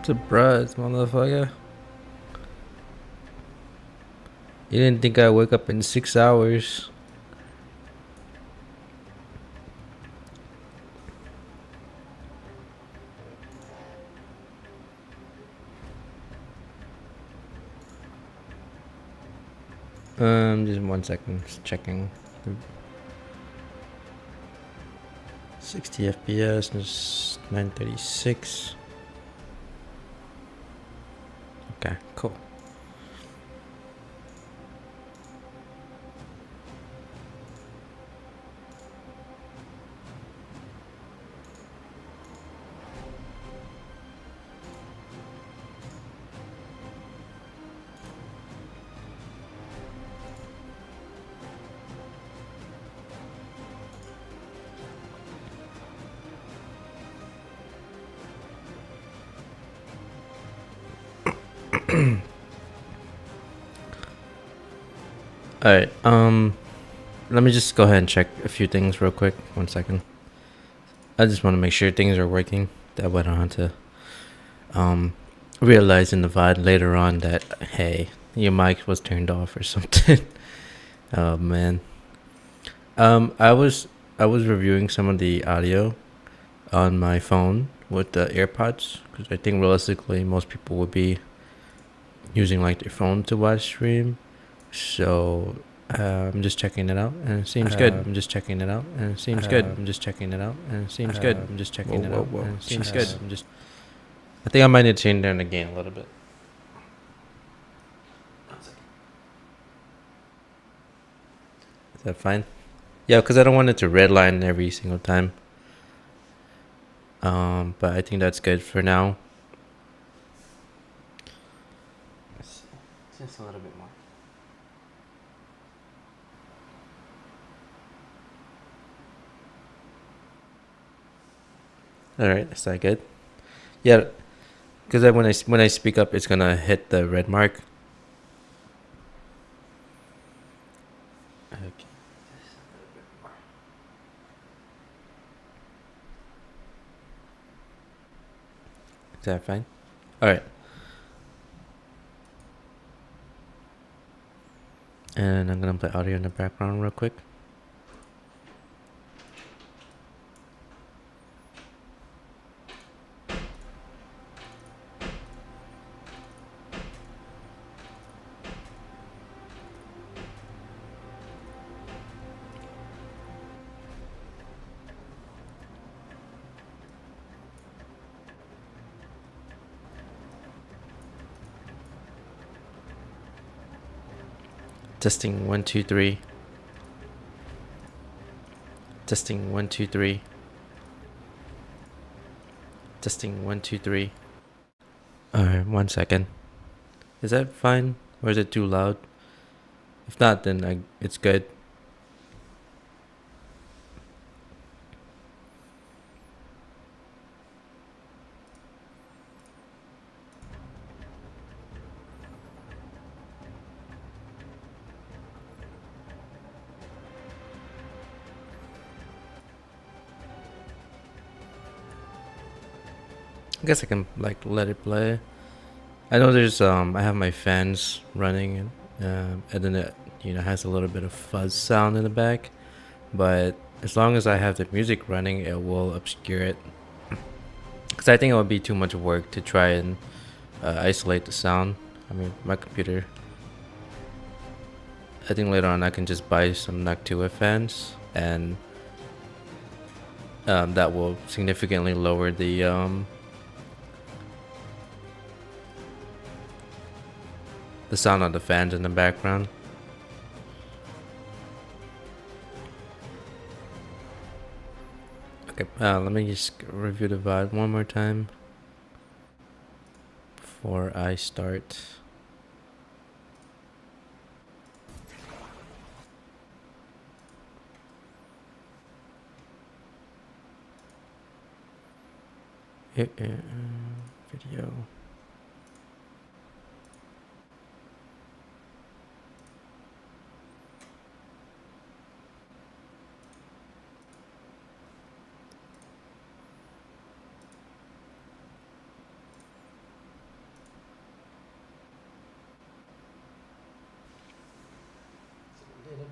Surprise, motherfucker. You didn't think I'd wake up in 6 hours. Just 1 second. Just checking. 60 FPS, just 936. Okay, cool. Alright, let me just go ahead and check a few things real quick. 1 second. I just want to make sure things are working. That way I don't have to realize in the VOD later on that, hey, your mic was turned off or something. Oh man. I was reviewing some of the audio on my phone with the AirPods, because I think realistically most people would be using like their phone to watch stream. So I'm just checking it out, and it seems good. I'm just checking it out, and it seems good. I'm just checking it out, and it seems good. I'm just checking it out, and it seems good. I think I might need to change down the gain a little bit. Is that fine? Yeah, because I don't want it to redline every single time. But I think that's good for now. Let's see. Just a little bit more. All right, is that good? Yeah, because when I speak up, it's gonna hit the red mark. Okay. Is that fine? All right. And I'm gonna play audio in the background real quick. Testing 1 2 3. Testing 1 2 3. Testing 1 2 3. Alright, 1 second. Is that fine, or is it too loud? If not, then it's good. I guess I can like let it play. I know there's I have my fans running, and then it has a little bit of fuzz sound in the back, but as long as I have the music running, it will obscure it. Because I think it would be too much work to try and isolate the sound. I mean, my computer. I think later on I can just buy some Noctua fans, and that will significantly lower the sound of the fans in the background. Okay, let me just review the VOD one more time before I start. Video.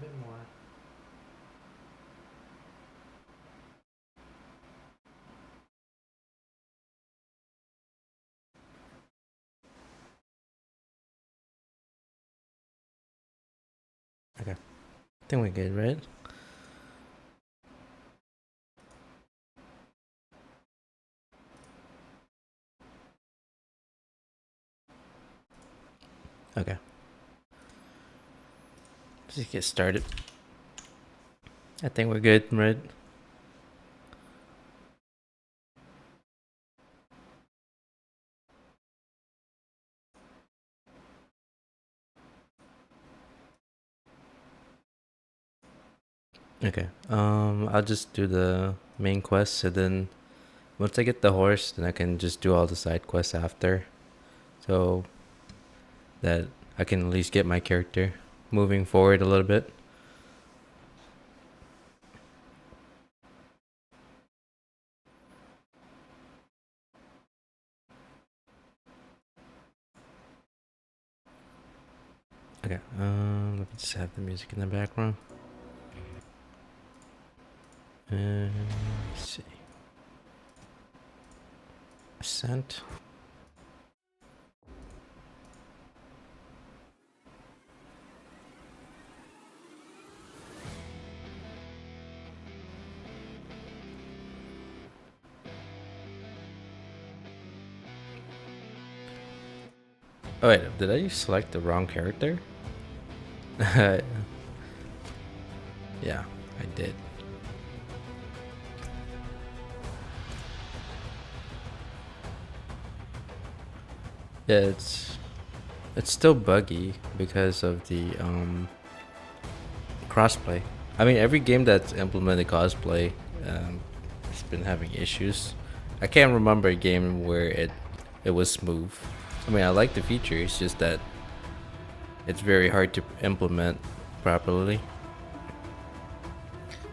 bit more. Okay. I think we're good, right? Okay. Just get started. I think we're good, right? Okay. I'll just do the main quest, and then once I get the horse, then I can just do all the side quests after, so that I can at least get my character moving forward a little bit. Okay. Let me just have the music in the background. Let's see. Ascent. Oh wait, did I select the wrong character? Yeah, I did. Yeah, it's still buggy because of the crossplay. I mean, every game that's implemented crossplay has been having issues. I can't remember a game where it was smooth. I mean, I like the feature. It's just that it's very hard to implement properly.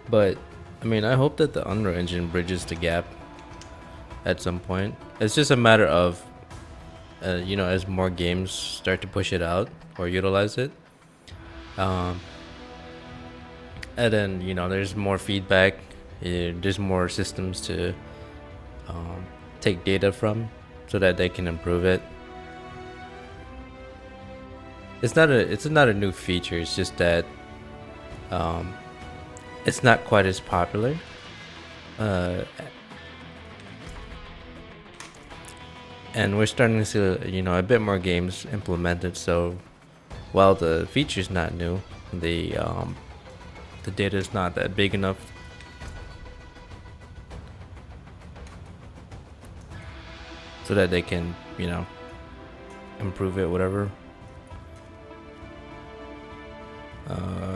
But I mean, I hope that the Unreal Engine bridges the gap at some point. It's just a matter of as more games start to push it out or utilize it, um, and then there's more feedback. There's more systems to take data from, so that they can improve it. It's not a new feature. It's just that um, it's not quite as popular. Uh, and we're starting to see a bit more games implemented. So while the feature's not new, the data is not that big enough so that they can improve it, whatever.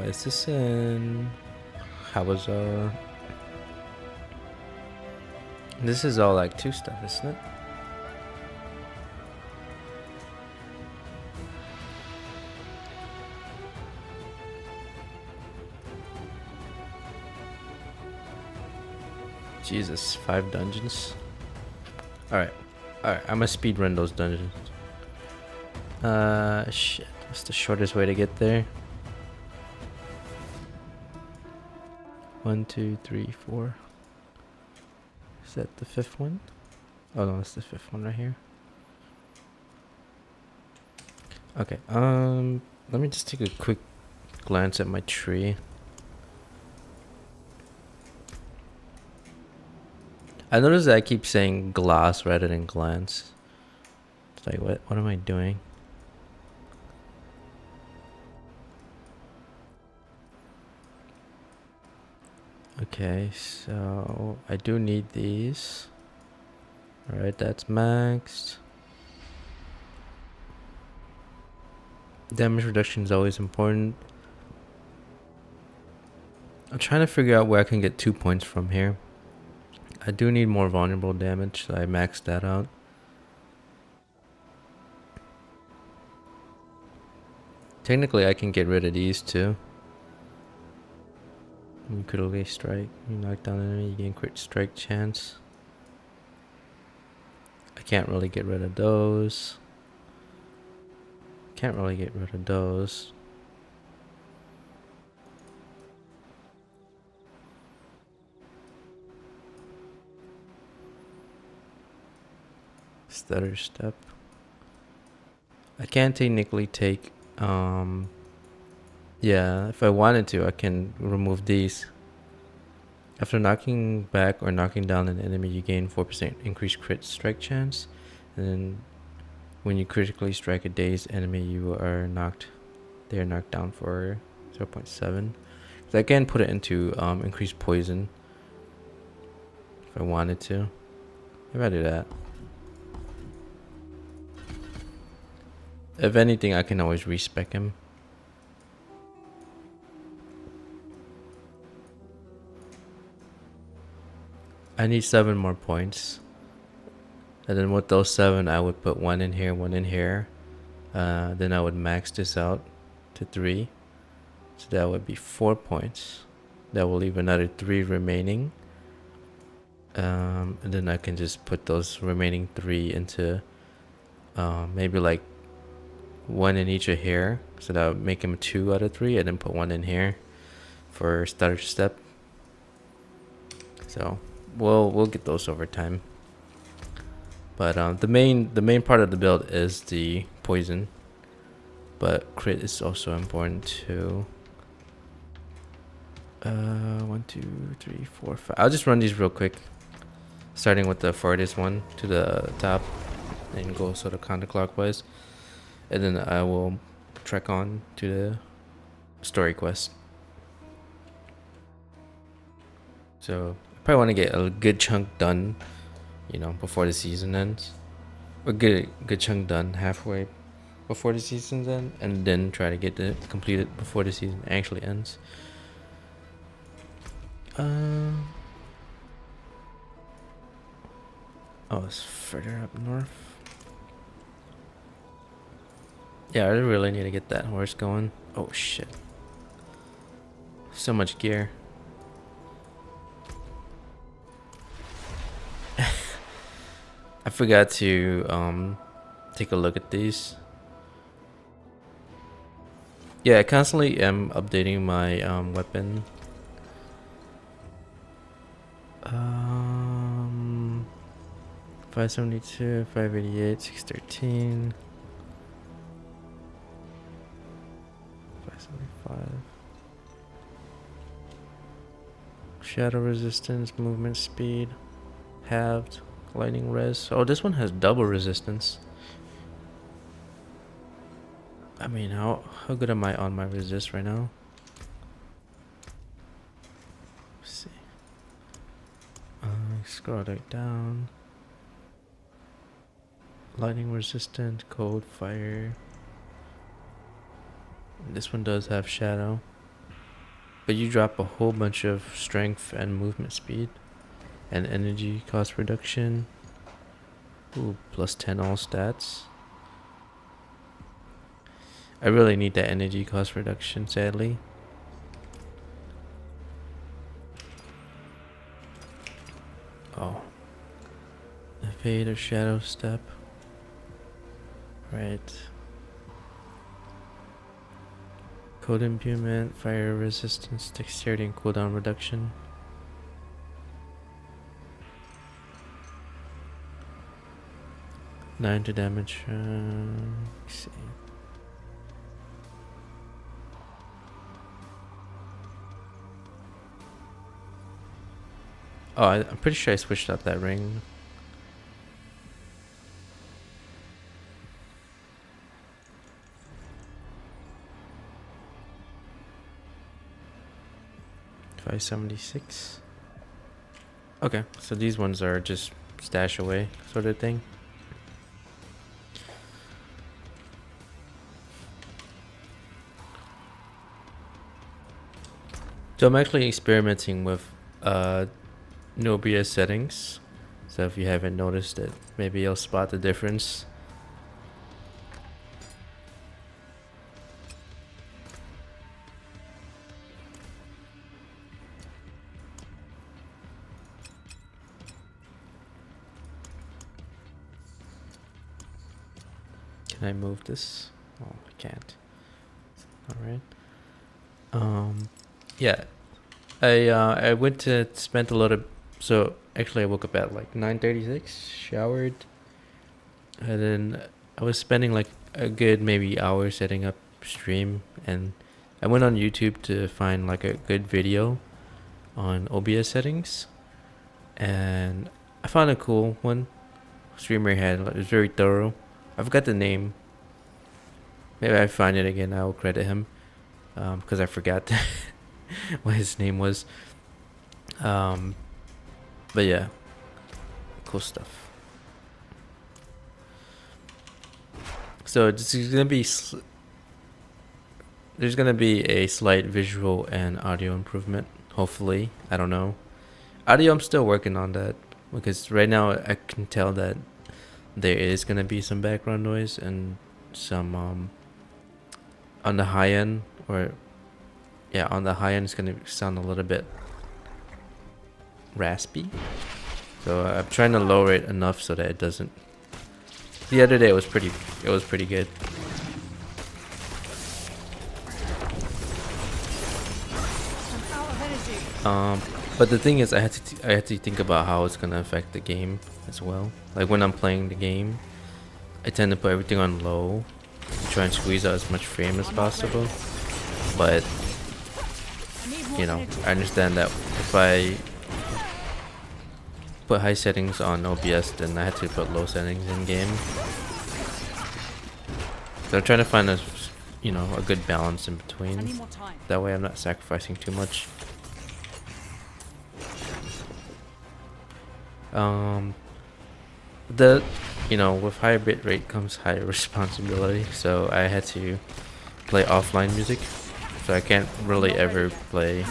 Is this in Hawazar? This is all like 2 stuff, isn't it? Jesus, 5 dungeons. Alright, I'm gonna speedrun those dungeons. Shit, what's the shortest way to get there? 1, 2, 3, 4. Is that the 5th one? Oh no, that's the 5th one right here. Okay, let me just take a quick glance at my tree. I noticed that I keep saying glass rather than glance. It's like, what am I doing? Okay, so I do need these. Alright, that's maxed. Damage reduction is always important. I'm trying to figure out where I can get 2 points from here. I do need more vulnerable damage, so I maxed that out. Technically, I can get rid of these too. You could always strike. You knock down an enemy, you gain crit strike chance. I can't really get rid of those. Can't really get rid of those. stutter step. I can technically take, yeah, if I wanted to, I can remove these. After knocking back or knocking down an enemy, you gain 4% increased crit strike chance. And then when you critically strike a dazed enemy, they are knocked down for 0.7. So I can put it into increased poison if I wanted to. Maybe I do that. If anything, I can always respec him. I need 7 more points. And then with those 7, I would put 1 in here, 1 in here. Then I would max this out to 3. So that would be 4 points. That will leave another 3 remaining. And then I can just put those remaining 3 into maybe like 1 in each of here. So that would make him 2 out of 3. And then put 1 in here for stutter step. So we'll get those over time. But the main part of the build is the poison. But crit is also important too. 1, 2, 3, 4, 5. I'll just run these real quick. Starting with the farthest one to the top. And go sort of counterclockwise. And then I will trek on to the story quest. So I probably want to get a good chunk done, you know, before the season ends. Or get a good chunk done halfway before the season's end, and then try to get it completed before the season actually ends. Oh, it's further up north. Yeah, I really need to get that horse going. Oh shit. So much gear. I forgot to take a look at these. Yeah, I constantly am updating my weapon. 572, 588, 613, 575. Shadow resistance, movement speed, halved, lightning res. Oh, this one has double resistance. I mean, how good am I on my resist right now? Let's see. Scroll right down. Lightning resistant, cold, fire. This one does have shadow. But you drop a whole bunch of strength and movement speed. And energy cost reduction. Ooh, plus 10 all stats. I really need that energy cost reduction, sadly. Oh. Evade or shadow step. Right. Code imbuement, fire resistance, dexterity, and cooldown reduction. Nine to damage. Let's see. Oh, I'm pretty sure I switched out that ring. $576. Okay, so these ones are just stash away sort of thing. So I'm actually experimenting with no BS settings. So if you haven't noticed it, maybe you'll spot the difference. Can I move this? Oh, I can't. Alright. Yeah. I went to spend a lot of, so actually I woke up at like 9:36, showered, And then I was spending like a good maybe hour setting up stream, and I went on YouTube to find like a good video on OBS settings, and I found a cool one. Streamer had it was very thorough. I forgot the name. Maybe I find it again. I will credit him, because I forgot what his name was. But yeah, cool stuff. So there's gonna be a slight visual and audio improvement. Hopefully, I don't know. Audio, I'm still working on that, because right now I can tell that there is gonna be some background noise and some on the high end, or yeah, on the high end it's gonna sound a little bit raspy. So I'm trying to lower it enough so that it doesn't. The other day it was pretty good. But the thing is, I had to think about how it's gonna affect the game as well. Like when I'm playing the game, I tend to put everything on low, try and squeeze out as much frame as possible. But you know, I understand that if I put high settings on OBS, then I had to put low settings in game. So I'm trying to find a good balance in between. That way I'm not sacrificing too much. With higher bit rate comes higher responsibility, so I had to play offline music. So I can't really ever play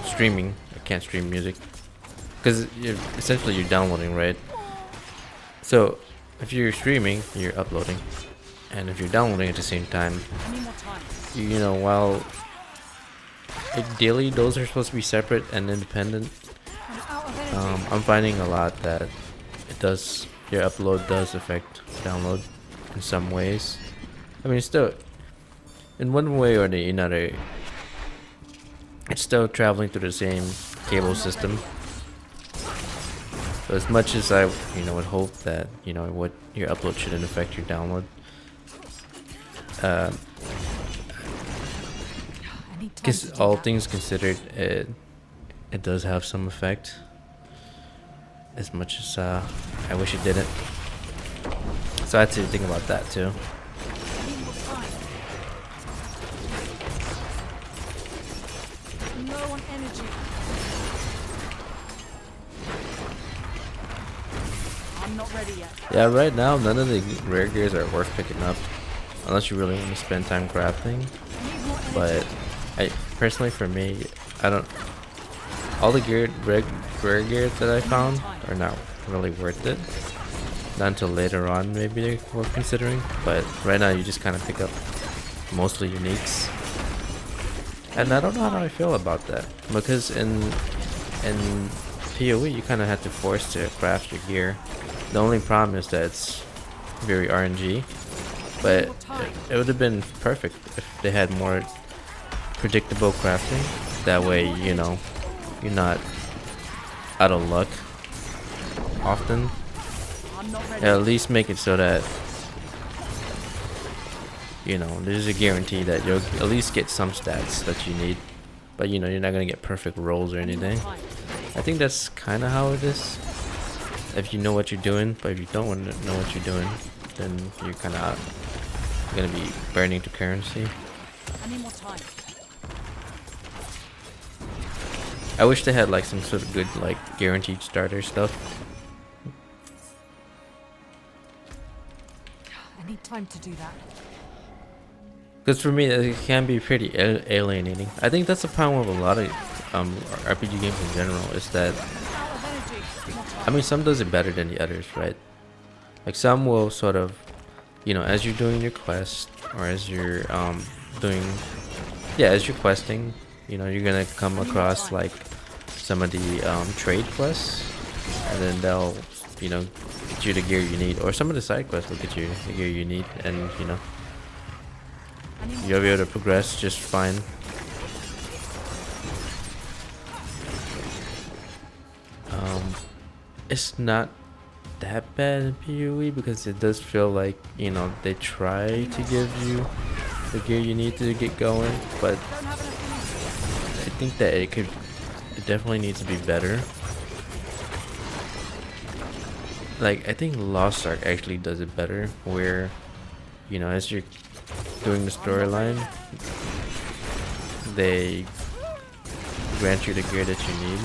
streaming. I can't stream music because essentially you're downloading, right? So if you're streaming, you're uploading, and if you're downloading at the same time, while ideally those are supposed to be separate and independent, I'm finding a lot that your upload does affect download in some ways. I mean, still, in one way or the another, it's still traveling through the same cable system. So as much as I would hope that what your upload shouldn't affect your download, because all things considered, it does have some effect. As much as I wish it didn't. So I had to think about that too. Yeah, right now none of the rare gears are worth picking up unless you really want to spend time crafting. But personally, for me, I don't. All the rare gear that I found are not really worth it. Not until later on, maybe they're worth considering. But right now, you just kind of pick up mostly uniques, and I don't know how I feel about that, because in PoE you kind of have to force to craft your gear. The only problem is that it's very RNG, but it would have been perfect if they had more predictable crafting. That way, you're not out of luck often. At least make it so that there's a guarantee that you'll at least get some stats that you need, but you're not gonna get perfect rolls or anything. I think that's kind of how it is if you know what you're doing. But if you don't want to know what you're doing, then you're kind of gonna be burning to currency. I wish they had like some sort of good guaranteed starter stuff. I need time to do that. Because for me, it can be pretty alienating. I think that's the problem with a lot of RPG games in general, is that, I mean, some does it better than the others, right? Like some will sort of, as you're doing your quest, or as you're as you're questing, you're gonna come across like some of the trade quests, and then they'll get you the gear you need, or some of the side quests will get you the gear you need, and you'll be able to progress just fine. It's not that bad in PoE, because it does feel like, you know, they try to give you the gear you need to get going, but I think that it definitely needs to be better. Like, I think Lost Ark actually does it better, where, you know, as you're doing the storyline, they grant you the gear that you need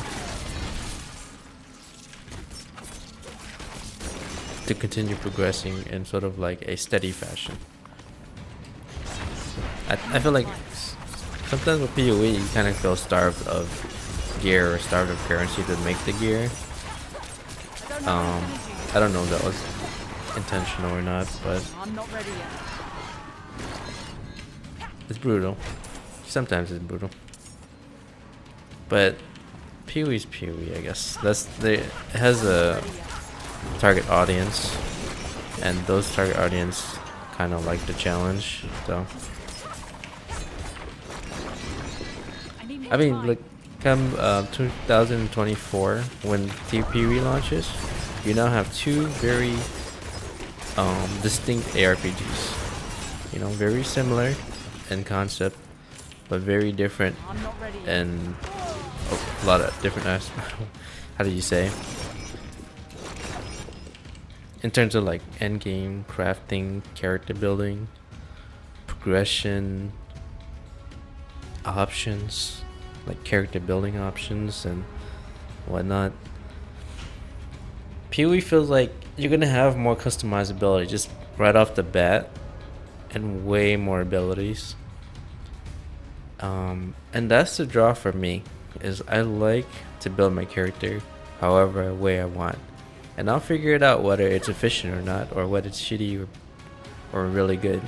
to continue progressing in sort of like a steady fashion. I feel like sometimes with PoE you kind of feel starved of gear or starved of currency to make the gear. I don't know if that was intentional or not, but it's brutal. Sometimes it's brutal. But PoE's PoE, I guess. It has a target audience, and those target audience kind of like the challenge. So I mean, like, come 2024, when PoE launches, you now have two very distinct ARPGs. You know, very similar in concept, but very different in a lot of different aspects. How do you say? In terms of like endgame, crafting, character building, progression, options, like character building options and whatnot. PoE feels like you're gonna have more customizability just right off the bat, and way more abilities. And that's the draw for me, is I like to build my character however way I want, and I'll figure it out whether it's efficient or not, or whether it's shitty or really good.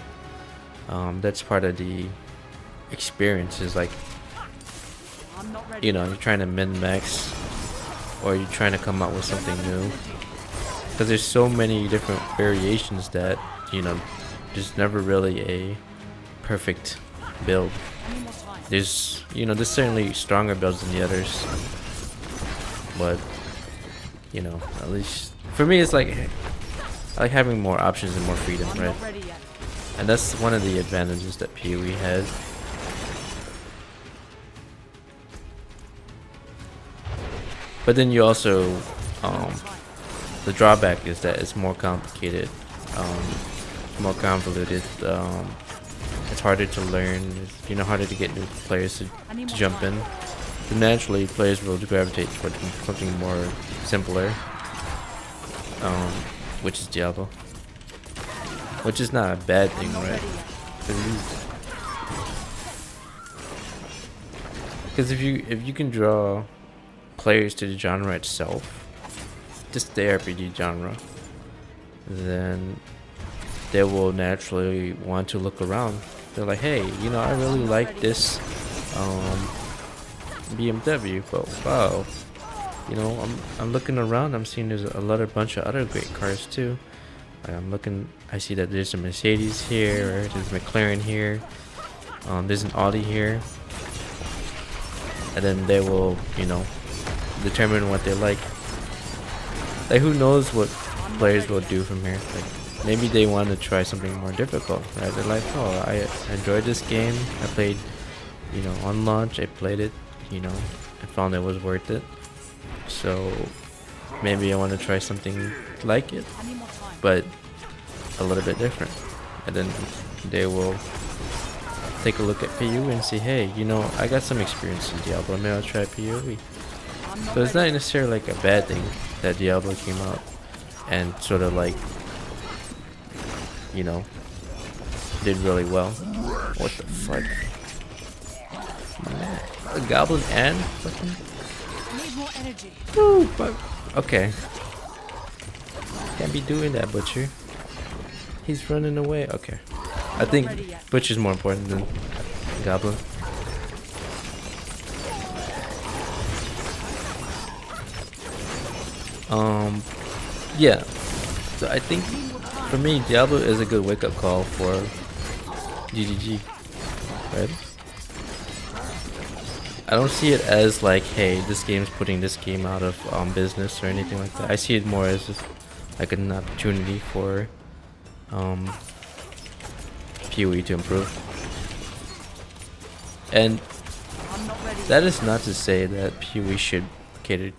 That's part of the experience, is like, you know, you're trying to min-max, or you're trying to come up with something new, because there's so many different variations that, you know, there's never really a perfect build. There's, you know, there's certainly stronger builds than the others, but, you know, at least for me, it's like I like having more options and more freedom, right? And that's one of the advantages that PoE has. But then you also, the drawback is that it's more complicated, more convoluted. It's harder to learn. It's, you know, harder to get new players to jump in. So naturally, players will gravitate towards something more simpler, which is Diablo. Which is not a bad thing, right? Because if you can draw players to the genre itself, just the RPG genre, then they will naturally want to look around. They're like, hey, you know, I really like this BMW, but wow, you know, I'm looking around, I'm seeing there's a bunch of other great cars too. Like, I see that there's a Mercedes here, or there's a McLaren here, there's an Audi here, and then they will, you know, determine what they like. Like, who knows what players will do from here? Like, maybe they want to try something more difficult, right? They're like, oh, I enjoyed this game. I played, you know, on launch. I played it, you know, I found it was worth it. So maybe I want to try something like it, but a little bit different. And then they will take a look at PoE and say, hey, you know, I got some experience in Diablo. Maybe I'll try PoE. So it's not necessarily like a bad thing that Diablo came out and sort of like, you know, did really well. What the fuck? A goblin and fucking. Woo, fuck. Okay. Can't be doing that, Butcher. He's running away. Okay. I think Butcher's more important than Goblin. Yeah. So I think for me, Diablo is a good wake-up call for GGG, right? I don't see it as like, hey, this game's putting this game out of business or anything like that. I see it more as just, like an opportunity for PoE to improve. And that is not to say that PoE should cater,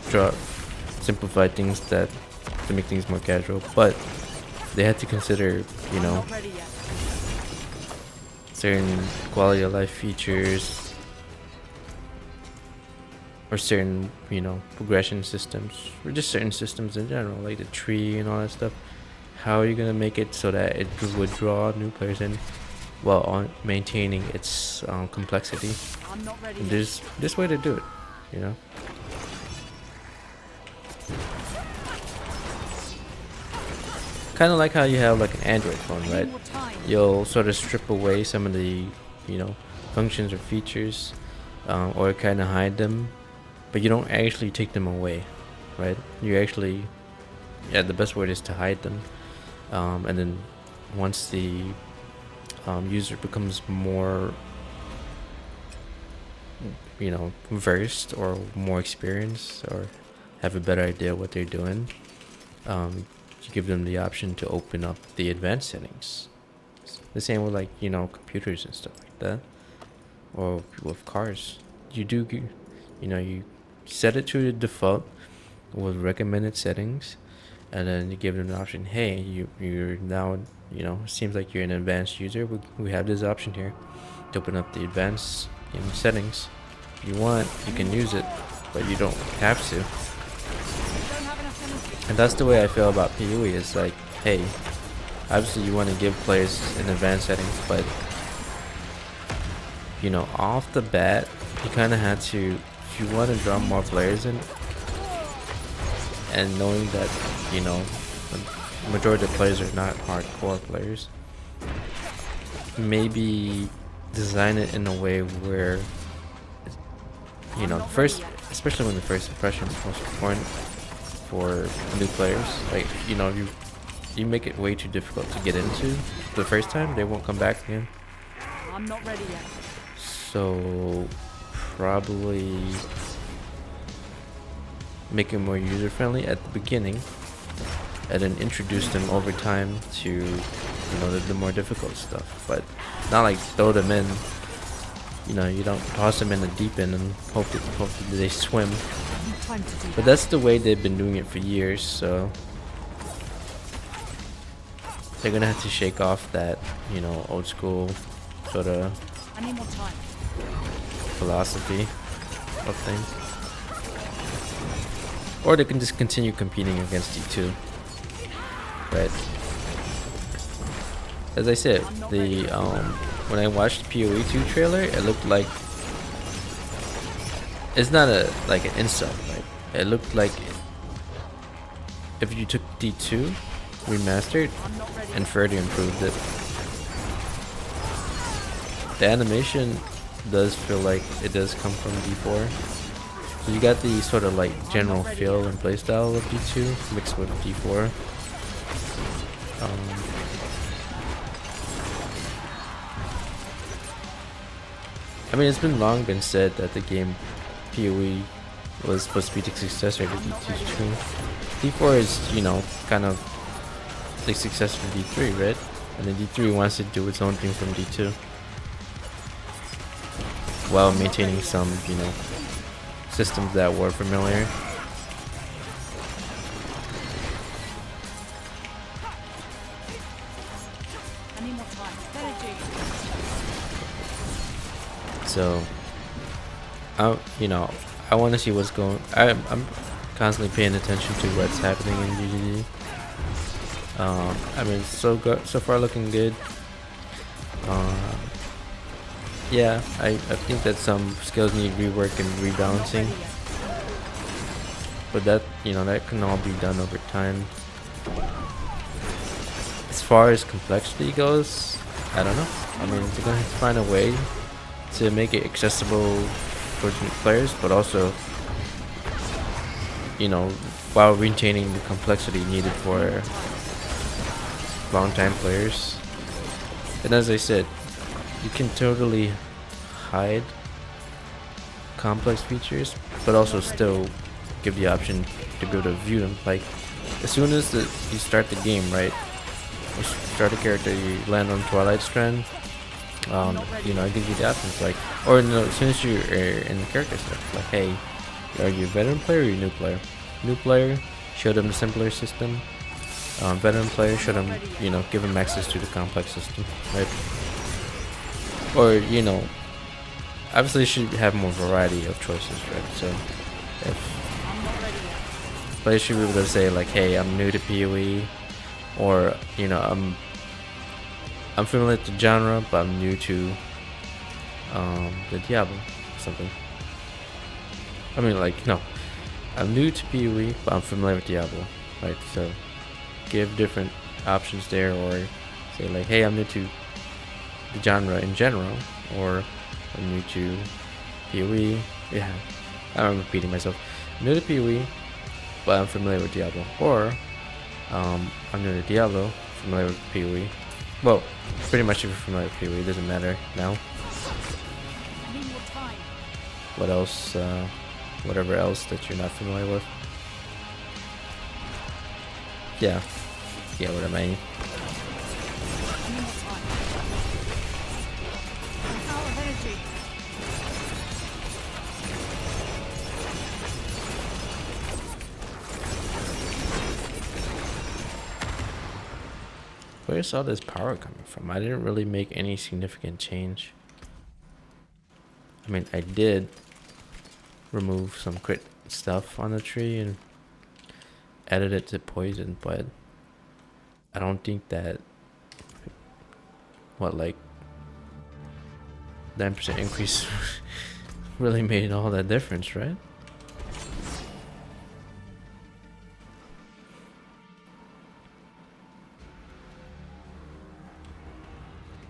draw simplify things that to make things more casual, but they had to consider, certain quality of life features or certain, progression systems or just certain systems in general, like the tree and all that stuff. How are you gonna make it so that it would draw new players in while maintaining its complexity? And there's this way to do it, Kind of like how you have like an Android phone, right? You'll sort of strip away some of the, functions or features, or kind of hide them, but you don't actually take them away, right? You actually, the best word is to hide them, and then once the user becomes more, versed or more experienced or have a better idea what they're doing, you give them the option to open up the advanced settings. The same with like, computers and stuff like that, or with cars. You set it to the default with recommended settings, and then you give them the option, hey, you're now, seems like you're an advanced user. We have this option here to open up the advanced settings. If you want, you can use it, but you don't have to. And that's the way I feel about PoE. It's like, hey, obviously you want to give players an advanced settings, but off the bat, you kind of had to, if you want to draw more players in, and knowing that, the majority of players are not hardcore players, maybe design it in a way where, first, especially when the first impression is most important for new players, like, you make it way too difficult to get into the first time, they won't come back again. I'm not ready yet. So probably make it more user friendly at the beginning, and then introduce them over time to the more difficult stuff, but not like throw them in. You don't toss them in the deep end and hope that they swim. But that's the way they've been doing it for years, so they're gonna have to shake off that, old school sort of philosophy of things. Or they can just continue competing against D2. But as I said, the when I watched the PoE 2 trailer, it looked like it's not like an insult, right? It looked like if you took D2 remastered and further improved it. The animation does feel like it does come from D4. So you got the sort of like general feel and playstyle of D2 mixed with D4. I mean, it's been long been said that the game PoE was supposed to be the successor to D2. D4 is, kind of the successor to D3, right? And then D3 wants to do its own thing from D2 while maintaining some, systems that were familiar. So, I want to see what's going. I'm constantly paying attention to what's happening in GGG. I mean, so far looking good. Yeah, I think that some skills need rework and rebalancing, but that that can all be done over time. As far as complexity goes, I don't know. I mean, they're gonna have to find a way to make it accessible for new players, but also, while retaining the complexity needed for long-time players. And as I said, you can totally hide complex features, but also still give the option to be able to view them. Like, as soon as you start the game, right? You start a character, you land on Twilight Strand. You know, it gives you the options like, or no, as soon as you're in the character stuff, like, hey, are you a veteran player or you a new player? New player, show them the simpler system. Veteran player, show them, you know, give them access to the complex system, right? Or, you know, obviously you should have more variety of choices, right? So if players should be able to say like, hey, I'm new to PoE, or, you know, I'm familiar with the genre, but I'm new to the Diablo, something. I mean, like, no, I'm new to PoE, but I'm familiar with Diablo, right? So give different options there, or say like, hey, I'm new to the genre in general, or I'm new to PoE. Yeah, I'm repeating myself. I'm new to PoE, but I'm familiar with Diablo, or I'm new to Diablo, familiar with PoE. Well, pretty much if you're familiar with PoE, it doesn't matter now. What else? Whatever else that you're not familiar with. Yeah, what I mean. Where's all this power coming from? I didn't really make any significant change. I mean, I did remove some crit stuff on the tree and added it to poison, but I don't think that, what, like 9% increase really made all that difference, right?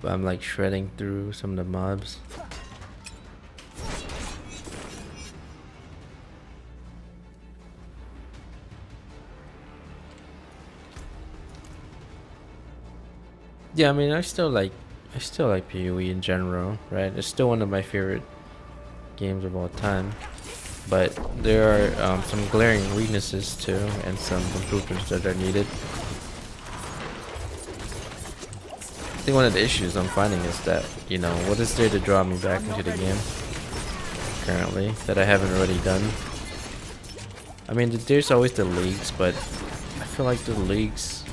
But I'm like shredding through some of the mobs. Yeah, I mean, I still like PoE in general, right? It's still one of my favorite games of all time. But there are some glaring weaknesses too, and some improvements that are needed. I think one of the issues I'm finding is that, you know, what is there to draw me back into the game currently that I haven't already done? I mean, there's always the leagues, but I feel like the leagues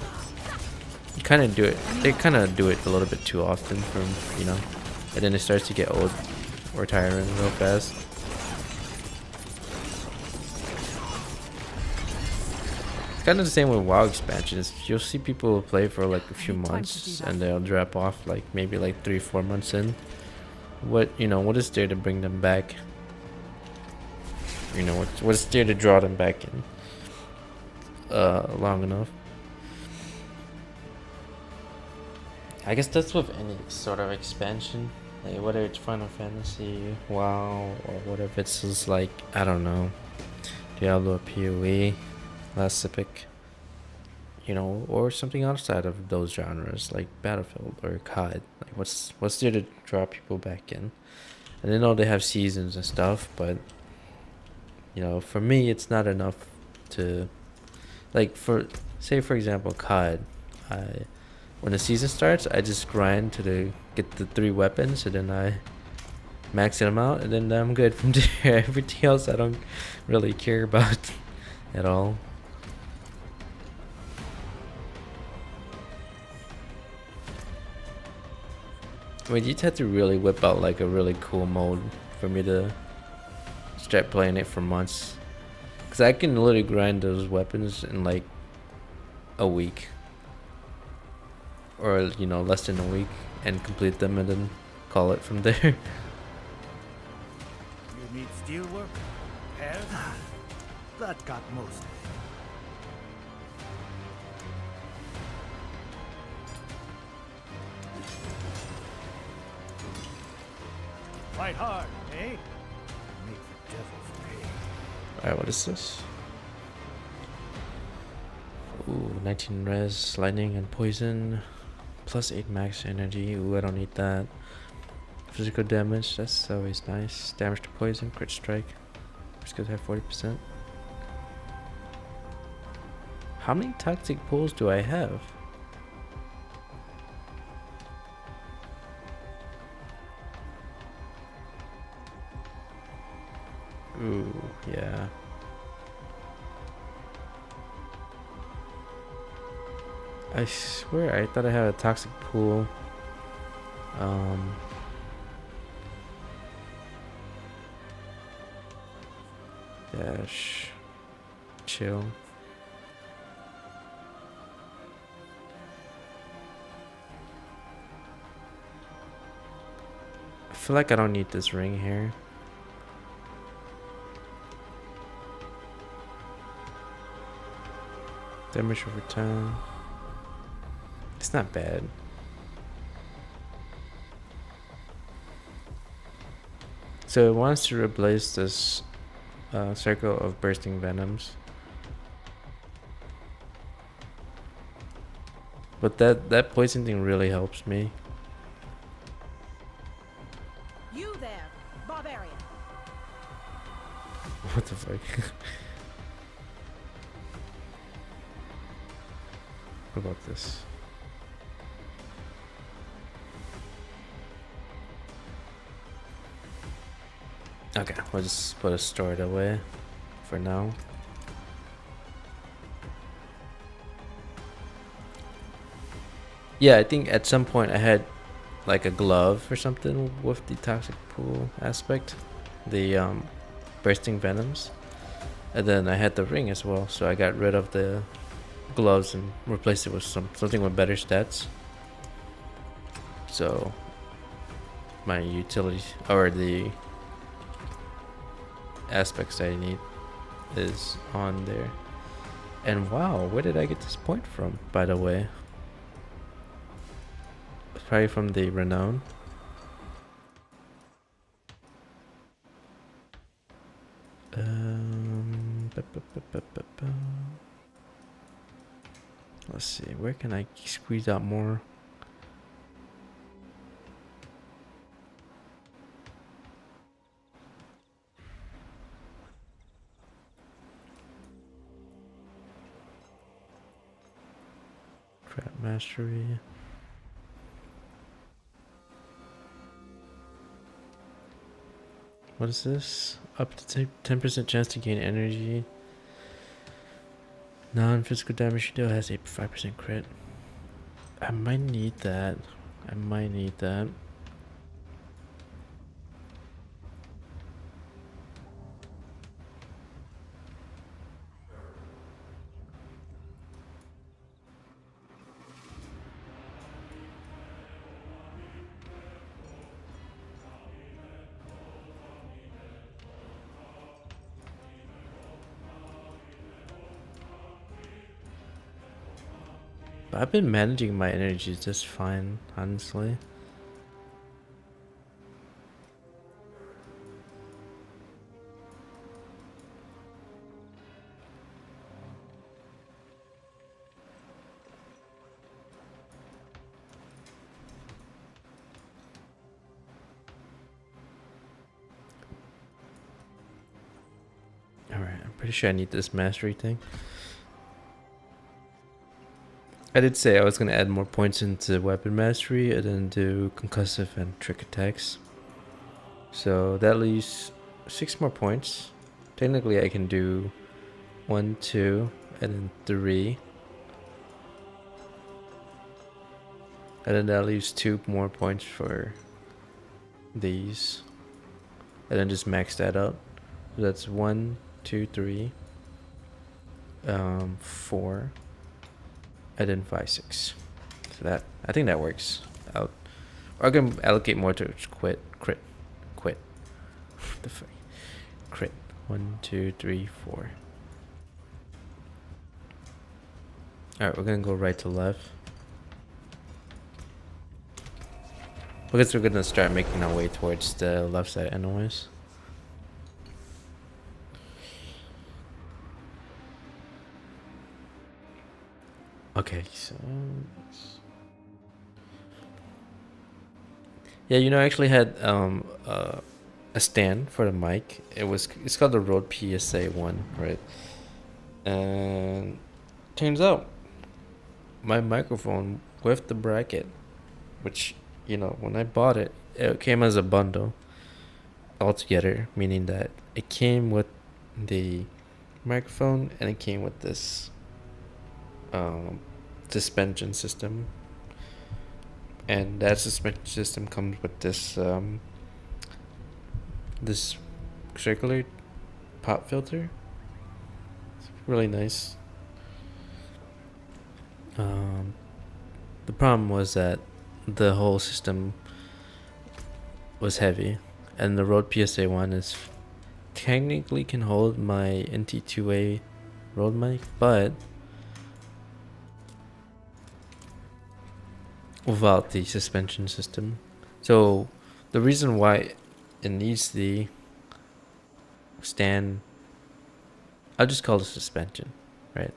kind of do it. They kind of do it a little bit too often, from, you know, and then it starts to get old or tiring real fast. Kind of the same with WoW expansions. You'll see people play for like a few months and they'll drop off like maybe like 3-4 months in. What is there to bring them back? You know, what's there to draw them back in long enough? I guess that's with any sort of expansion, like whether it's Final Fantasy, WoW, or whatever. It's just like, I don't know, Diablo, PoE, Last Epic, you know, or something outside of those genres like Battlefield or COD. Like what's there to draw people back in? And I know they have seasons and stuff, but you know, for me it's not enough to, like, for example COD. When the season starts, I just grind to get the 3 weapons, and then I max them out, and then I'm good from there. Everything else I don't really care about at all. I mean, you'd have to really whip out like a really cool mode for me to start playing it for months. Because I can literally grind those weapons in like a week. Or, you know, less than a week, and complete them and then call it from there. You need steel work? Hair? That got most of it. Fight hard, eh? Make the devils pay. Alright, what is this? Ooh, 19 res, lightning and poison. Plus 8 max energy. Ooh, I don't need that. Physical damage, that's always nice. Damage to poison, crit strike. Just gonna have 40%. How many toxic pools do I have? Ooh, yeah. I swear I thought I had a toxic pool. Dash. Chill. I feel like I don't need this ring here. Damage over time. It's not bad. So it wants to replace this circle of bursting venoms. But that poison thing really helps me. You there, barbarian. What the fuck? What about this? Okay, we'll just put a store it away for now. Yeah, I think at some point I had like a glove or something with the toxic pool aspect, the bursting venoms, and then I had the ring as well. So I got rid of the gloves and replaced it with something with better stats. So my utility or the aspects I need is on there. And wow, where did I get this point from, by the way? It's probably from the renown. Let's see, where can I squeeze out more? Trap mastery. What is this? Up to 10% chance to gain energy. Non-physical damage deal has a 5% crit. I might need that. I might need that. But I've been managing my energies just fine, honestly. Alright, I'm pretty sure I need this mastery thing. I did say I was going to add more points into weapon mastery and then do concussive and trick attacks. So that leaves 6 more points. Technically I can do 1, 2, and then 3. And then that leaves 2 more points for these. And then just max that out. So that's 1, 2, 3, 4. And then 5, 6. So that, I think that works out. Or I can allocate more to crit. The fuck? Crit. 1, 2, 3, 4. Alright, we're gonna go right to left. Because we're gonna start making our way towards the left side anyways. Okay, so yeah, you know, I actually had a stand for the mic. It's called the Rode PSA 1, right? And turns out my microphone with the bracket, which, when I bought it, it came as a bundle altogether, meaning that it came with the microphone and it came with this suspension system, and that suspension system comes with this circular pop filter. It's really nice. The problem was that the whole system was heavy, and the Rode PSA 1 is technically can hold my NT2A Rode mic, but without the suspension system. So the reason why it needs the stand, I'll just call it suspension, right?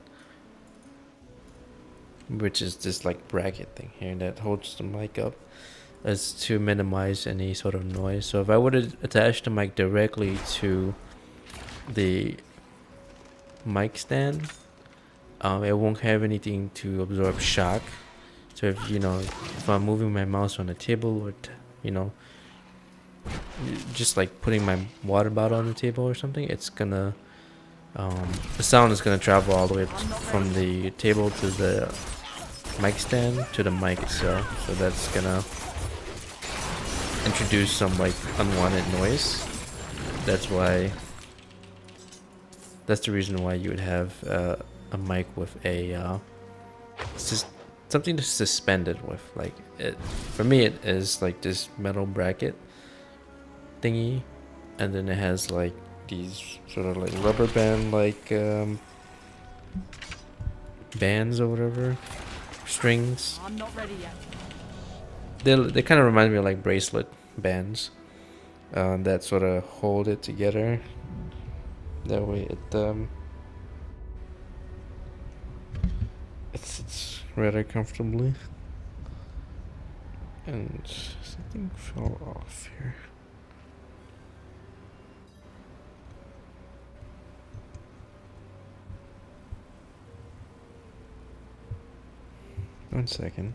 Which is this like bracket thing here that holds the mic up, is to minimize any sort of noise. So if I were to attach the mic directly to the mic stand, it won't have anything to absorb shock. So if I'm moving my mouse on the table, or just like putting my water bottle on the table or something, it's gonna the sound is gonna travel all the way from the table to the mic stand to the mic itself. So that's gonna introduce some like unwanted noise. That's the reason why you would have a mic with a something to suspend it with. Like for me, it is like this metal bracket thingy, and then it has like these sort of like rubber band like bands or whatever, strings. I'm not ready yet. They kind of remind me of like bracelet bands that sort of hold it together. That way it sits rather comfortably. And something fell off here. One second.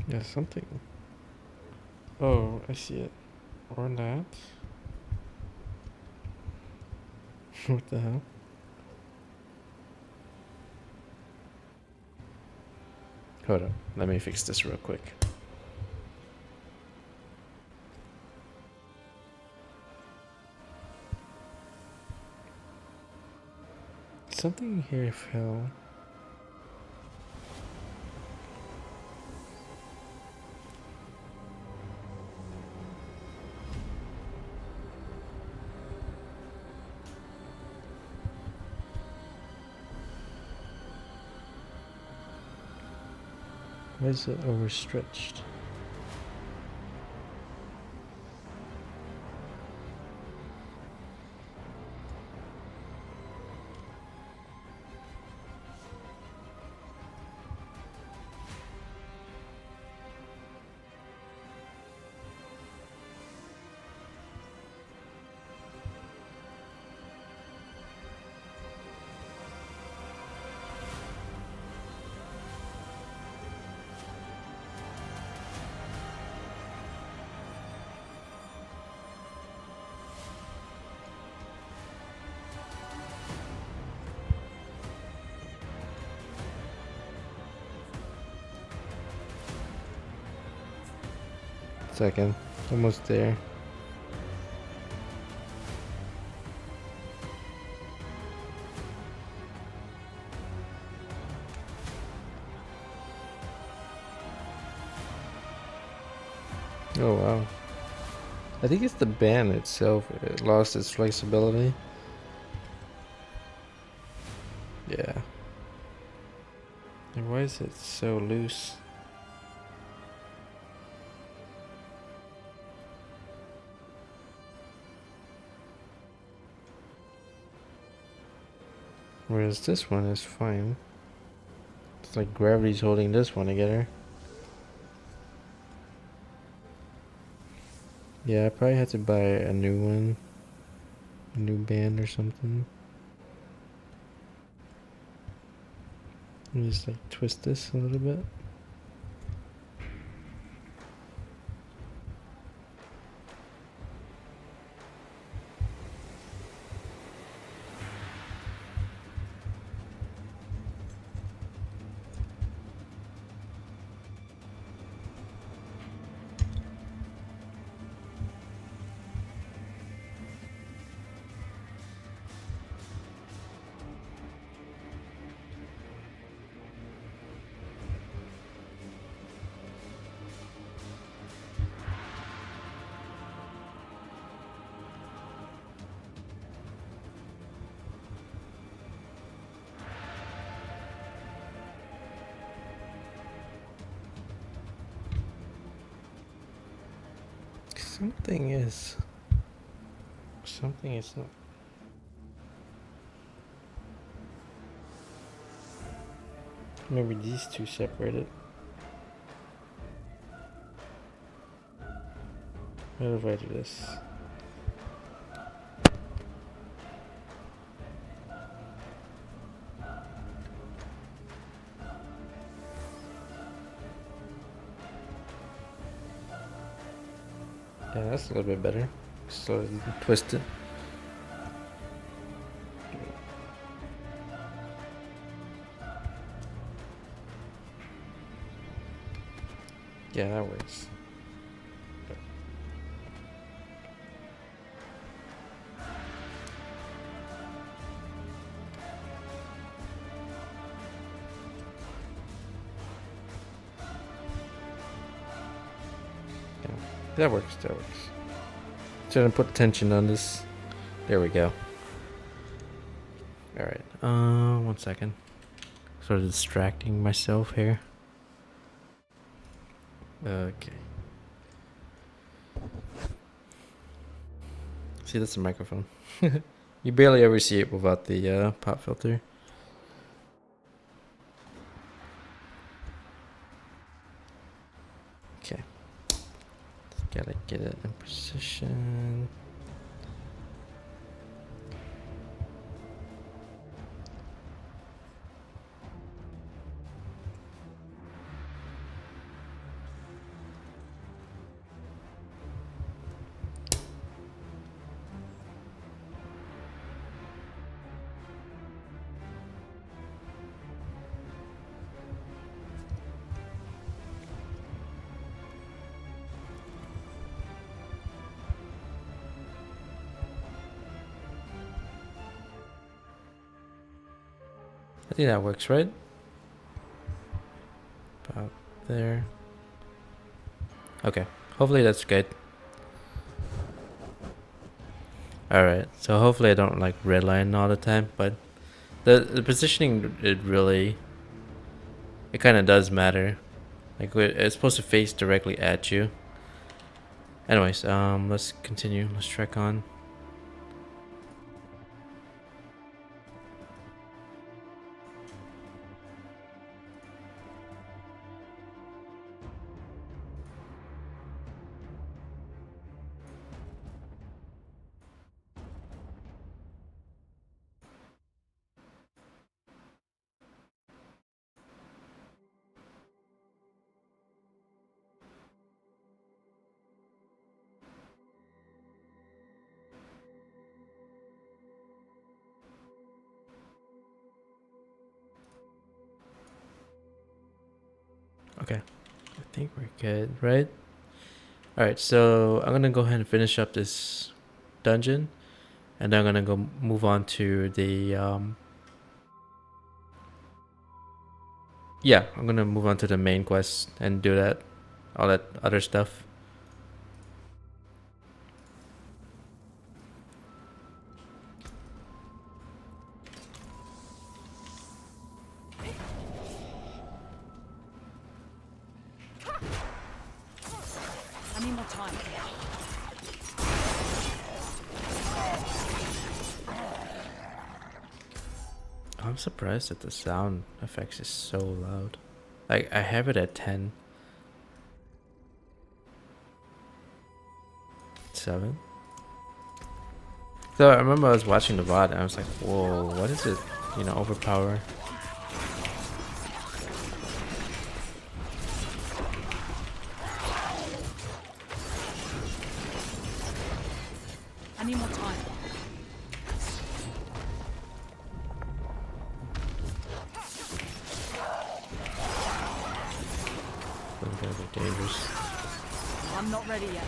Yeah, something. Oh, I see it. Or that. What the hell? Hold on. Let me fix this real quick. Something here fell. Why is it overstretched? Second, almost there. Oh wow, I think it's the band itself. It lost its flexibility. Yeah. And why is it so loose? Whereas this one is fine. It's like gravity's holding this one together. Yeah, I probably had to buy a new one. A new band or something. Let me just like twist this a little bit. Something is not. Maybe these two separated. What if I do this? Yeah, that's a little bit better. So twist it. Yeah, that works. Yeah, that works. That works. Trying to put tension on this. There we go. All right. 1 second. Sort of distracting myself here. Okay. See, that's a microphone. You barely ever see it without the pop filter. Okay. Just gotta get it in position. I think that works, right? About there. Okay. Hopefully that's good. Alright. So hopefully I don't like redline all the time, but the positioning, it kind of does matter. Like it's supposed to face directly at you. Anyways, let's continue. Let's track on. Okay, I think we're good, right? Alright, so I'm gonna go ahead and finish up this dungeon, and then I'm gonna go move on to the yeah, I'm gonna move on to the main quest and do all that other stuff. time. I'm surprised that the sound effects is so loud. Like I have it at 10. 7. So I remember I was watching the VOD and I was like, whoa, what is it? You know, overpower. I need more time. That's gonna be dangerous. I'm not ready yet.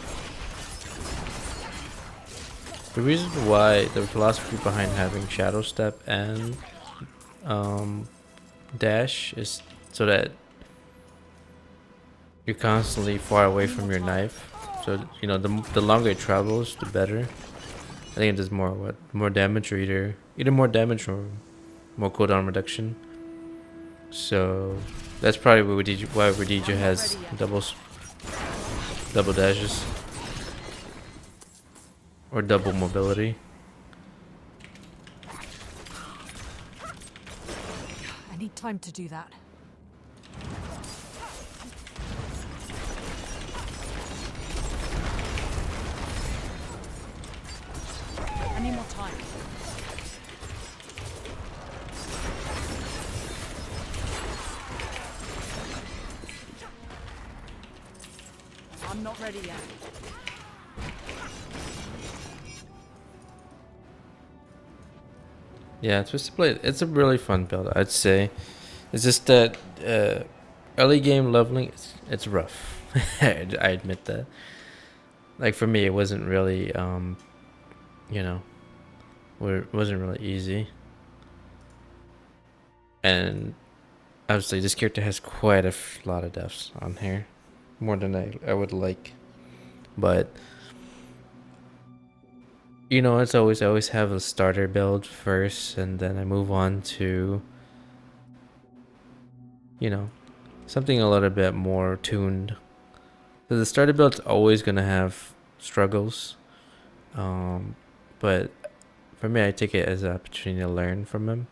The reason why the philosophy behind having shadow step and dash is so that you're constantly far away from your knife. So you know the longer it travels, the better. I think it does more damage, or either more damage or more cooldown reduction. So that's probably why Radija has double dashes or double mobility. I need time to do that. I need more time. I'm not ready yet. Yeah, Twisted Blade, it's a really fun build, I'd say. It's just that early game leveling, it's rough. I admit that. Like for me, it wasn't really, you know, it wasn't really easy. And obviously, this character has quite a lot of deaths on here, more than I would like. But you know, I always have a starter build first, and then I move on to, you know, something a little bit more tuned. So the starter build's always gonna have struggles, but for me, I take it as an opportunity to learn from him.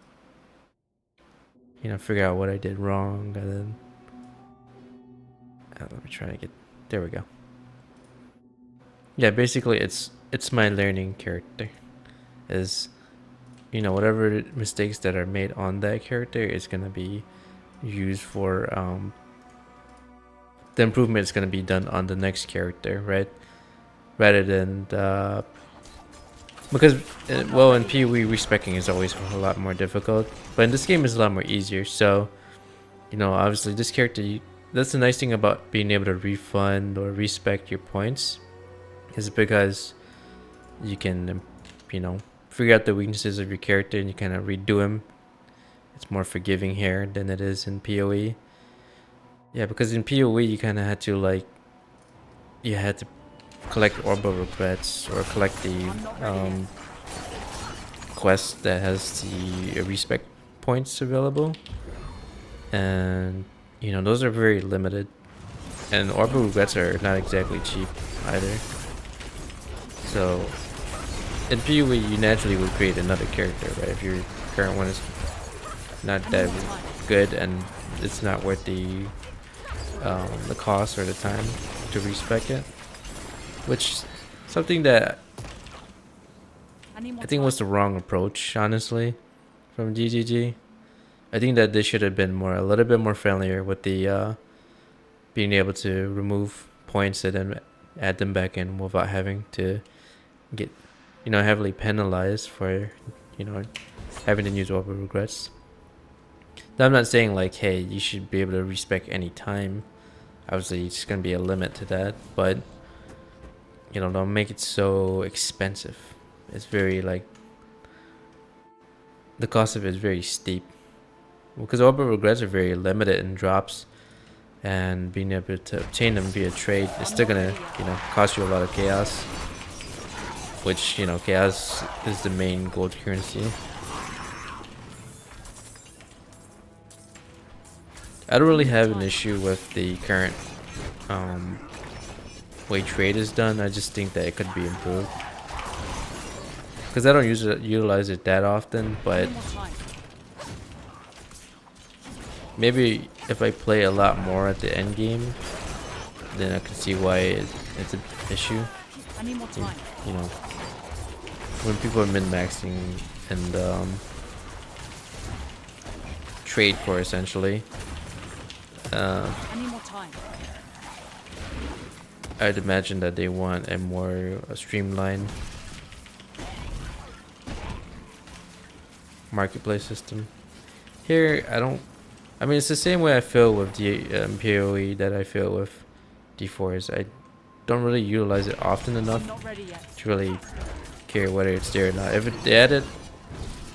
You know, figure out what I did wrong, and then let me try to get. There we go. Yeah, basically, it's my learning character. Is, you know, whatever mistakes that are made on that character is gonna be used for the improvement is gonna be done on the next character, right? Rather than because well, in PoE respecing is always a lot more difficult, but in this game it's a lot more easier. So, you know, obviously this character, that's the nice thing about being able to refund or respec your points, is because you can, you know, figure out the weaknesses of your character and you kind of redo him. It's more forgiving here than it is in PoE. Yeah, because in PoE you kind of had to you had to collect Orb of Regrets or collect the quest that has the respec points available, and you know those are very limited, and Orb of Regrets are not exactly cheap either. So in PoE you naturally would create another character, right? If your current one is not that good and it's not worth the cost or the time to respec it, which something that I think was the wrong approach, honestly, from GGG. I think that they should have been a little bit more friendlier with the being able to remove points and then add them back in without having to get, you know, heavily penalized for, you know, having to use Orb of Regrets. Now, I'm not saying like, hey, you should be able to respec any time. Obviously, it's gonna be a limit to that, but you know, don't make it so expensive. It's very like the cost of it is very steep because Orb of Regrets are very limited in drops, and being able to obtain them via trade is still gonna, you know, cost you a lot of chaos, which, you know, chaos is the main gold currency. I don't really have an issue with the current way trade is done. I just think that it could be improved. Because I don't utilize it that often, but Any more time? maybe if I play a lot more at the end game, then I can see why it's an issue. I need more time. You know, when people are min-maxing and trade for essentially, I need more time. I'd imagine that they want a more streamlined marketplace system. Here, I mean, it's the same way I feel with the PoE that I feel with D4s. I don't really utilize it often enough I'm not ready yet. to really care whether it's there or not. If they add it,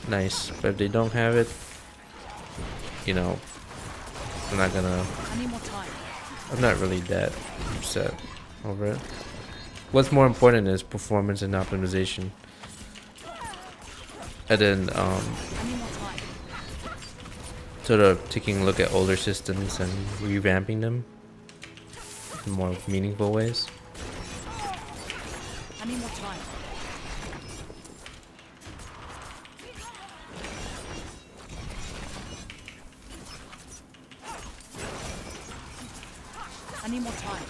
nice. But if they don't have it, you know, I'm not gonna. I need more time. I'm not really that upset over it. What's more important is performance and optimization. And then I need more time. sort of taking a look at older systems and revamping them in more meaningful ways. I need more time. I need more time.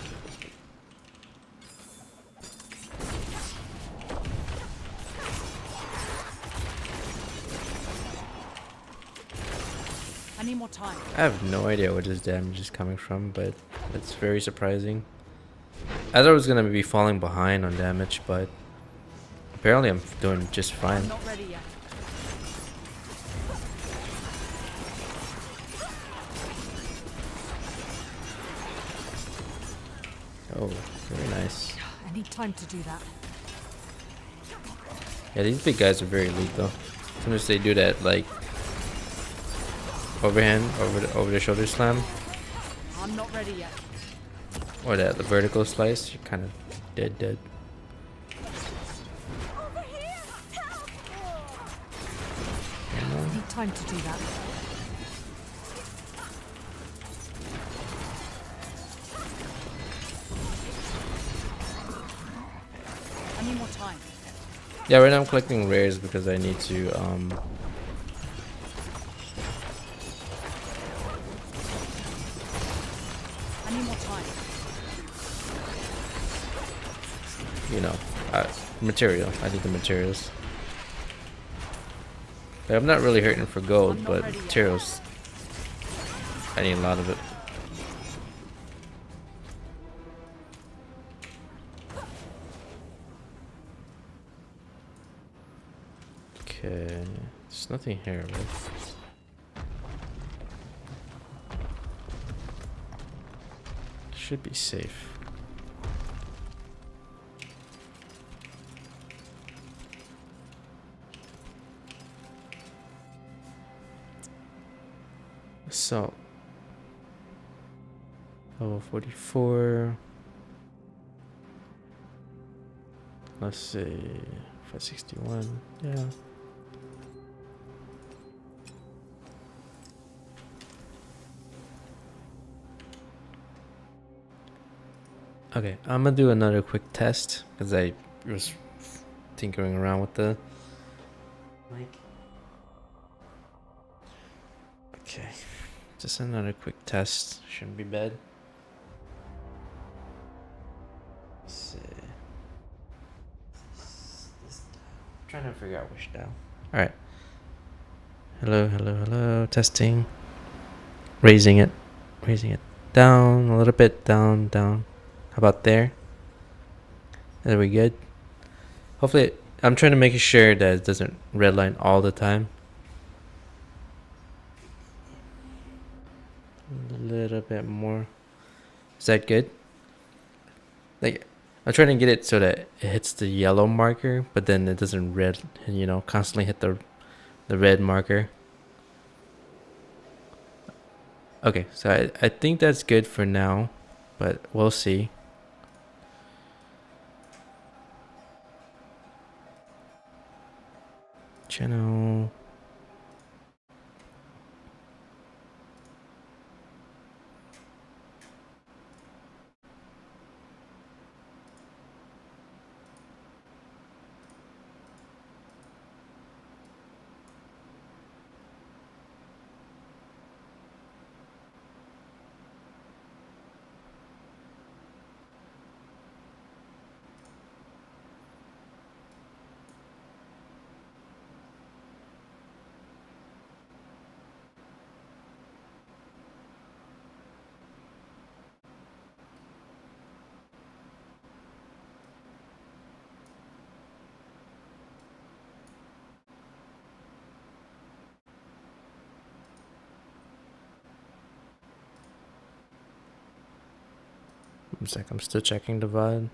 I need more time. I have no idea where this damage is coming from, but it's very surprising. I thought I was gonna be falling behind on damage, but apparently I'm doing just fine. I'm not ready yet. Oh, very nice. I need time to do that. Yeah, these big guys are very elite though. As soon as they do that, like overhand, over the shoulder slam, I'm not ready yet. or the vertical slice, you're kind of dead. I need time to do that. I need more time. Yeah, right now I'm collecting rares because I need to I need more time. you know, material. I need the materials. Like, I'm not really hurting for gold, I'm not but ready yet. materials, I need a lot of it. Okay, there's nothing here, right? Should be safe. So, level 44. Let's see, 561. Yeah. Okay, I'm gonna do another quick test because I was tinkering around with the mic. Okay, just another quick test. Shouldn't be bad. Let's see. Trying to figure out which dial. All right. Hello. Testing. Raising it down a little bit. Down. How about there? Are we good? Hopefully, I'm trying to make sure that it doesn't redline all the time. A little bit more. Is that good? Like, I'm trying to get it so that it hits the yellow marker, but then it doesn't constantly hit the red marker. Okay, so I think that's good for now, but we'll see. Channel. One sec, I'm still checking the VOD.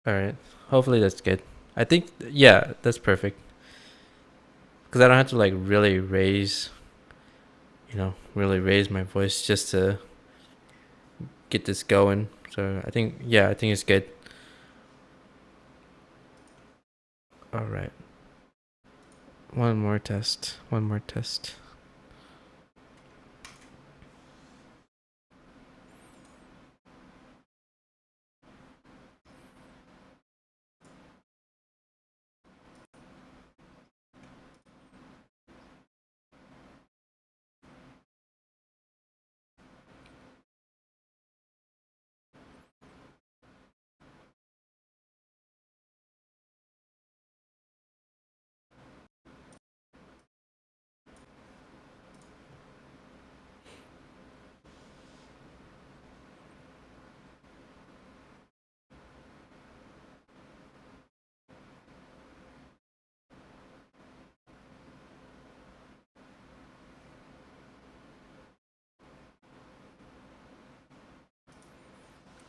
All right. Hopefully that's good. I think, yeah, that's perfect. Because I don't have to like really raise, really raise my voice just to get this going. So I think it's good. All right. One more test.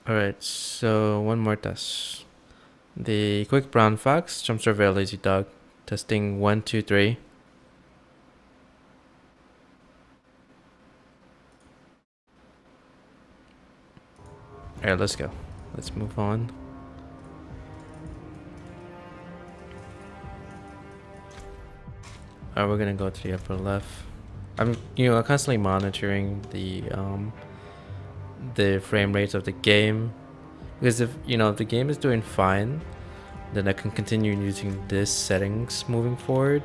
All right. So one more test. The quick brown fox jumps over a lazy dog. Testing 1, 2, 3. All right, let's go. Let's move on. All right, we're gonna go to the upper left. I'm constantly monitoring the frame rates of the game, because if the game is doing fine, then I can continue using this settings moving forward.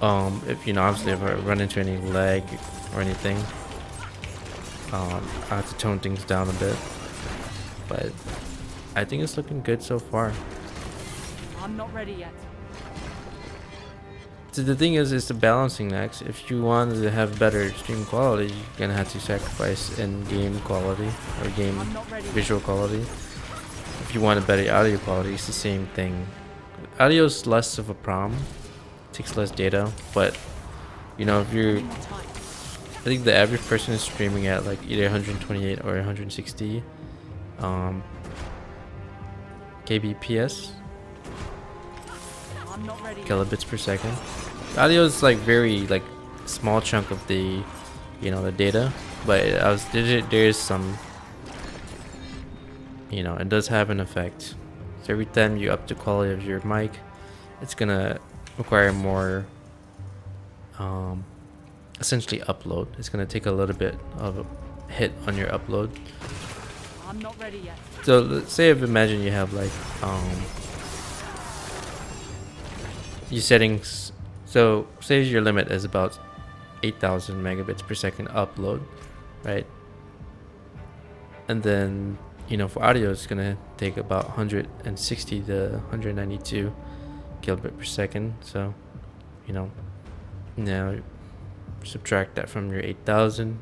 If obviously if I run into any lag or anything, I have to tone things down a bit, but I think it's looking good so far. I'm not ready yet. So the thing is, it's the balancing act. If you want to have better stream quality, you're gonna have to sacrifice in-game quality or game visual quality. If you want a better audio quality, it's the same thing. Audio is less of a problem, takes less data, but if you're, I think the average person is streaming at like either 128 or 160 kbps, kilobits per second. Audio is like very like small chunk of the the data, but there is some, it does have an effect. So every time you up the quality of your mic, it's gonna require more essentially upload. It's gonna take a little bit of a hit on your upload. I'm not ready yet. So let's say imagine you have like your settings. So say your limit is about 8,000 megabits per second upload, right? And then for audio it's gonna take about 160 to 192 kilobit per second. So now subtract that from your 8,000,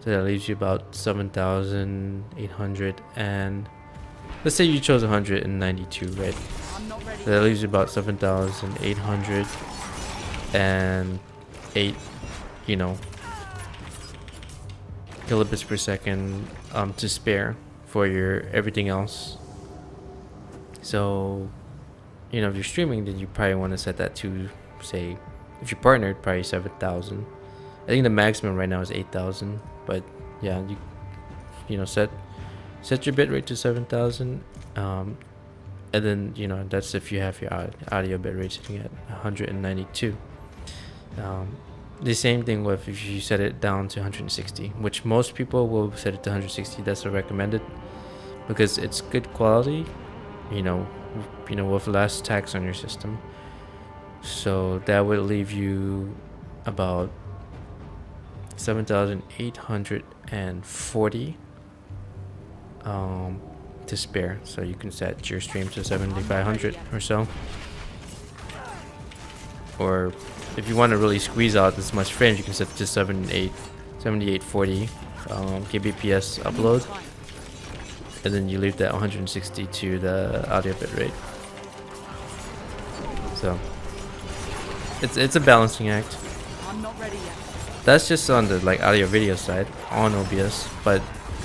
So that leaves you about 7,800, and let's say you chose 192, right? I'm not ready So that leaves you about 7,808, you know, kilobits per second to spare for your everything else. So, you know, if you're streaming, then you probably want to set that to, say, if you're partnered, probably 7,000. I think the maximum right now is 8,000, but yeah, you know, set your bitrate to 7,000, and then, you know, that's if you have your audio bitrate sitting at 192. The same thing with if you set it down to 160, which most people will set it to 160. That's a recommended because it's good quality, you know, with less tax on your system. So that would leave you about 7,840 to spare. So you can set your stream to 7,500 or so. Or if you want to really squeeze out this much frames, you can set to 7840 kbps upload, and then you leave that 160 to the audio bitrate. So it's a balancing act. I'm not ready yet. That's just on the like audio video side on OBS, but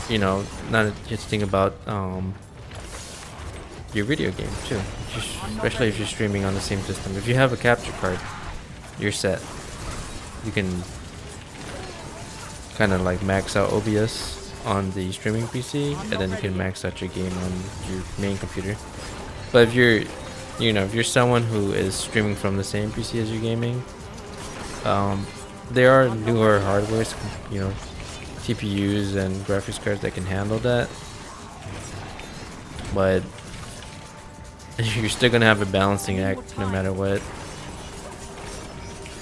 you know, not just think about your video game too, especially if you're streaming on the same system. If you have a capture card, you're set. You can kind of like max out OBS on the streaming PC, and then you can max out your game on your main computer. But if you're, you know, if you're someone who is streaming from the same PC as you're gaming, there are newer hardwares, you know, TPUs and graphics cards that can handle that. But you're still gonna have a balancing act no matter what.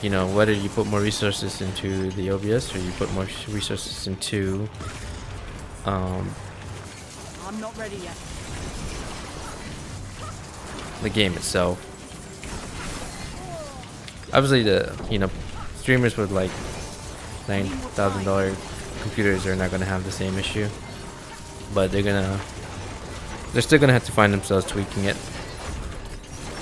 You know, whether you put more resources into the OBS or you put more resources into I'm not ready yet. the game itself. Obviously, the, you know, streamers with like $9,000 computers are not gonna have the same issue, but they're still gonna have to find themselves tweaking it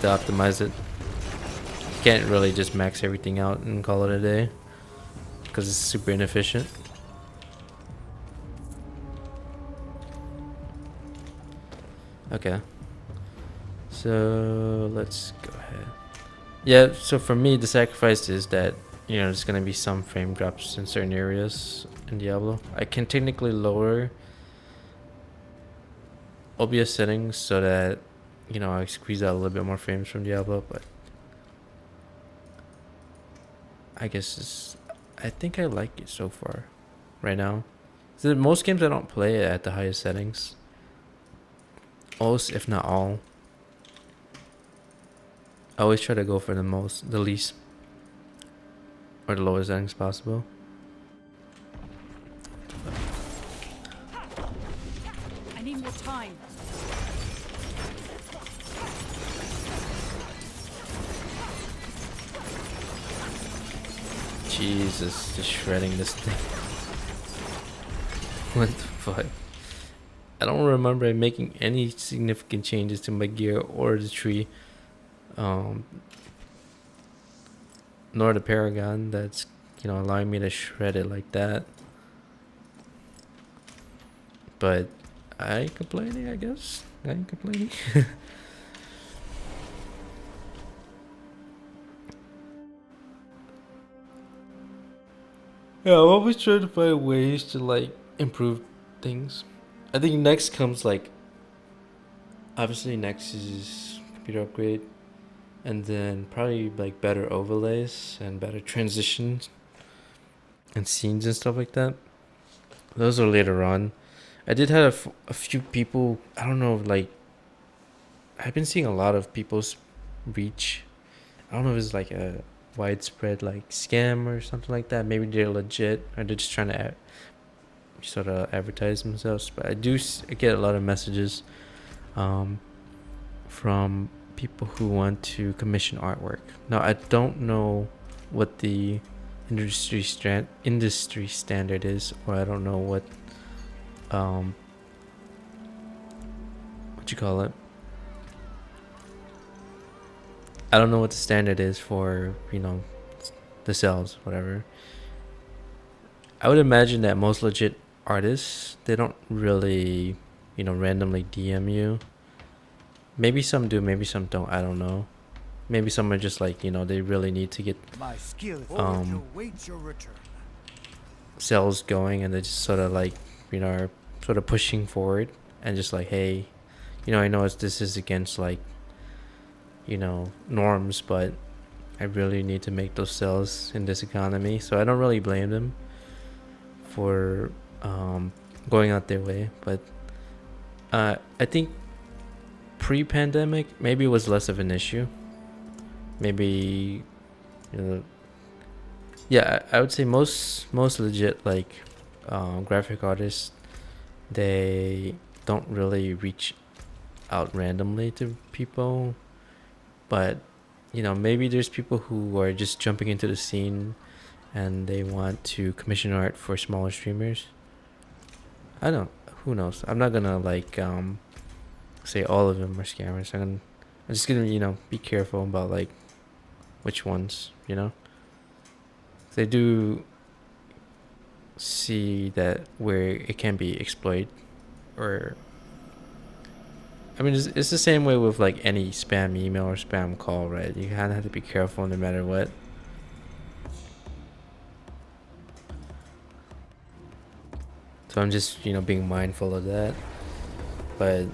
to optimize it. You can't really just max everything out and call it a day because it's super inefficient. Okay, so let's go ahead. Yeah, so for me, the sacrifice is that, you know, there's gonna be some frame drops in certain areas in Diablo. I can technically lower OBS settings so that, you know, I squeeze out a little bit more frames from Diablo, but I guess I think I like it so far right now. So most games I don't play it at the highest settings. Most, if not all. I always try to go for the least, or the lowest settings possible. I need more time. Jesus, just shredding this thing. What the fuck? I don't remember making any significant changes to my gear or the tree. Nor the Paragon that's, you know, allowing me to shred it like that. But I ain't complaining, I guess. I ain't complaining. Yeah, I'm always trying to find ways to like improve things. I think next comes like, obviously next is computer upgrade, and then probably like better overlays and better transitions and scenes and stuff like that. Those are later on. I did have a few people, I don't know, like I've been seeing a lot of people's reach. I don't know if it's like a widespread like scam or something like that. Maybe they're legit or they're just trying to sort of advertise themselves. But I do get a lot of messages from people who want to commission artwork. Now I don't know what the industry standard is, or I don't know what what you call it. I don't know what the standard is for, you know, the sales, whatever. I would imagine that most legit artists, they don't really, you know, randomly DM you. Maybe some do, maybe some don't. I don't know. Maybe some are just like, you know, they really need to get My skill awaits your return. sales going, and they just sort of like, you know, are sort of pushing forward and just like, hey, you know, I know this is against like, you know, norms, but I really need to make those sales in this economy. So I don't really blame them for going out their way. But I think pre-pandemic maybe it was less of an issue. Maybe, you know, yeah, I would say most legit like graphic artists, they don't really reach out randomly to people. But, you know, maybe there's people who are just jumping into the scene and they want to commission art for smaller streamers. I don't, who knows? I'm not gonna like say all of them are scammers. I'm just gonna, you know, be careful about like which ones, you know. They do see that where it can be exploited, or I mean, it's the same way with like any spam email or spam call, right? You kind of have to be careful no matter what. So I'm just, you know, being mindful of that. But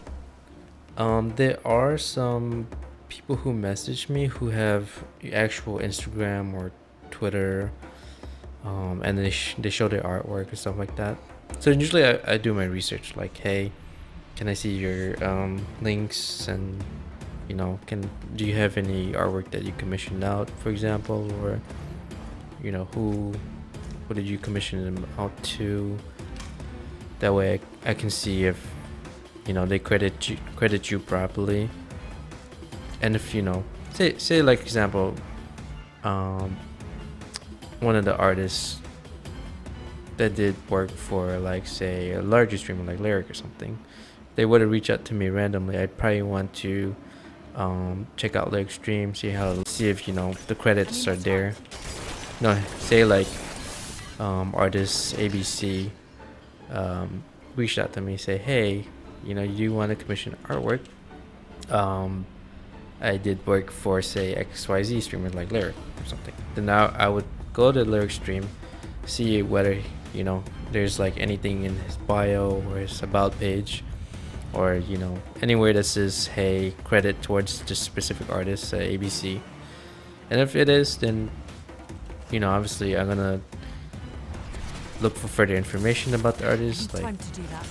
there are some people who message me who have actual Instagram or Twitter, and they show their artwork or stuff like that. So usually I do my research, like, hey, can I see your links, and, you know, do you have any artwork that you commissioned out, for example, or, you know, who did you commission them out to? That way I can see if, you know, they credit you properly. And if, you know, say like example, one of the artists that did work for like say a larger streamer like Lyric or something, they would have reached out to me randomly. I'd probably want to check out Lyric stream, see if, you know, the credits are there. No, say like artist ABC reached out to me, say, hey, you know, you want to commission artwork? I did work for say XYZ streamer like Lyric or something. Then now I would go to Lyric stream, see whether, you know, there's like anything in his bio or his about page, or, you know, anywhere that says, hey, credit towards this specific artist, ABC. And if it is, then, you know, obviously I'm gonna look for further information about the artist, like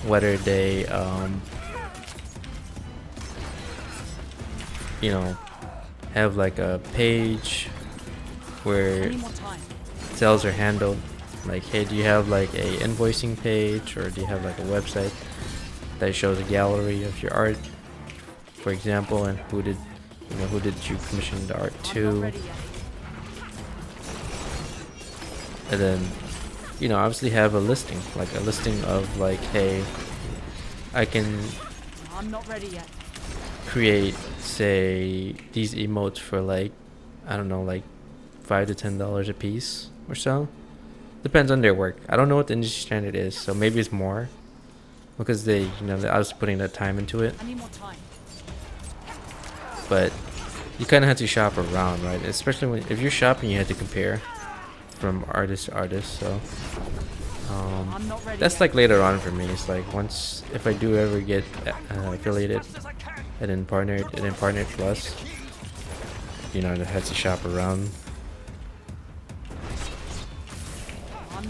whether they you know, have like a page where sales are handled. Like, hey, do you have like a invoicing page, or do you have like a website that shows a gallery of your art, for example, and who did you commission the art to? And then, you know, obviously have a listing of like, hey, I'm not ready yet. Create, say, these emotes for like, I don't know, like $5 to $10 a piece or so. Depends on their work. I don't know what the industry standard is, so maybe it's more, because they, you know, I was putting that time into it. I need more time. But you kind of have to shop around, right? Especially if you're shopping, you have to compare from artist to artist. So that's like later on for me. It's like if I do ever get affiliated and then partnered plus, you know, I had to shop around.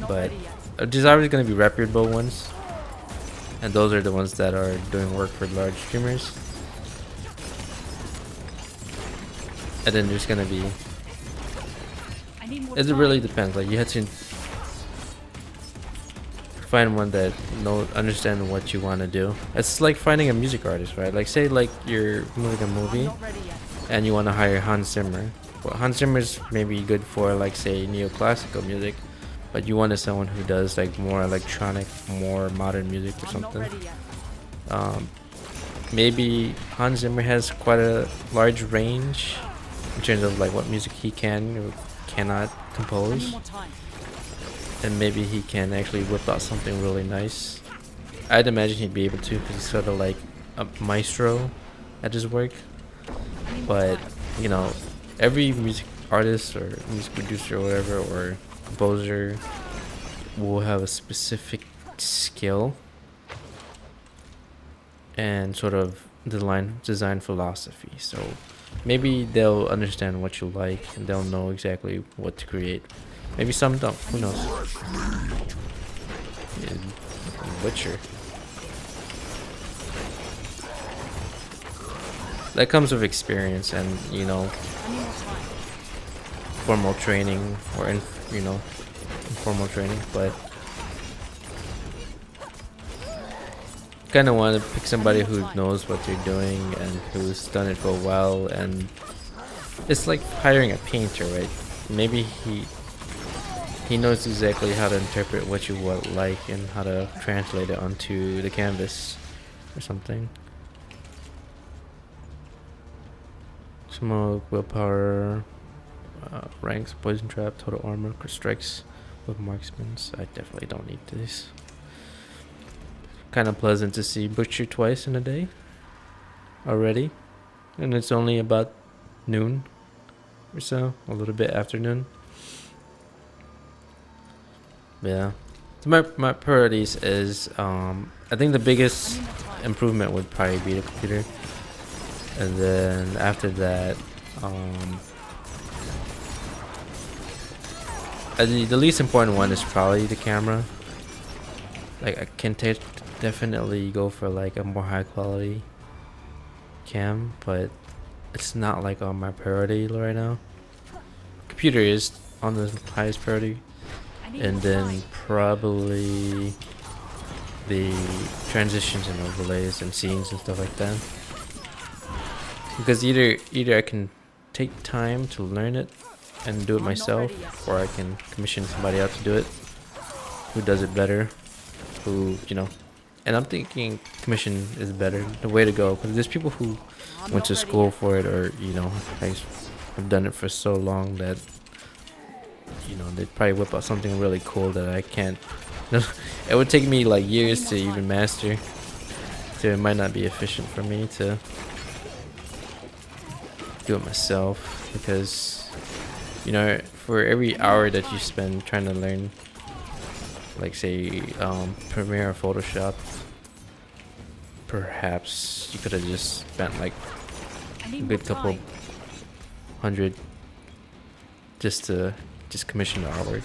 But there's always going to be reputable ones, and those are the ones that are doing work for large streamers. And then there's going to be, it really depends. Like, you have to find one that understand what you want to do. It's like finding a music artist, right? Like, say like you're moving a movie and you want to hire Hans Zimmer, Well, Hans Zimmer's maybe good for like say neoclassical music, but you wanted someone who does like more electronic, more modern music or I'm not something. ready yet. Maybe Hans Zimmer has quite a large range in terms of like what music he can or cannot I need compose, more time. and maybe he can actually whip out something really nice. I'd imagine he'd be able to, because he's sort of like a maestro at his work. I need more But time. you know, every music artist or music producer or whatever or composer will have a specific skill and sort of design philosophy. So maybe they'll understand what you like and they'll know exactly what to create. Maybe some don't. Who knows? Yeah, Witcher. That comes with experience and I need more time. formal training or informal training, but kind of want to pick somebody who knows what they're doing and who's done it for a while. And it's like hiring a painter, right? Maybe he knows exactly how to interpret what you would like and how to translate it onto the canvas or something. Smoke, willpower, ranks, poison trap, total armor, strikes with marksmen. I definitely don't need this. Kind of pleasant to see Butcher twice in a day already, and it's only about noon or so, a little bit after noon. Yeah. So my priorities is I think the I biggest need more time. improvement would probably be the computer, and then after that the least important one is probably the camera. Like I can definitely go for like a more high quality cam, but it's not like on my priority right now. Computer is on the highest priority, I need and more then time. probably the transitions and overlays and scenes and stuff like that. Because either I can take time to learn it and do it I'm not myself, ready yet. or I can commission somebody out to do it who does it better, who and I'm thinking commission is better, the way to go, because there's people who I'm went not to ready school yet. for it, or have done it for so long that they'd probably whip out something really cool that I can't. It would take me like years to even master, so it might not be efficient for me to do it myself, because for every hour that you spend trying to learn, like say Premiere or Photoshop, perhaps you could have just spent like I a need more good couple time. hundred just to commission the artwork.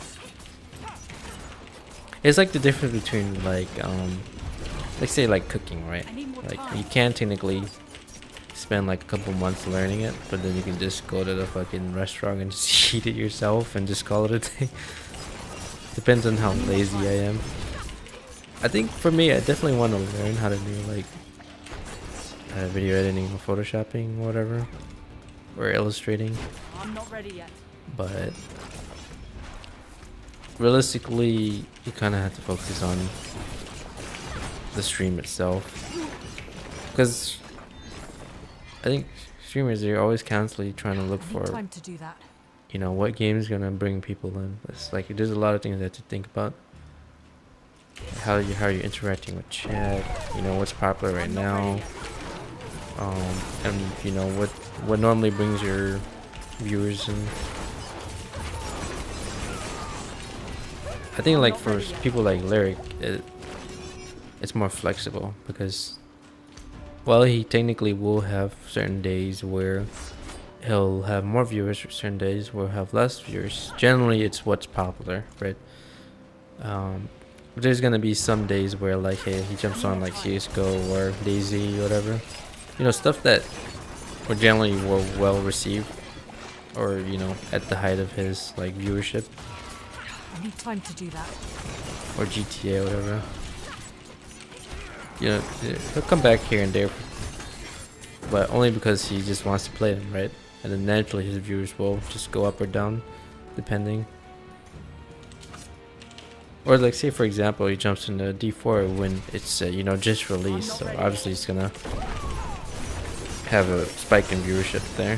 It's like the difference between like say like cooking, right? I need more Like time. you can technically spend like a couple months learning it, but then you can just go to the fucking restaurant and just eat it yourself and just call it a day. Depends on how lazy I am. I think for me, I definitely want to learn how to do like video editing or photoshopping or whatever, or illustrating, I'm not ready yet. but realistically you kind of have to focus on the stream itself, because I think streamers are always constantly trying to look I need for time to do that. what game is gonna bring people in. It's like there's a lot of things I have to think about. How you're interacting with chat, what's popular right I'm not ready now, yet. and what normally brings your viewers in. I think I'm like not for ready yet. people like Lyric, it's more flexible, because while he technically will have certain days where he'll have more viewers, or certain days where he'll have less viewers. Generally, it's what's popular, right? There's gonna be some days where like, hey, he jumps on like CS:GO or DayZ, whatever. Stuff that were generally well received, or at the height of his like viewership, I need time to do that. or GTA, whatever. He'll come back here and there, but only because he just wants to play them, right? and then naturally his viewers will just go up or down, depending. Or like say for example he jumps into D4 when it's you know, just released, so obviously it's gonna have a spike in viewership there.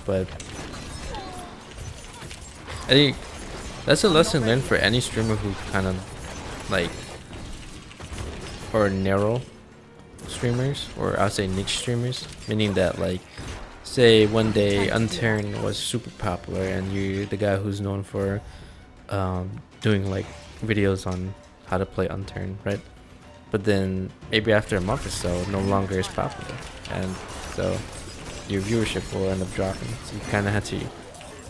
But I think that's a lesson learned for any streamer who kind of like, or narrow streamers, or I'll say niche streamers, meaning that like say one day Unturned was super popular and you're the guy who's known for doing like videos on how to play Unturned, right? But then maybe after a month or so no longer is popular, and so your viewership will end up dropping, so you kind of had to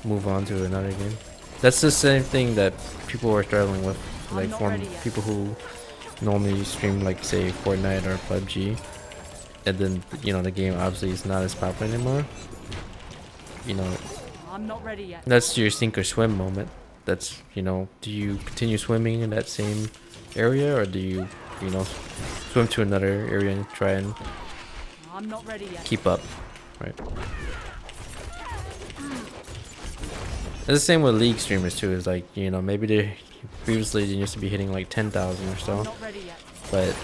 move on to another game. That's the same thing that people were struggling with, like from people who normally stream like say Fortnite or PUBG, and then you know the game obviously is not as popular anymore. You know, I'm not ready yet. that's your sink or swim moment. That's, you know, do you continue swimming in that same area, or do you, you know, swim to another area and try and I'm not ready yet. keep up, right? It's the same with League streamers too. Is like, you know, maybe they previously they used to be hitting like 10,000 or I'm so, not ready yet. but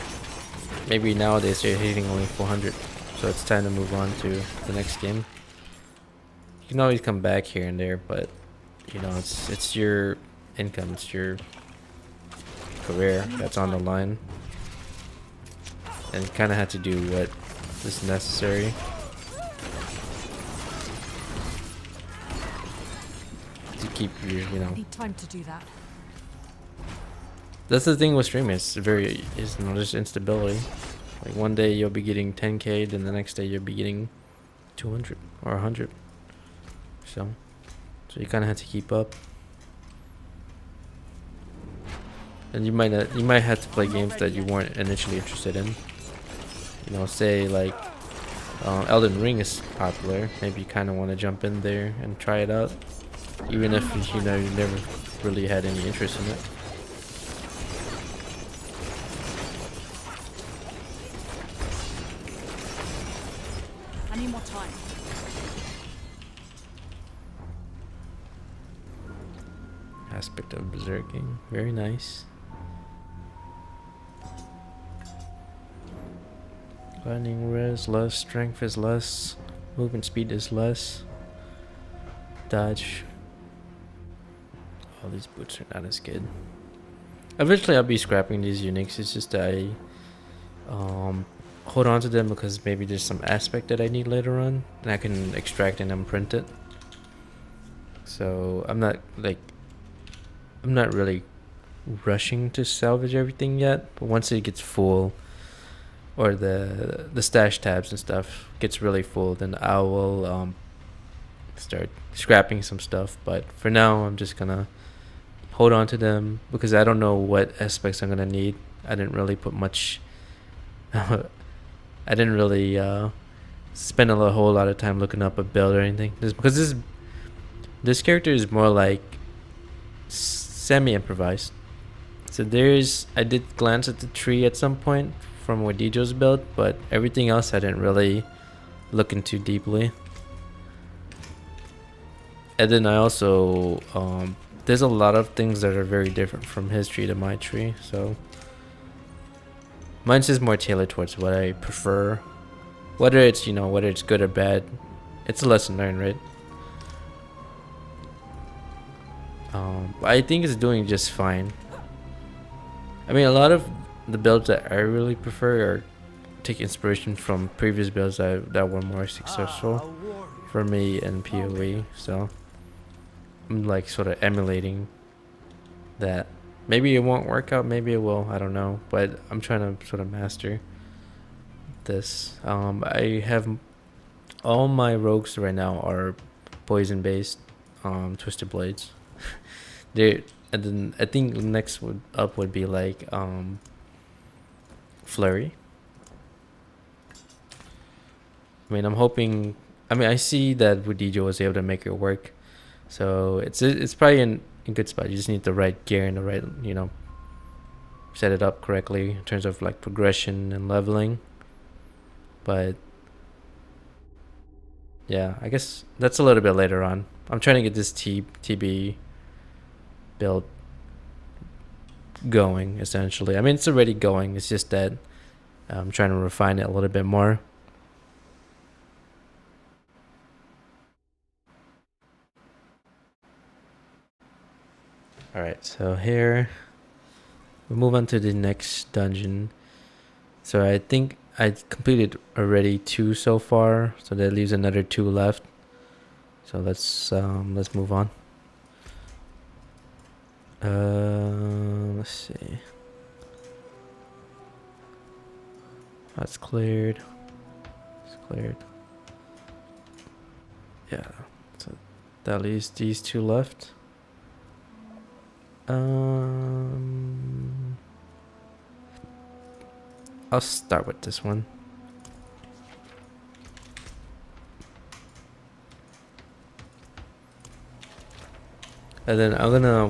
maybe nowadays they're hitting only 400. So it's time to move on to the next game. You can always come back here and there, but you know, it's your income, it's your career that's on the line, and you kind of had to do what is necessary to keep your, you know. I need time to do that. That's the thing with streaming. It's very, you know, just instability. Like one day you'll be getting 10K, then the next day you'll be getting 200 or 100. So you kind of have to keep up, and you might have to play games that you weren't initially interested in. You know, say like Elden Ring is popular. Maybe you kind of want to jump in there and try it out, even if you know you never really had any interest in it. I need more time. Aspect of berserking, very nice. Lightning res less, strength is less, movement speed is less, dodge. All these boots are not as good. Eventually I'll be scrapping these uniques. It's just that I hold on to them because maybe there's some aspect that I need later on and I can extract and imprint it. So I'm not really rushing to salvage everything yet, but once it gets full, or the stash tabs and stuff gets really full, then I will start scrapping some stuff. But for now I'm just gonna hold on to them because I don't know what aspects I'm gonna need. I didn't really put much I didn't really spend a whole lot of time looking up a build or anything, because this character is more like semi-improvised. So I did glance at the tree at some point from Wadijo's build, but everything else I didn't really look into deeply. And then I also there's a lot of things that are very different from his tree to my tree, so mine's just more tailored towards what I prefer. Whether it's good or bad, it's a lesson learned, right? I think it's doing just fine. I mean, a lot of the builds that I really prefer are take inspiration from previous builds that were more successful for me in PoE. So I'm like sort of emulating that. Maybe it won't work out, maybe it will, I don't know. But I'm trying to sort of master this. I have all my rogues right now are poison based twisted blades. And then I think next would be like flurry. I mean, I'm hoping. I mean, I see that Wadijo was able to make it work, so it's probably in good spot. You just need the right gear and the right, set it up correctly in terms of like progression and leveling. But yeah, I guess that's a little bit later on. I'm trying to get this TB build going, essentially. I mean, it's already going. It's just that I'm trying to refine it a little bit more. Alright, so here we move on to the next dungeon. So I think I completed already 2 so far, so that leaves another 2 left. So let's move on. Let's see. That's cleared. It's cleared. Yeah. So that leaves these 2 left. I'll start with this one. And then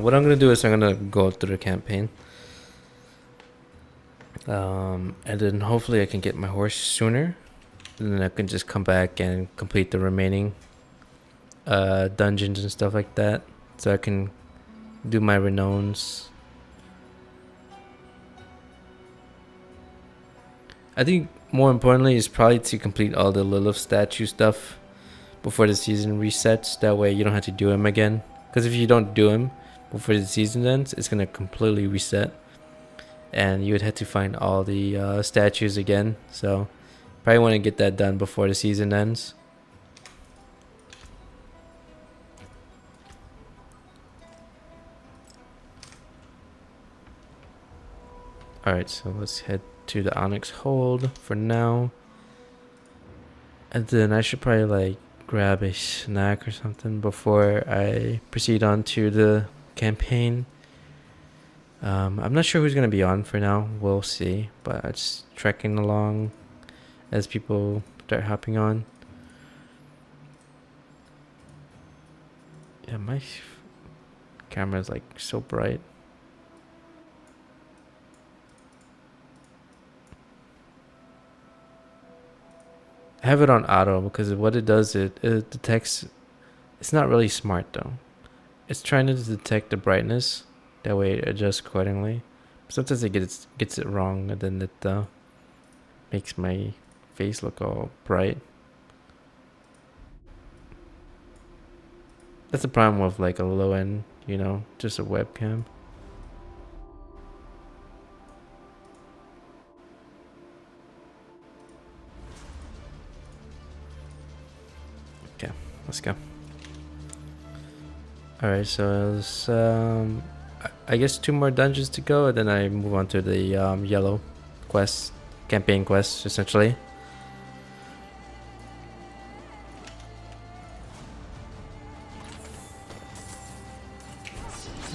what I'm gonna do is I'm gonna go through the campaign. And then hopefully I can get my horse sooner. And then I can just come back and complete the remaining dungeons and stuff like that. So I can do my renowns. I think more importantly is probably to complete all the Lilith statue stuff before the season resets. That way you don't have to do them again. Because if you don't do them before the season ends, it's going to completely reset. And you would have to find all the statues again. So probably want to get that done before the season ends. Alright, so let's head to the Onyx Hold for now. And then I should probably like grab a snack or something before I proceed on to the campaign. I'm not sure who's going to be on for now. We'll see. But I'm just trekking along as people start hopping on. Yeah, my camera is like so bright. I have it on auto because what it does, it detects. It's not really smart though. It's trying to detect the brightness. That way it adjusts accordingly. Sometimes it gets it wrong, and then it makes my face look all bright. That's the problem with like a low end, just a webcam. Okay, let's go. Alright, so there's I guess 2 more dungeons to go, and then I move on to the yellow quest, campaign quest, essentially.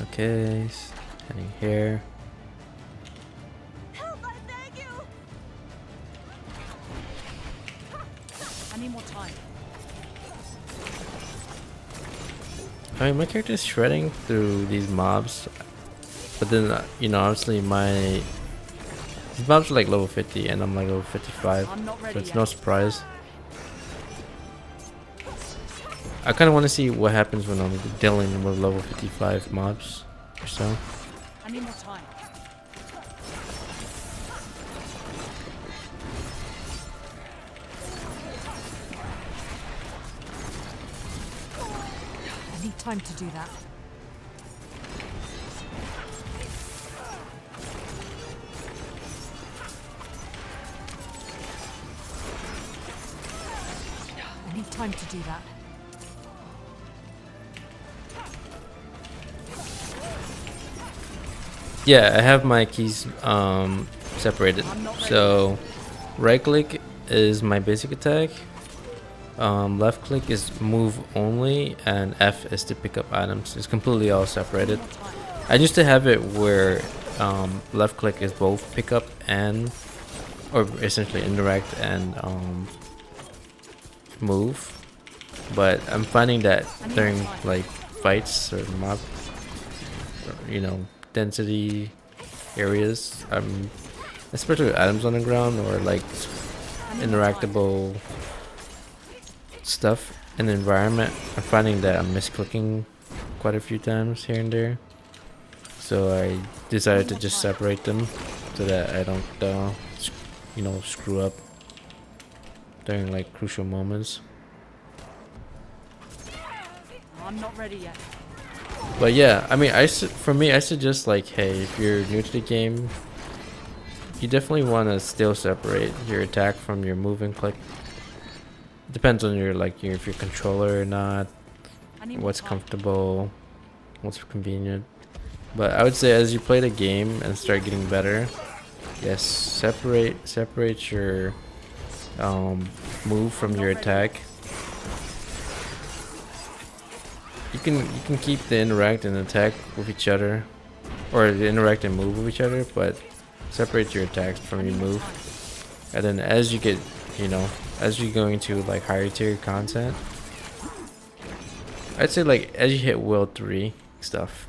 Okay, heading here. Help, I beg you! I need more time. I mean, my character is shredding through these mobs, but then obviously these mobs are like level 50 and I'm like level 55, so it's no surprise. I kind of want to see what happens when I'm dealing with level 55 mobs or so. I need more time. I need time to do that. I need time to do that. Yeah, I have my keys separated. So right click is my basic attack, left click is move only, and F is to pick up items. It's completely all separated. I used to have it where left click is both pick up and, or essentially interact and move, but I'm finding that during like fights or mob, density areas, especially with items on the ground or like interactable stuff in the environment, I'm finding that I'm misclicking quite a few times here and there. So I decided to just separate them so that I don't, you know, screw up during like crucial moments. I'm not ready yet. But yeah, I mean, for me, I suggest like, hey, if you're new to the game, you definitely want to still separate your attack from your move and click. Depends on your if your controller or not, what's comfortable, what's convenient. But I would say as you play the game and start getting better, yes, separate your move from your attack. You can keep the interact and attack with each other, or the interact and move with each other, but separate your attacks from your move. And then as you get, as you go into like higher tier content, I'd say like as you hit World 3 stuff,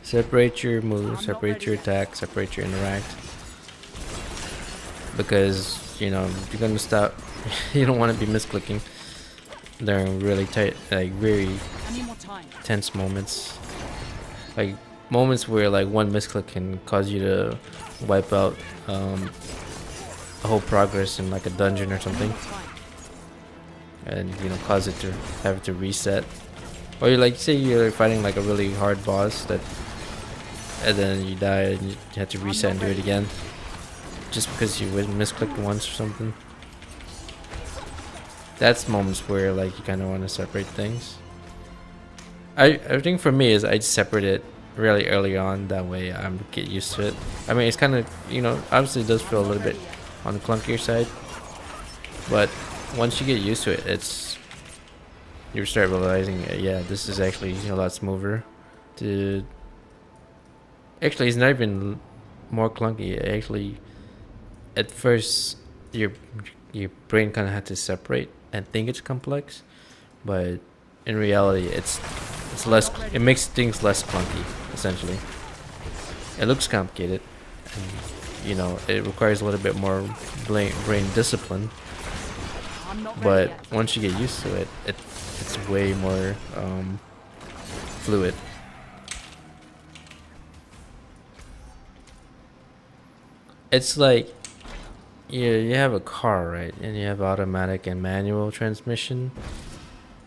separate your move, separate your attack, separate your interact, because you're gonna stop. You don't want to be misclicking during really tight, like very tense moments, like moments where like one misclick can cause you to wipe out a whole progress in like a dungeon or something, and cause it to have it to reset. Or say you're fighting like a really hard boss and then you die and you have to reset and do it again just because you misclicked once or something. That's moments where like you kind of want to separate things. I think for me is I separate it really early on, that way I'm get used to it. I mean, it's kind of obviously it does feel a little bit on the clunkier side, but once you get used to it, you start realizing, yeah, this is actually a lot smoother. Actually, it's not even more clunky. Actually, at first your brain kind of had to separate and think it's complex, but in reality it's less. It makes things less clunky. Essentially, it looks complicated, and it requires a little bit more brain discipline. But once you get used to it, it's way more fluid. It's like you have a car, right? And you have automatic and manual transmission.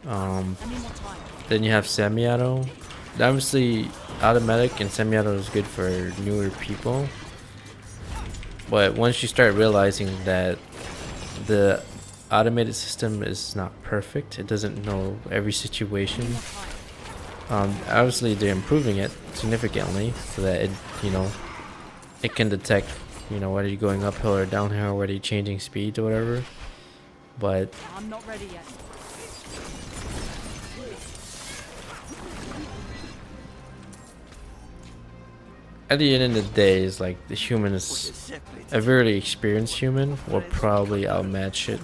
Then you have semi-auto. Obviously, automatic and semi-auto is good for newer people. But once you start realizing that the automated system is not perfect, it doesn't know every situation. Obviously, they're improving it significantly so that it can detect whether you're going uphill or downhill, whether you're changing speeds or whatever. But I'm not ready yet. at the end of the day, it's like the human is a very experienced human will probably outmatch it,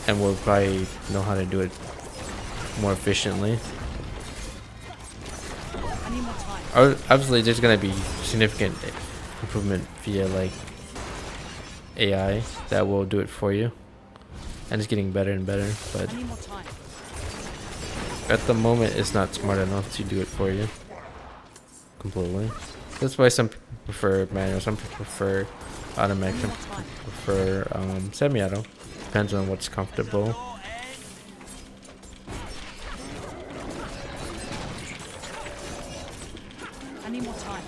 and will probably know how to do it more efficiently. Obviously, there's gonna be significant improvement via like AI that will do it for you, and it's getting better and better. But at the moment, it's not smart enough to do it for you completely. That's why some people prefer manual, some people prefer automatic, some people prefer semi-auto. Depends on what's comfortable. I need more time.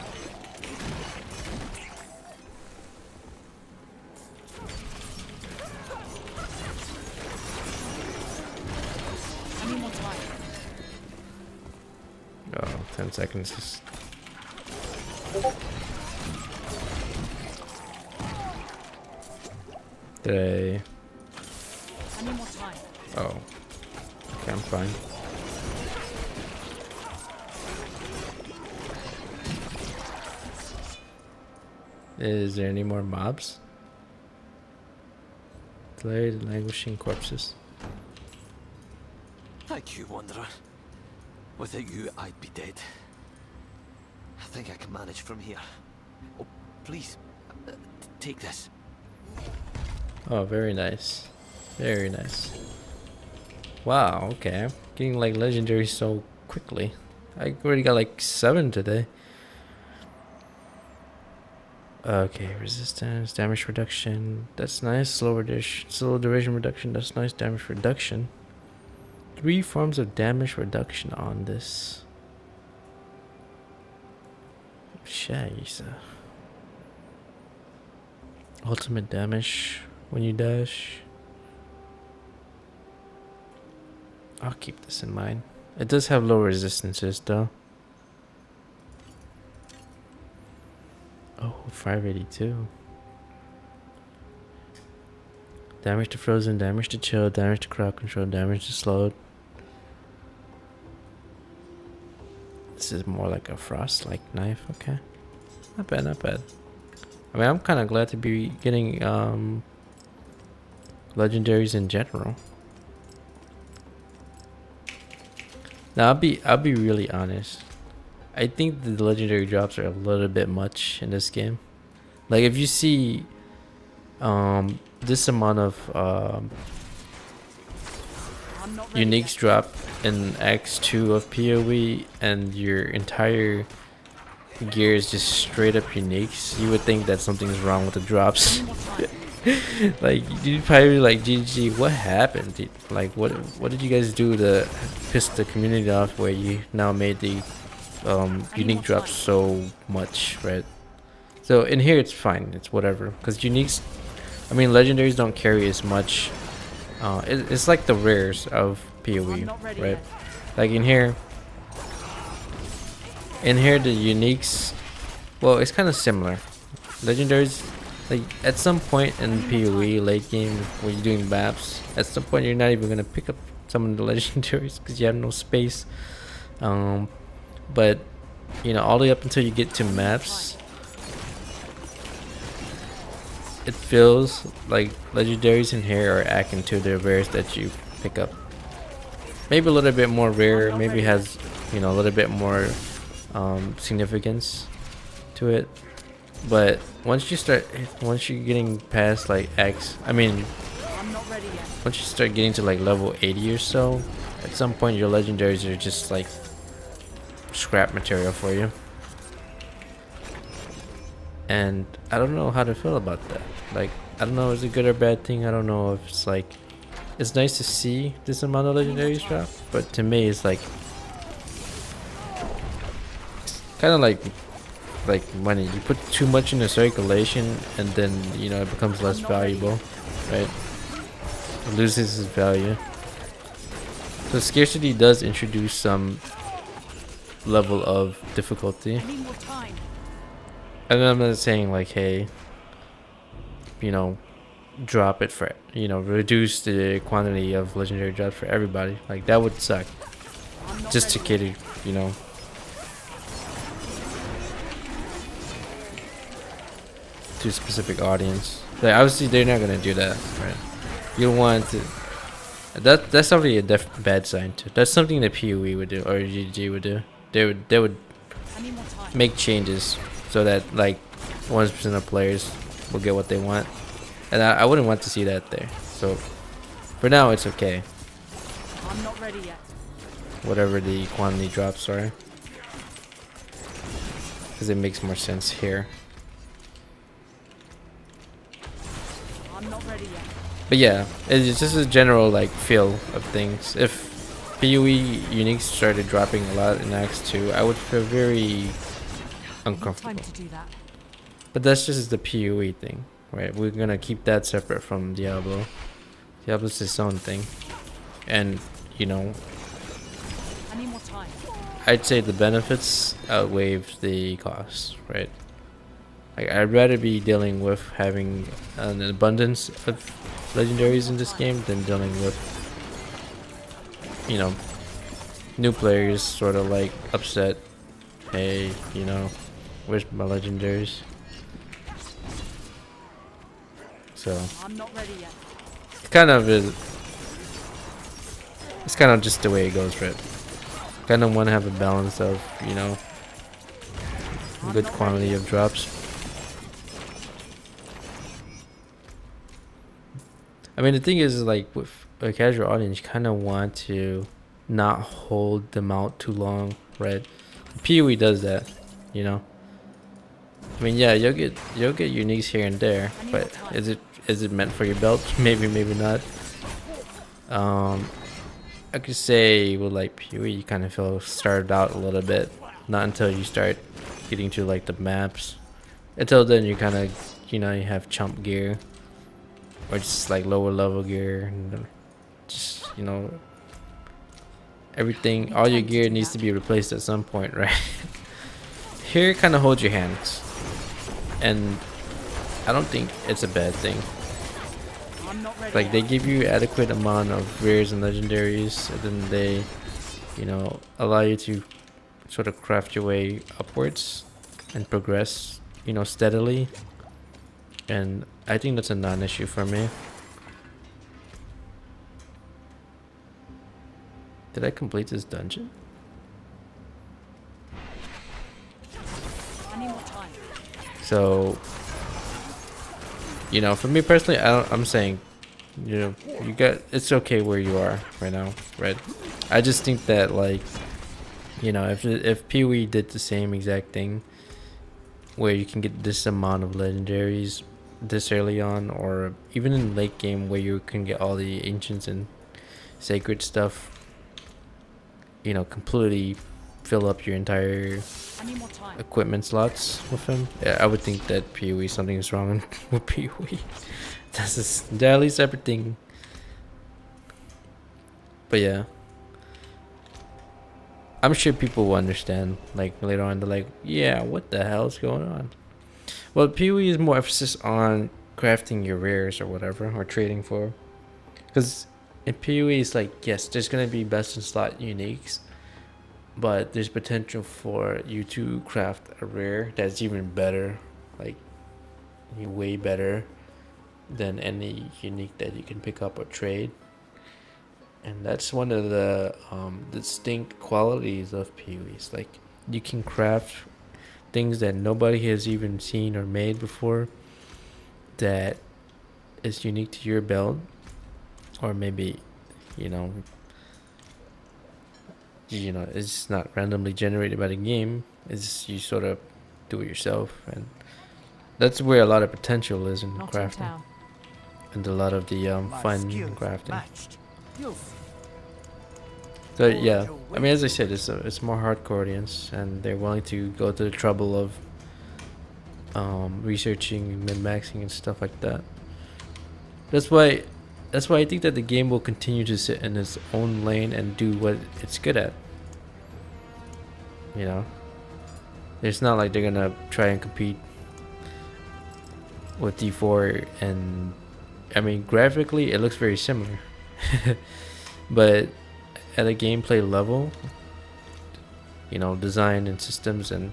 I need more time. Oh, 10 seconds is... Did I need more time. Oh. Okay, I'm fine. Is there any more mobs? Delayed languishing corpses. Thank you, Wanderer. Without you, I'd be dead. I think I can manage from here. Oh, please, take this. Oh, very nice. Very nice. Wow, okay. Getting like legendary so quickly. I already got like 7 today. Okay, resistance, damage reduction. That's nice. Slow duration reduction. That's nice. Damage reduction. 3 forms of damage reduction on this. Jeez. Ultimate damage when you dash. I'll keep this in mind. It does have low resistances though. Oh, 582. Damage to frozen, damage to chill, damage to crowd control, damage to slowed. This is more like a frost-like knife. Okay, not bad, not bad. I mean, I'm kind of glad to be getting legendaries in general. Now I'll be really honest. I think the legendary drops are a little bit much in this game. Like if you see this amount of I'm not ready uniques yet. drop in X2 of PoE and your entire gear is just straight up uniques, you would think that something's wrong with the drops. Any more time. Like you'd probably be like, GG, what happened? Like what did you guys do to piss the community off where you now made the unique drops so much, right? So in here it's fine, it's whatever, because uniques, I mean legendaries don't carry as much. It's like the rares of PoE, I'm not ready right? yet. Like in here the uniques, well, it's kind of similar. Legendaries, like at some point in PoE late game when you're doing maps, at some point you're not even gonna pick up some of the legendaries because you have no space. But you know, all the way up until you get to maps, it feels like legendaries in here are akin to the rares that you pick up. Maybe a little bit more rare, maybe has, you know, a little bit more significance to it. But once you're getting past like X, I mean, I'm not ready yet. once you start getting to like level 80 or so, at some point your legendaries are just like scrap material for you. And I don't know how to feel about that. Like, I don't know if it's a good or bad thing. I don't know if it's like, it's nice to see this amount of legendaries drop, but to me it's like kind of like money. You put too much into circulation and then, you know, it becomes less valuable, right? It loses its value. So scarcity does introduce some level of difficulty. I need more time. And I'm not saying like, hey, you know, drop it for, you know, reduce the quantity of legendary drops for everybody. Like that would suck. I'm not Just to ready cater, you know, to a specific audience. Like obviously they're not gonna do that, right? You don't want to. That's probably a bad sign too. That's something that PoE would do or GG would do. They would yet. I need more time. make changes so that like 100% of players will get what they want, and I wouldn't want to see that there. So for now it's okay, I'm not ready yet. whatever the quantity drops are, because it makes more sense here. I'm not ready yet. But yeah, it's just a general like feel of things. If PoE uniques started dropping a lot in X2, I would feel very I need time uncomfortable. to do that. But that's just the PoE thing, right? We're gonna keep that separate from Diablo. Diablo's its own thing, and you know, I need more time. I'd say the benefits outweigh the costs, right? Like I'd rather be dealing with having an abundance of legendaries in this game than dealing with, you know, new players sort of like upset. Hey, you know, where's my legendaries? So I'm not ready yet. it kind of is. It's kind of just the way it goes, right? Kind of want to have a balance of, you know, a good quantity of drops. I mean, the thing is, like, with a casual audience, you kind of want to not hold them out too long, right? PoE does that, you know. I mean, yeah, you'll get uniques here and there, but is it meant for your belt? Maybe, maybe not. I could say with like PoE, you kind of feel started out a little bit, not until you start getting to like the maps. Until then, you kind of, you have chump gear, or just like lower level gear, and just everything. All your gear needs to be replaced at some point, right? Here, kind of hold your hands, and I don't think it's a bad thing. I'm not ready Like, yet. they give you adequate amount of rares and legendaries, and then they, allow you to sort of craft your way upwards and progress, steadily. And I think that's a non-issue for me. Did I complete this dungeon? I need more time. So, for me personally, I'm saying, it's okay where you are right now, right? I just think that, like, if PoE did the same exact thing, where you can get this amount of legendaries this early on, or even in late game where you can get all the ancients and sacred stuff, completely fill up your entire I need more time. equipment slots with him. Yeah, I would think that PoE, something is wrong with PoE. That's an entirely separate thing. But yeah, I'm sure people will understand, like, later on. They're like, yeah, what the hell is going on? Well, PoE is more emphasis on crafting your rares or whatever, or trading for. Because in PoE, it's like, yes, there's going to be best in slot uniques, but there's potential for you to craft a rare that's even better, like, way better than any unique that you can pick up or trade. And that's one of the distinct qualities of PoEs. Like, you can craft things that nobody has even seen or made before, that is unique to your build, or maybe, it's not randomly generated by the game. It's just you sort of do it yourself, and that's where a lot of potential is in Not in crafting, town. and a lot of the My fun skills crafting. matched. You'll see. So yeah, I mean, as I said, it's more hardcore audience, and they're willing to go to the trouble of researching, min-maxing, and stuff like that. That's why I think that the game will continue to sit in its own lane and do what it's good at. It's not like they're gonna try and compete with D4, and I mean, graphically it looks very similar, but at a gameplay level, design and systems and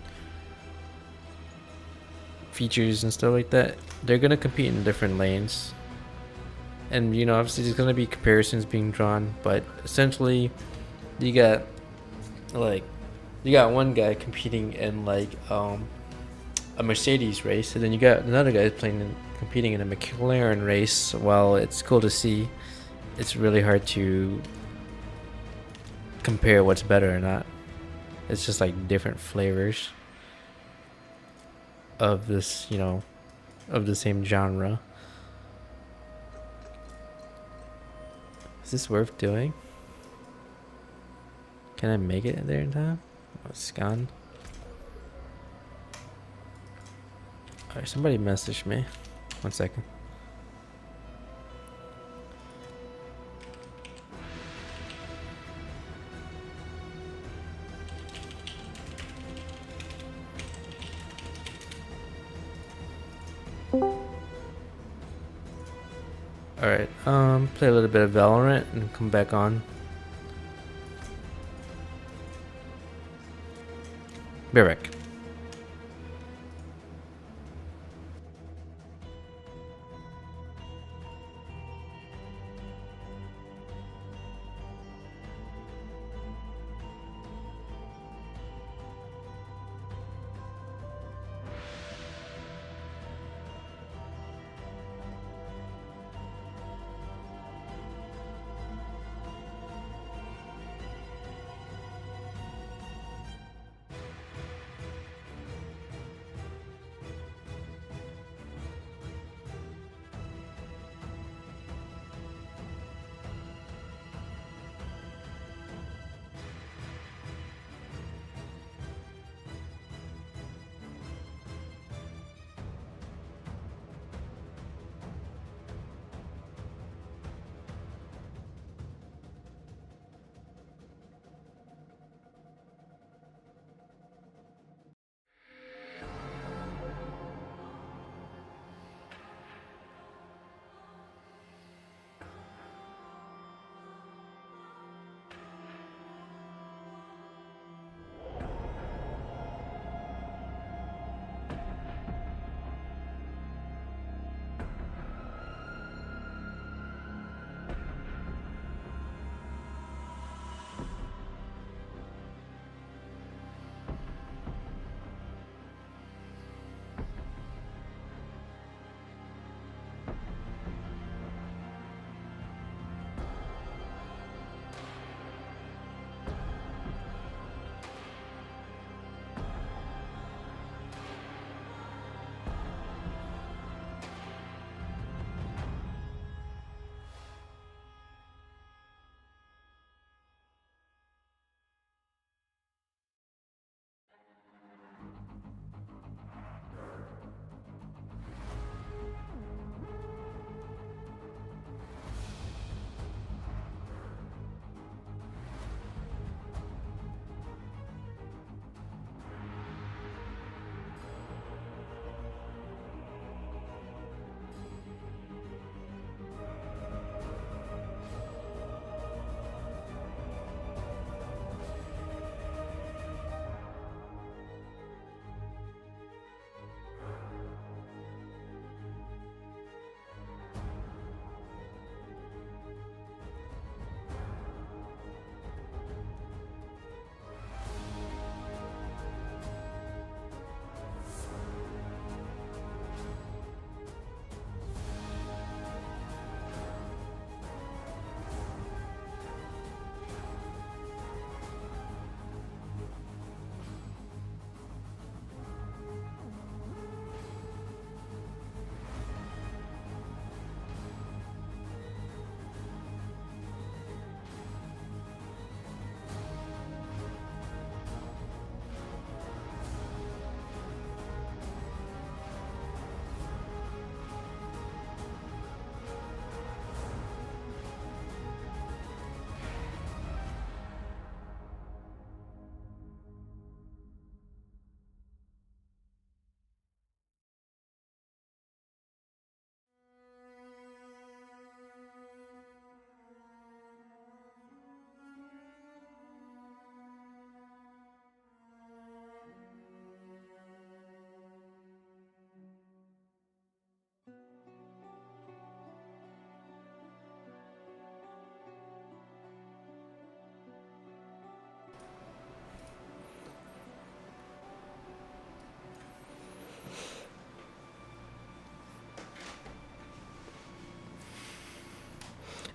features and stuff like that, they're gonna compete in different lanes. And obviously there's gonna be comparisons being drawn, but essentially you got one guy competing in like a Mercedes race, and then you got another guy competing in a McLaren race. While it's cool to see, it's really hard to compare what's better or not. It's just like different flavors of this, of the same genre. Is this worth doing? Can I make it there in time? Oh, it's gone. Alright, somebody messaged me. 1 second. Alright, play a little bit of Valorant and come back on. Be right back.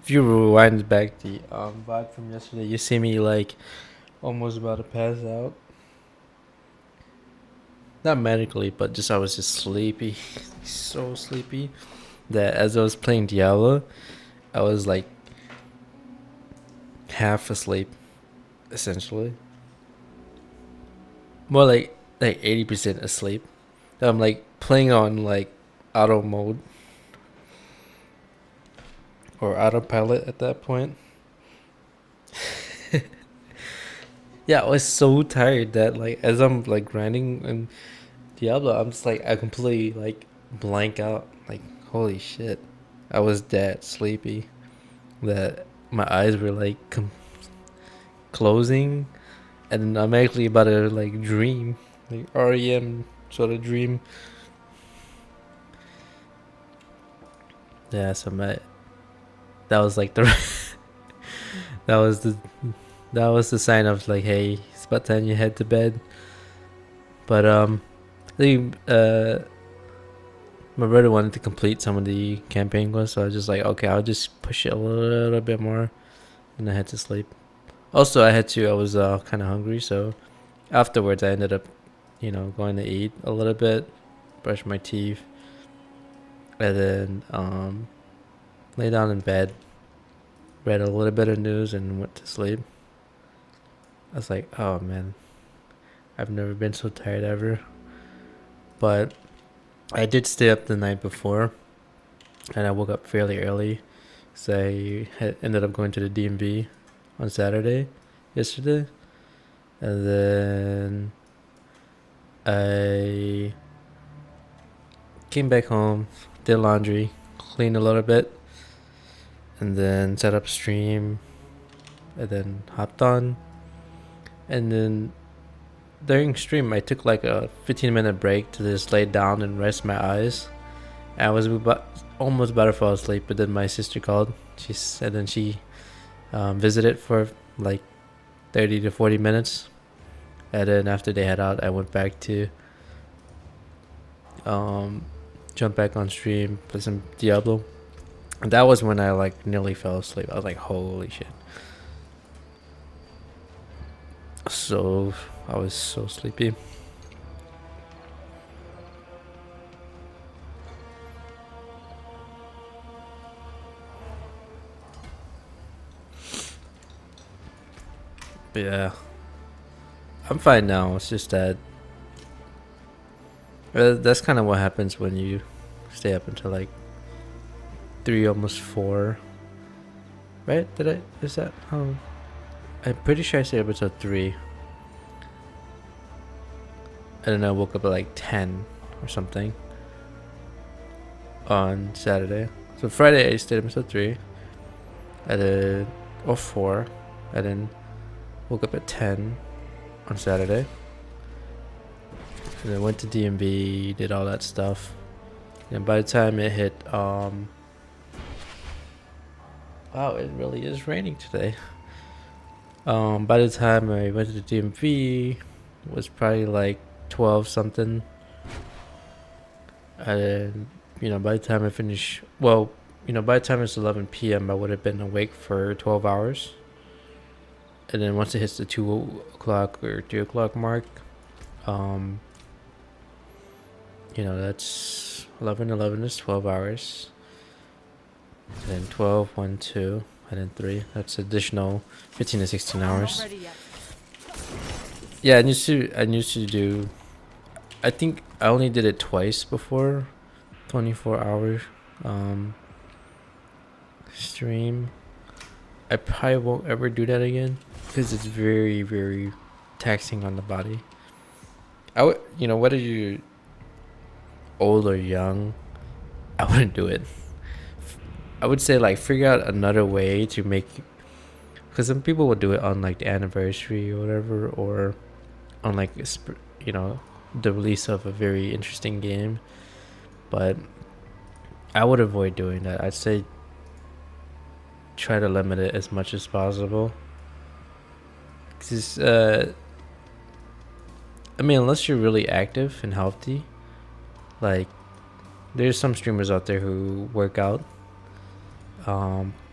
if you rewind back the vibe from yesterday, you see me like almost about to pass out. Not medically, but just I was just sleepy, so sleepy that as I was playing Diablo, I was like half asleep, essentially. More like 80% asleep. I'm like playing on like auto mode or autopilot at that point. Yeah, I was so tired that like as I'm like grinding and Diablo, I'm just like I completely like blank out. Like holy shit, I was that sleepy that my eyes were like closing, and then I'm actually about to like dream, like REM sort of dream. Yeah, so that was like the that was the that was the sign of like, hey, it's about time you head to bed. But my brother wanted to complete some of the campaign quests, so I was just like, okay, I'll just push it a little bit more, and I had to sleep. Also, I was kind of hungry, so afterwards I ended up, going to eat a little bit, brush my teeth, and then lay down in bed, read a little bit of news, and went to sleep. I was like, oh man, I've never been so tired ever. But I did stay up the night before, and I woke up fairly early, so I ended up going to the DMV on Saturday, yesterday, and then I came back home, did laundry, cleaned a little bit, and then set up stream, and then hopped on, and then during stream I took like a 15-minute break to just lay down and rest my eyes. I was almost about to fall asleep, but then my sister called. She visited for like 30 to 40 minutes, and then after they head out, I went back to jump back on stream, play some Diablo. And that was when I like nearly fell asleep. I was like, holy shit. So I was so sleepy. But yeah, I'm fine now. It's just that that's kind of what happens when you stay up until like 3, almost 4. Right? Is that how? I'm pretty sure I stayed up until 3. And then I woke up at like 10 or something on Saturday. So Friday I stayed up until 3. Or 4. And then woke up at 10 on Saturday. And then went to DMV, did all that stuff. And by the time it hit, wow, it really is raining today. By the time I went to the DMV, it was probably like 12 something. And by the time I finish, by the time it's 11 p.m. I would have been awake for 12 hours. And then once it hits the 2 o'clock or 3 o'clock mark, that's 11 is 12 hours. And then 12, 1, 2, and then 3. That's additional 15 to 16 hours. Yeah, I used to do. I think I only did it twice before, 24-hour stream. I probably won't ever do that again because it's very, very taxing on the body. Whether you're old or young, I wouldn't do it. I would say like figure out another way to make, because some people would do it on like the anniversary or whatever, or on like the release of a very interesting game. But I would avoid doing that. I'd say try to limit it as much as possible. Because unless you're really active and healthy, like there's some streamers out there who work out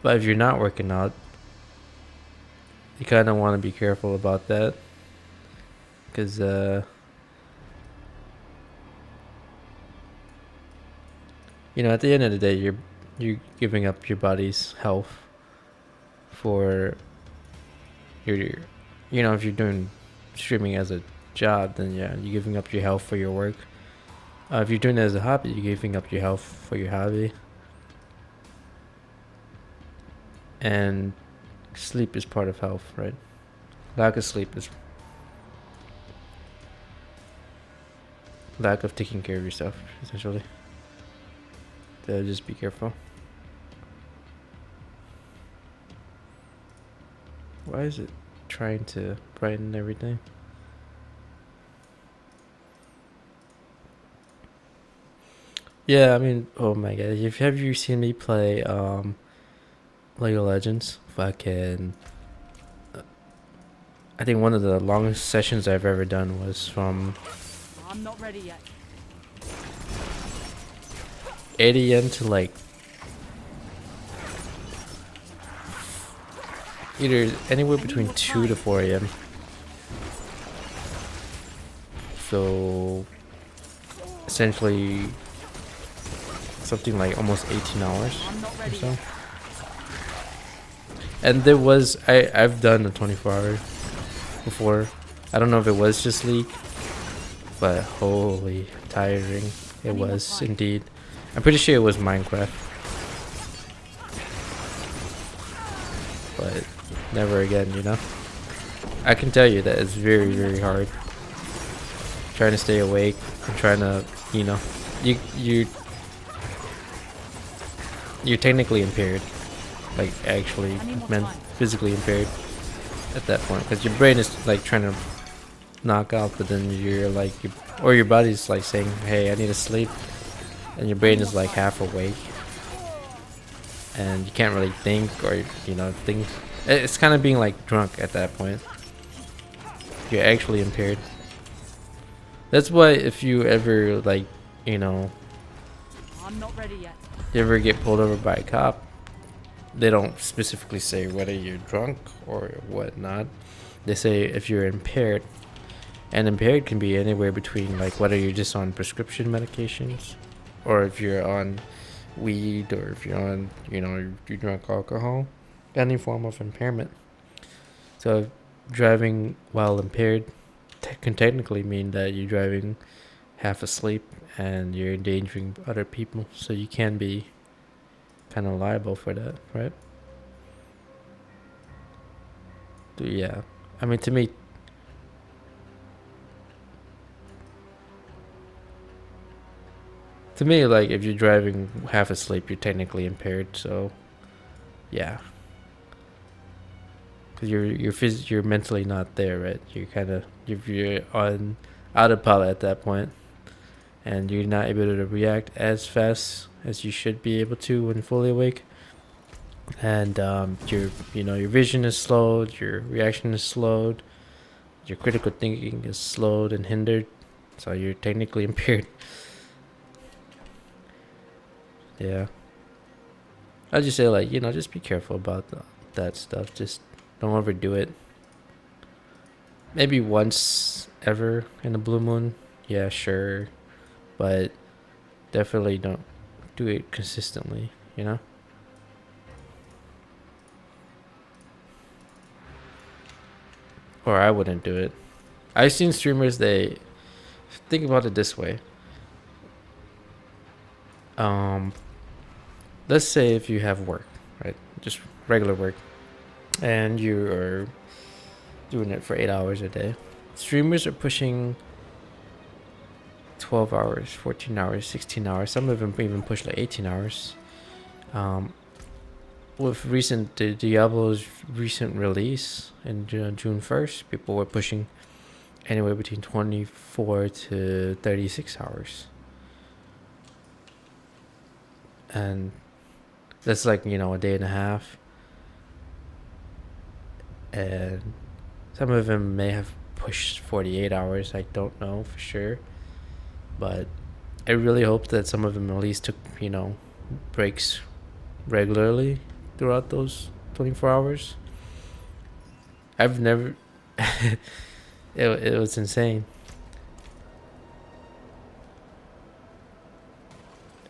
But if you're not working out, you kind of want to be careful about that, because at the end of the day, you're giving up your body's health for your if you're doing streaming as a job, then yeah, you're giving up your health for your work. If you're doing it as a hobby, you're giving up your health for your hobby. And sleep is part of health, right? Lack of sleep is lack of taking care of yourself, essentially. So just be careful. Why is it trying to brighten everything? Yeah, I mean, oh my god, have you seen me play Lego Legends? Fucking, I think one of the longest sessions I've ever done was from I'm not ready yet. 8 a.m. to like either anywhere between 2 to 4 a.m. So essentially something like almost 18 hours or so. And there was I've done a 24 hour before. I don't know if it was just League, but holy tiring it was indeed. I'm pretty sure it was Minecraft, but never again, I can tell you that it's very, very hard trying to stay awake and trying to, you're technically impaired, like actually physically impaired at that point, because your brain is like trying to knock out, but then you're like, or your body's like saying, hey, I need to sleep, and your brain is like half awake, and you can't really think, or think. It's kind of being like drunk at that point. You're actually impaired. That's why if you ever like, I'm not ready yet. You ever get pulled over by a cop, they don't specifically say whether you're drunk or whatnot. They say if you're impaired, and impaired can be anywhere between like whether you're just on prescription medications, or if you're on weed, or if you're on, you drunk alcohol, any form of impairment. So driving while impaired can technically mean that you're driving half asleep and you're endangering other people, so you can be kind of liable for that, right? Yeah, I mean, to me, like, if you're driving half asleep, you're technically impaired. So yeah, because you're mentally not there, right? You're kind of, if you're on autopilot at that point, and you're not able to react as fast as you should be able to when fully awake, and your vision is slowed, your reaction is slowed, your critical thinking is slowed and hindered, so you're technically impaired. Yeah, I just say, like, just be careful about that stuff. Just don't overdo it. Maybe once ever in a blue moon, yeah, sure, but definitely don't do it consistently, or I wouldn't do it. I've seen streamers, they think about it this way. Let's say if you have work, right, just regular work, and you are doing it for 8 hours a day. Streamers are pushing 12 hours, 14 hours, 16 hours. Some of them even push like 18 hours. With Diablo's recent release in June 1st, people were pushing anywhere between 24 to 36 hours. And that's like, a day and a half. And some of them may have pushed 48 hours. I don't know for sure. But I really hope that some of them at least took, breaks regularly throughout those 24 hours. I've never. It was insane.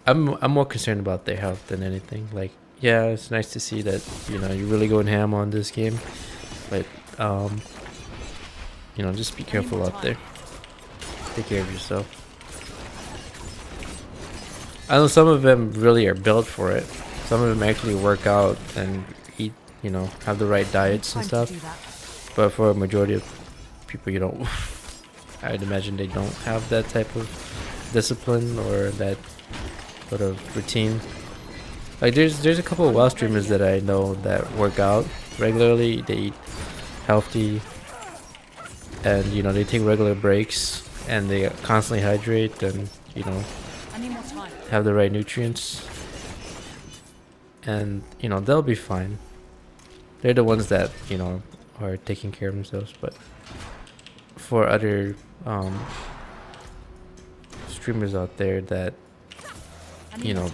I'm more concerned about their health than anything. Like, yeah, it's nice to see that you're really going ham on this game, but just be careful out there. Take care of yourself. I know some of them really are built for it. Some of them actually work out and eat, have the right diets and stuff. But for a majority of people, you don't. I'd imagine they don't have that type of discipline or that sort of routine. Like there's a couple of WoW streamers that I know that work out regularly. They eat healthy, and they take regular breaks, and they constantly hydrate, and have the right nutrients, and they'll be fine. They're the ones that are taking care of themselves. But for other streamers out there that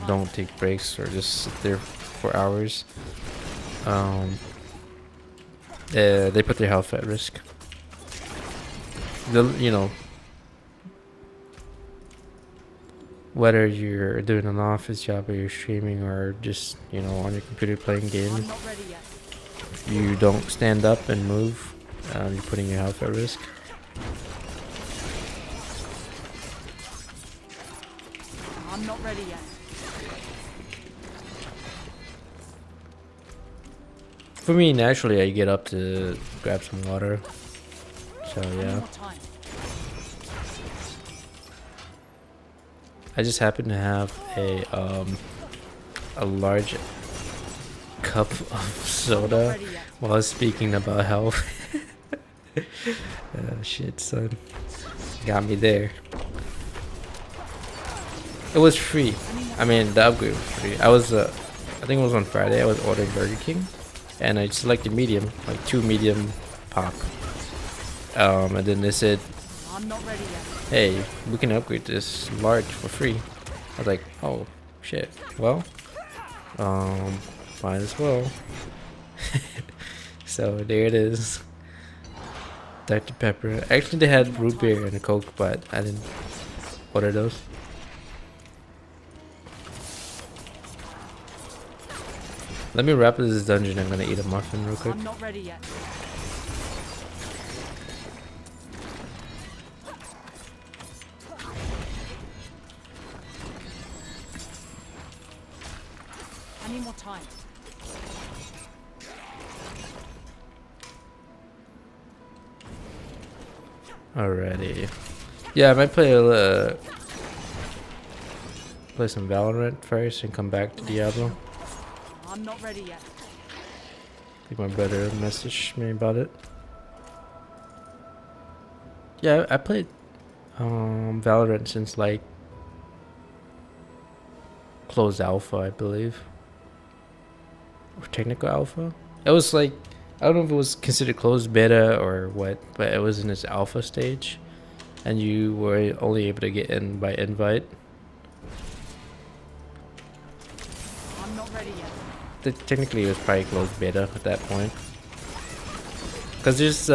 don't take breaks or just sit there for hours, they put their health at risk. Whether you're doing an office job or you're streaming or just on your computer playing games, you don't stand up and move, you're putting your health at risk. I'm not ready yet. For me, naturally, I get up to grab some water. So yeah. I just happen to have a large cup of soda while speaking about health. Shit, son. Got me there. It was free. I mean, the upgrade was free. I think it was on Friday. I was ordering Burger King, and I selected medium, like 2 medium pop. And then they said, I'm not ready yet. hey, we can upgrade this large for free. I was like, oh shit. Well, might as well. So there it is. Dr. Pepper. Actually, they had root beer and a Coke, but I didn't order those. Let me wrap this dungeon. I'm gonna eat a muffin real quick. I'm not ready yet. I need more time. Alrighty. Yeah, I might play some Valorant first and come back to Diablo. I'm not ready yet. I think my brother messaged me about it. Yeah, I played Valorant since like closed alpha, I believe, or technical alpha. It was like, I don't know if it was considered closed beta or what, but it was in its alpha stage, and you were only able to get in by invite. I'm not ready yet. Technically, it was probably closed beta at that point. Cause there's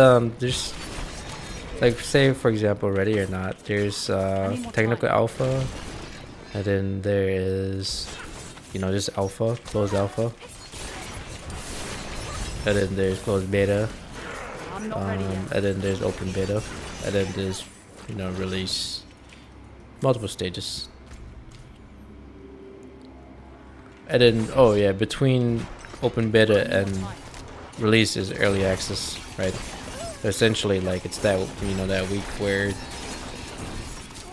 like, say for example, Ready or Not. There's technical alpha, and then there is, just alpha, closed alpha, and then there's closed beta, I'm not ready yet. and then there's open beta, and then there's release, multiple stages. And then, oh yeah, between open beta and release is early access, right? Essentially, like, it's that that week where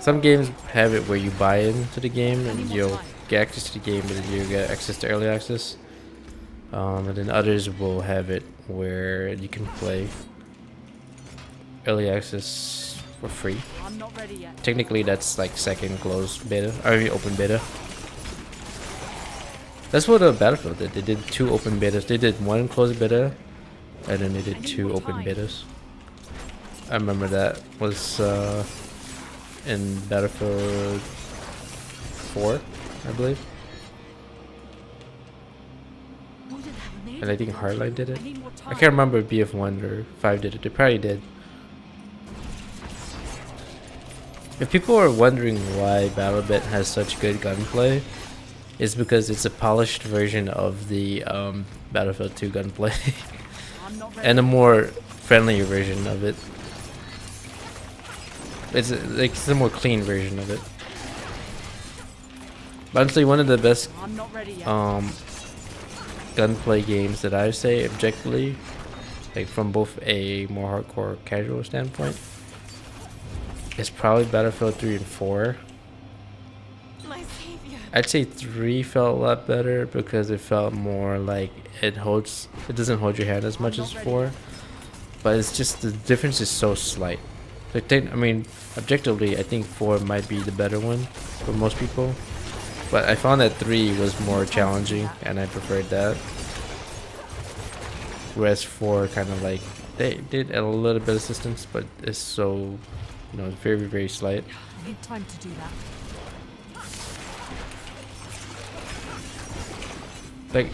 some games have it where you buy into the game and you'll get access to the game, but then you get access to early access. And then others will have it where you can play early access for free. I'm not ready yet. Technically, that's like second closed beta, or open beta. That's what Battlefield did. They did 2 open betas. They did 1 closed beta, and then they did 2 open betas. I remember that was in Battlefield 4, I believe. Who's it and I think Hardline did it. I need more I time. can't remember if BF1 or 5 did it. They probably did. If people are wondering why BattleBit has such good gunplay, it's because it's a polished version of the Battlefield 2 gunplay I'm not ready. and a more friendlier version of it. It's a more clean version of it. But honestly, one of the best I'm not ready yet. gunplay games that I say objectively, like from both a more hardcore casual standpoint, is probably Battlefield 3 and 4. My savior. I'd say 3 felt a lot better because it felt more like it doesn't hold your hand as much as 4, but it's just the difference is so slight. Like I mean, objectively, I think 4 might be the better one for most people, but I found that 3 was more challenging and I preferred that. Whereas 4 kind of like they did a little bit of assistance, but it's so, you know, very, very slight. I need time to do that. Like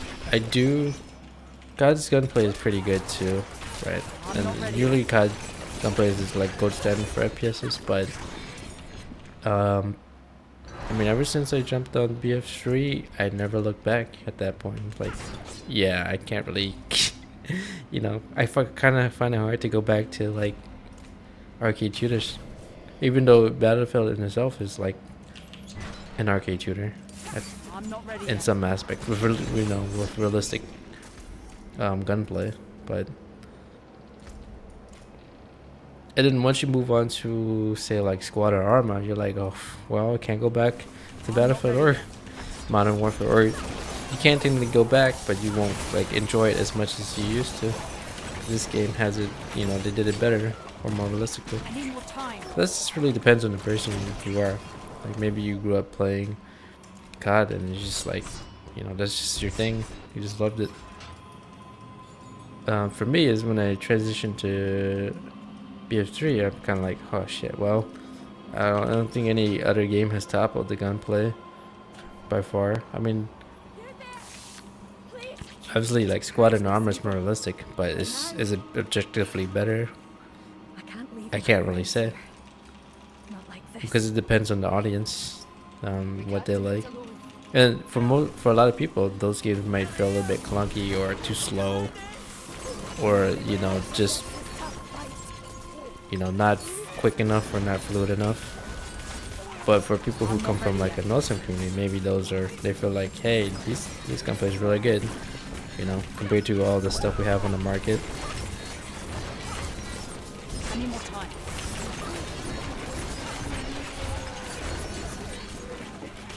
COD's gunplay is pretty good too, right? And usually COD gunplay is like gold standard for FPSs, but I mean, ever since I jumped on BF3, I never looked back at that point. Like, yeah, I can't really, you know, I kind of find it hard to go back to like arcade shooters, even though Battlefield in itself is like an arcade shooter I'm not ready in yet. some aspect, with with realistic gunplay, but. And then once you move on to say like Squad or Arma, you're like, oh well, I can't go back to Battlefield or Modern Warfare, or you can't technically go back, but you won't like enjoy it as much as you used to. This game has it, you know, they did it better or more realistically. I need more time. This just really depends on the person you are. Like maybe you grew up playing COD and it's just like, you know, that's just your thing. You just loved it. For me, is when I transitioned to BF3, I'm kind of like, oh shit, well, I don't think any other game has toppled the gunplay by far. I mean, obviously, like Squad and Armor is more realistic, but is it objectively better? I can't leave. I can't really say Not like this. because it depends on the audience, what they like. And for a lot of people, those games might feel a little bit clunky or too slow, or you know, just not quick enough or not fluid enough. But for people who come from like a Northern community, maybe they feel like, hey, these gunplay is really good, you know, compared to all the stuff we have on the market. I need more time.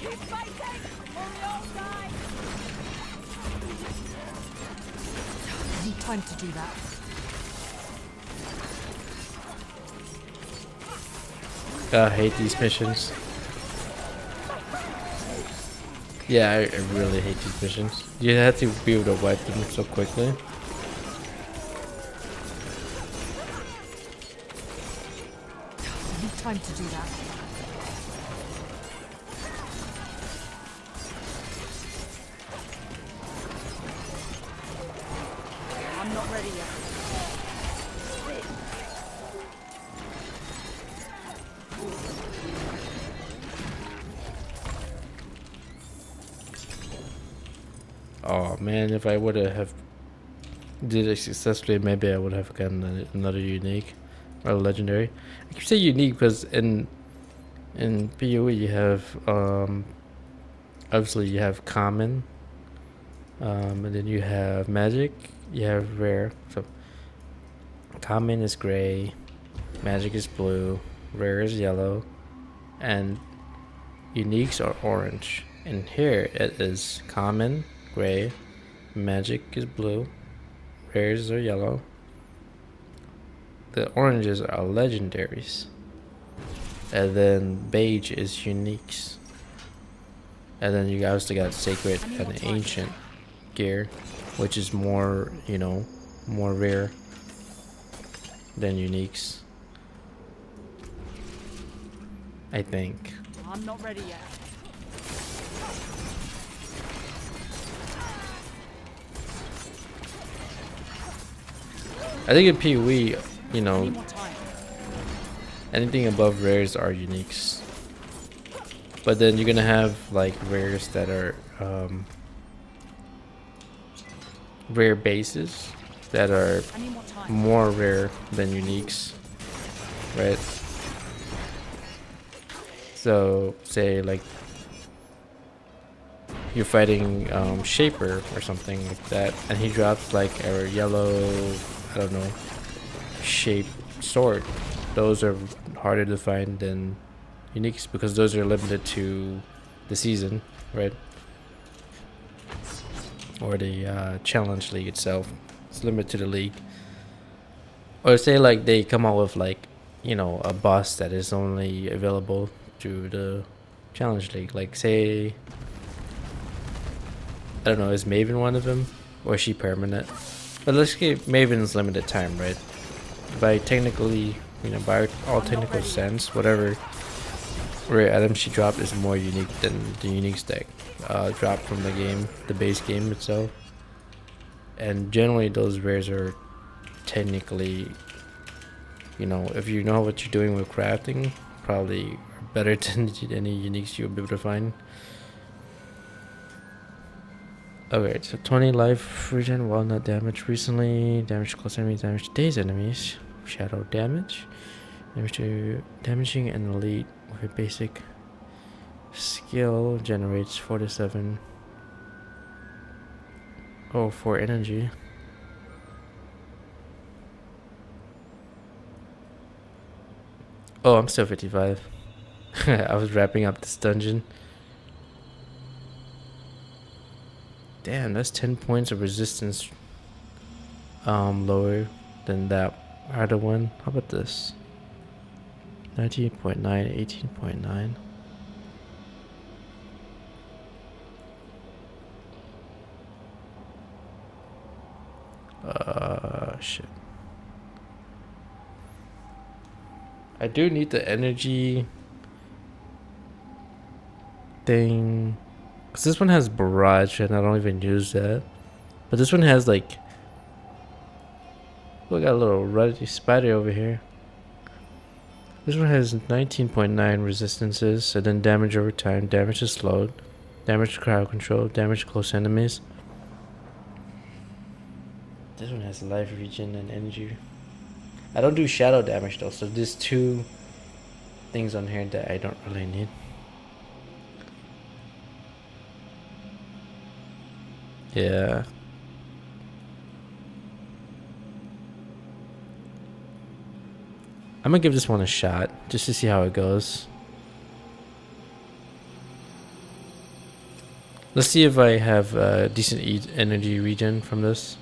Keep fighting! On the outside! I need time to do that. I hate these missions. Yeah, I really hate these missions. You have to be able to wipe them so quickly. I need time to do that. I'm not ready yet. Oh man, if I would have did it successfully, maybe I would have gotten another unique or legendary. I keep saying unique because in PoE you have obviously you have common, and then you have magic, you have rare. So common is gray, magic is blue, rare is yellow, and uniques are orange. And here it is common, gray, magic is blue, rares are yellow, the oranges are legendaries, and then beige is uniques, and then you also got sacred and ancient gear, which is more, you know, more rare than uniques, I think. I'm not ready yet. I think in PoE, you I know, need more time. anything above rares are uniques. But then you're gonna have like rares that are rare bases that are I need more time. more rare than uniques, right? So say like you're fighting Shaper or something like that, and he drops like a yellow, I don't know, shape sword. Those are harder to find than uniques because those are limited to the season, right? Or the challenge league itself. It's limited to the league. Or say like they come out with like, you know, a boss that is only available through the challenge league. Like say, I don't know, is Maven one of them? Or is she permanent? But let's get Maven's limited time, right? By technically, you know, by all technical sense, whatever rare item she dropped is more unique than the unique stack dropped from the game, the base game itself. And generally those rares are technically, you know, if you know what you're doing with crafting, probably better than any uniques you'll be able to find. Okay, so 20 life regen while not damaged recently. Damage to close enemies, damage to dazed enemies. Shadow damage. Damage to damaging an elite with a basic skill generates 4 to 7. Oh, 4 energy. Oh, I'm still 55. I was wrapping up this dungeon. Damn, that's 10 points of resistance lower than that other one. How about this? 19.9, 18.9. Shit. I do need the energy thing. Because this one has barrage and I don't even use that. But this one has like... We got a little ruddy spider over here. This one has 19.9 resistances, and then damage over time, damage is slowed, damage to crowd control, damage to close enemies. This one has life regen and energy. I don't do shadow damage though, so there's 2 things on here that I don't really need. Yeah. I'm gonna give this one a shot just to see how it goes. Let's see if I have decent energy regen from this.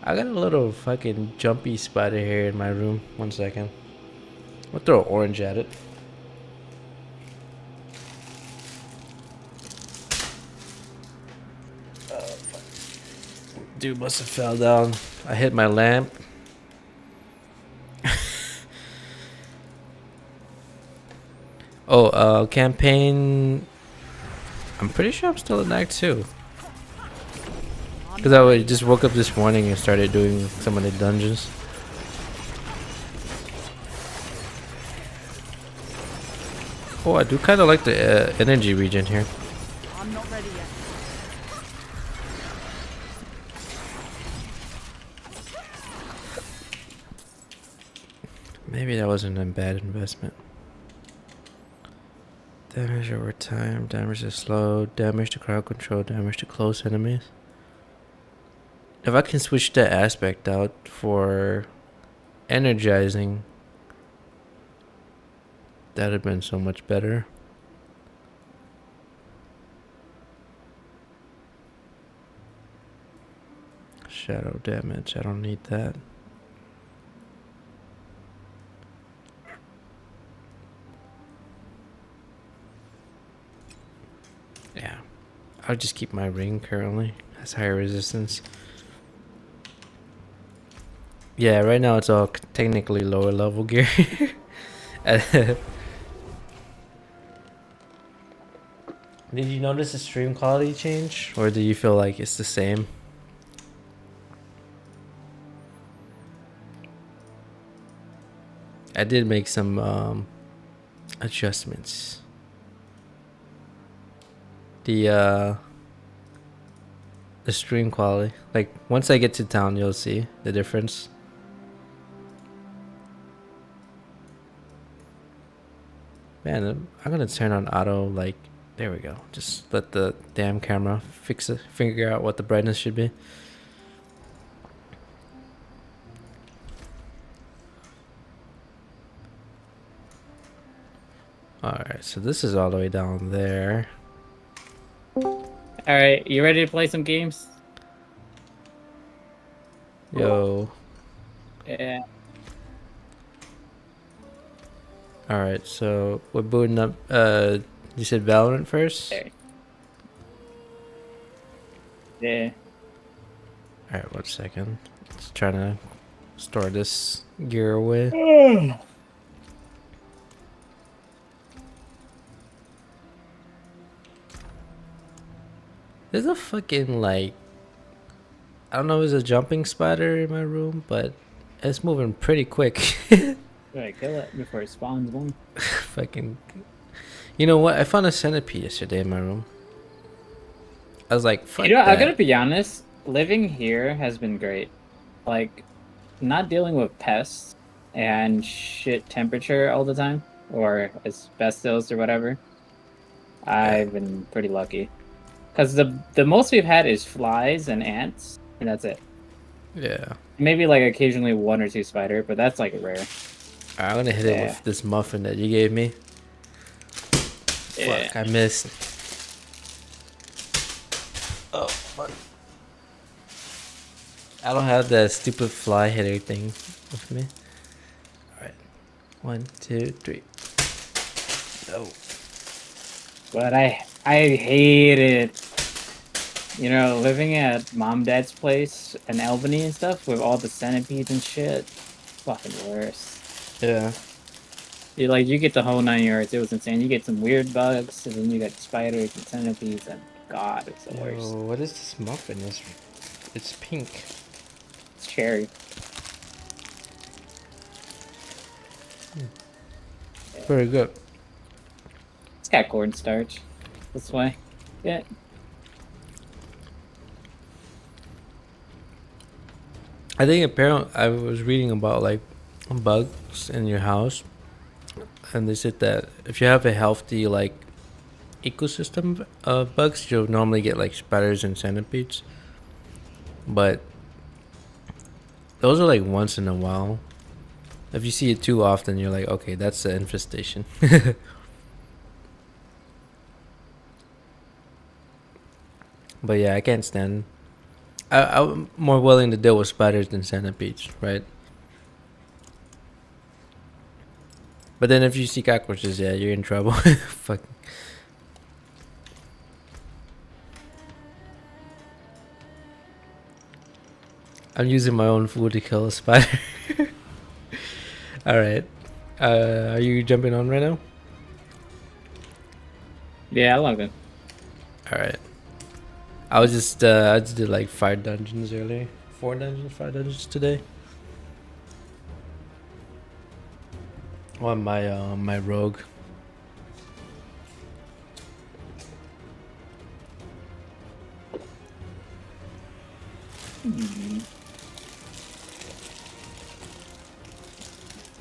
I got a little fucking jumpy spider here in my room. 1 second. I'll throw orange at it. Dude must have fell down. I hit my lamp. Oh, campaign. I'm pretty sure I'm still in Act 2. Because I just woke up this morning and started doing some of the dungeons. Oh, I do kind of like the energy regen here. I'm not ready yet. Maybe that wasn't a bad investment. Damage over time, damage is slow, damage to crowd control, damage to close enemies. If I can switch that aspect out for energizing, that'd have been so much better. Shadow damage, I don't need that. Yeah, I'll just keep my ring currently. Has higher resistance. Yeah, right now it's all technically lower level gear. Did you notice the stream quality change? Or do you feel like it's the same? I did make some adjustments. The stream quality. Like once I get to town, you'll see the difference. Man, I'm gonna turn on auto. Like, there we go. Just let the damn camera fix it. Figure out what the brightness should be. Alright, so this is all the way down there. Alright, you ready to play some games? Yo. Yeah. Alright, so we're booting up. You said Valorant first? There. Yeah. Alright, 1 second. Just trying to store this gear away. There's a fucking, like, I don't know if it's a jumping spider in my room, but it's moving pretty quick. Gotta kill it before it spawns one. Fucking. You know what? I found a centipede yesterday in my room. I was like, fuck You know, I that. gotta be honest, living here has been great. Like, not dealing with pests and shit temperature all the time, or asbestos or whatever. I've been pretty lucky. Because the most we've had is flies and ants, and that's it. Yeah. Maybe like occasionally 1 or 2 spider, but that's like rare. I'm gonna hit it with this muffin that you gave me. Yeah. Fuck, I missed. Oh, fuck. I don't have that stupid fly hitter thing with me. Alright. 1, 2, 3. No. But I hate it. You know, living at mom dad's place in Albany and stuff with all the centipedes and shit. Fucking worse. Yeah. You get the whole 9 yards. It was insane. You get some weird bugs, and then you got spiders and centipedes, and God, it's the worst. Yo, what is this muffin? It's pink. It's cherry. Very good. It's got cornstarch. That's why. Yeah. I think apparently I was reading about like bugs in your house, and they said that if you have a healthy like ecosystem of bugs, you'll normally get like spiders and centipedes. But those are like once in a while. If you see it too often, you're like, okay, that's the infestation. But yeah, I can't stand. I'm more willing to deal with spiders than centipedes, right? But then if you see cockroaches, yeah, you're in trouble. Fuck. I'm using my own food to kill a spider. Alright. Are you jumping on right now? Yeah, I love it. Alright. I just did like 5 dungeons earlier. 4 dungeons, 5 dungeons today. On my rogue.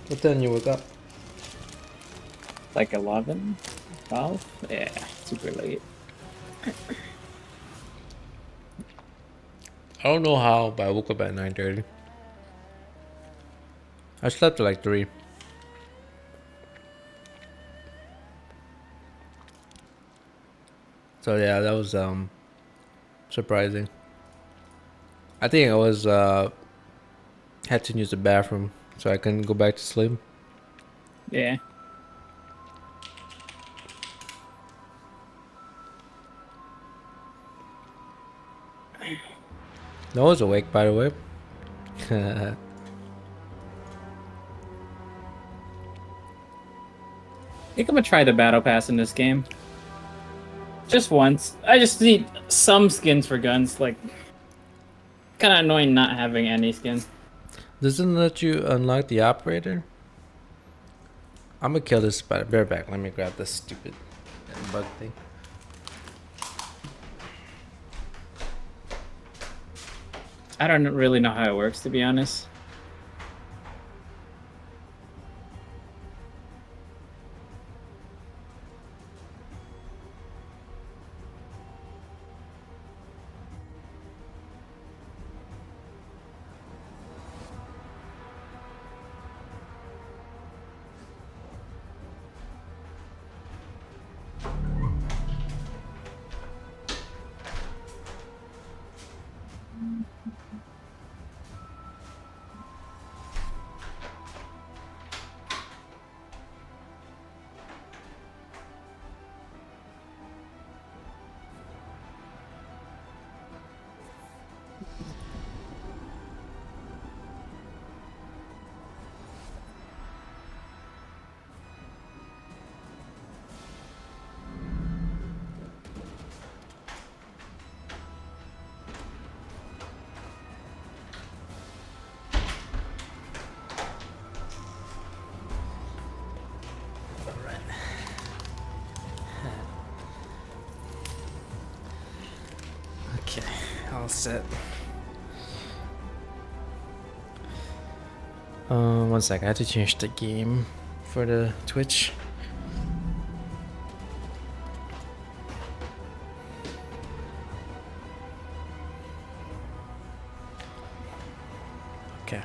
What time you woke up? Like 11? 12? Yeah, super late. I don't know how, but I woke up at 9:30. I slept at like 3. So yeah, that was surprising. I think I was had to use the bathroom, so I couldn't go back to sleep. Yeah. No one's awake, by the way. I think I'm gonna try the battle pass in this game. Just once. I just need some skins for guns. Like, kind of annoying not having any skins. Doesn't let you unlock the operator? I'm gonna kill this spider. Bear back. Let me grab this stupid bug thing. I don't really know how it works, to be honest. Okay, all set. 1 sec. I had to change the game for the Twitch. Okay.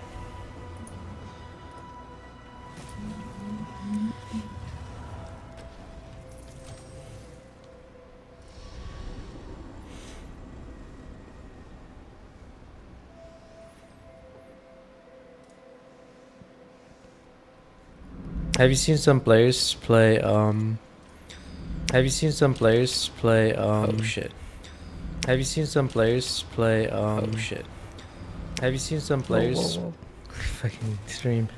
Have you seen some players play have you seen some players play oh shit. Have you seen some players play oh shit. Have you seen some players fucking stream.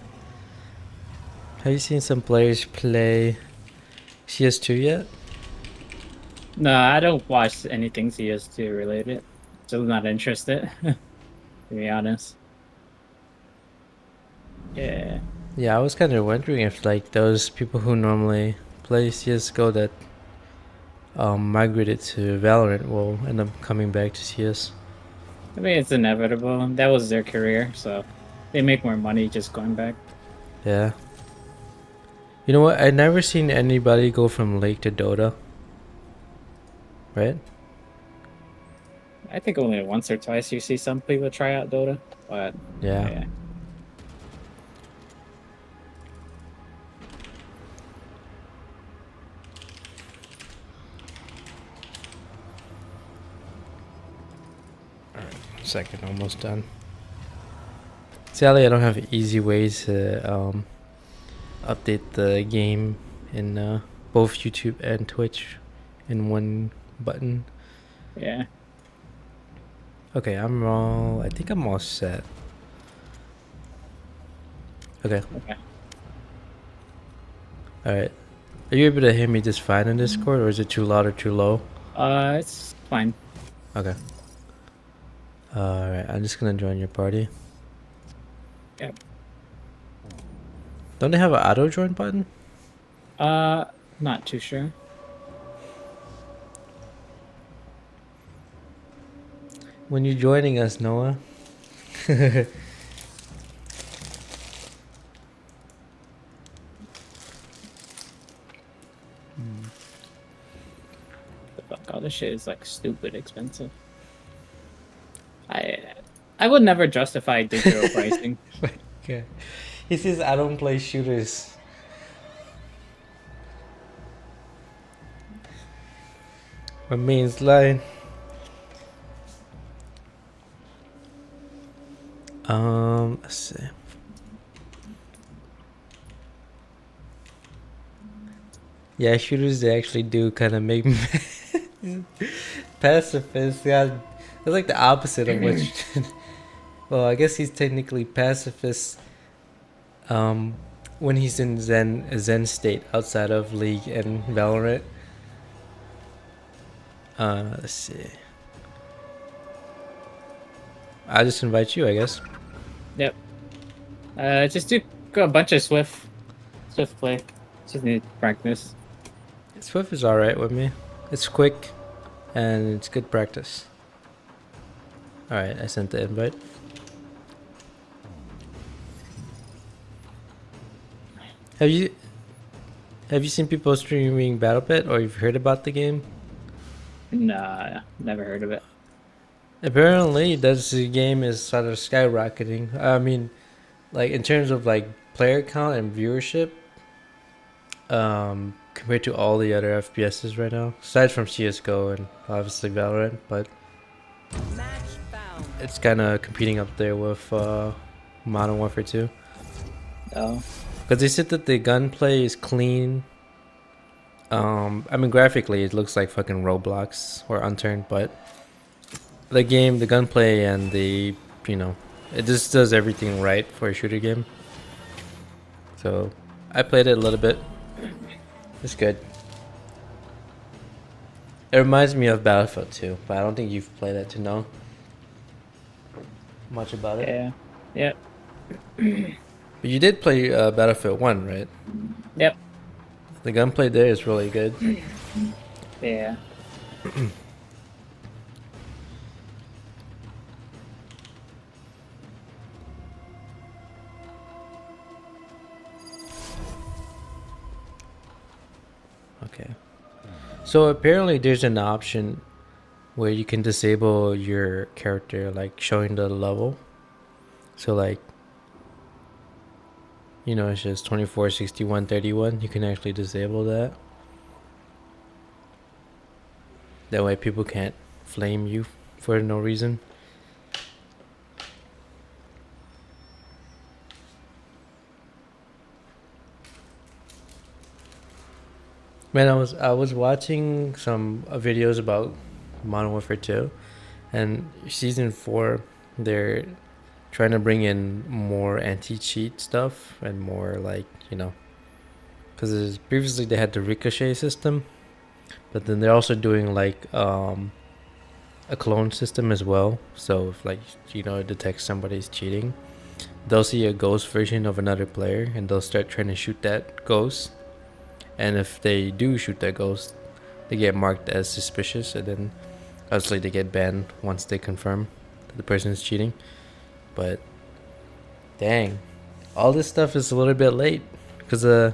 Have you seen some players play CS2 yet? No, I don't watch anything CS2 related. Still not interested, to be honest. Yeah. Yeah, I was kind of wondering if like those people who normally play CS:GO that migrated to Valorant will end up coming back to CS. I mean, it's inevitable. That was their career, so they make more money just going back. Yeah. You know what? I never seen anybody go from Lake to Dota. Right? I think only once or twice you see some people try out Dota, but Yeah. yeah. Second, almost done. Sadly, I don't have easy ways to update the game in both YouTube and Twitch in one button. Yeah. Okay, I think I'm all set. Okay. Okay. Alright. Are you able to hear me just fine in Discord, or is it too loud or too low? It's fine. Okay. Alright, I'm just gonna join your party. Yep. Don't they have an auto join button? Not too sure. When you joining us, Noah? The fuck, all this shit is like stupid expensive. I would never justify digital pricing. Okay. He says I don't play shooters. My main's lying. Let's see. Yeah, shooters they actually do kind of make me pacifist. Yeah, it's like the opposite of what. Well, I guess he's technically pacifist. When he's in Zen state outside of League and Valorant. Let's see. I'll just invite you, I guess. Yep. Just do a bunch of Swift play. Just need practice. Swift is alright with me. It's quick and it's good practice. Alright, I sent the invite. Have you seen people streaming BattleBit or you've heard about the game? Nah, never heard of it. Apparently, this game is sort of skyrocketing. I mean, like in terms of like player count and viewership, compared to all the other FPSs right now, aside from CS:GO and obviously Valorant, but Match found. it's kind of competing up there with Modern Warfare 2. Oh, Because they said that the gunplay is clean. I mean, graphically, it looks like fucking Roblox or Unturned, but the game, the gunplay, and the, you know, it just does everything right for a shooter game. So, I played it a little bit. It's good. It reminds me of Battlefield 2, but I don't think you've played it to know much about it. yeah. Yep. But you did play Battlefield 1, right? Yep. The gunplay there is really good. Yeah. Okay. So apparently there's an option where you can disable your character, like showing the level. So like, you know, it's just 24, 61, 31. You can actually disable that. That way people can't flame you for no reason. Man, I was watching some videos about Modern Warfare 2, and season 4, they're trying to bring in more anti-cheat stuff and more like, you know, because previously they had the ricochet system, but then they're also doing like a clone system as well. So if like, you know, it detects somebody's cheating, they'll see a ghost version of another player and they'll start trying to shoot that ghost. And if they do shoot that ghost, they get marked as suspicious, and then obviously they get banned once they confirm that the person is cheating. But dang, all this stuff is a little bit late because I'd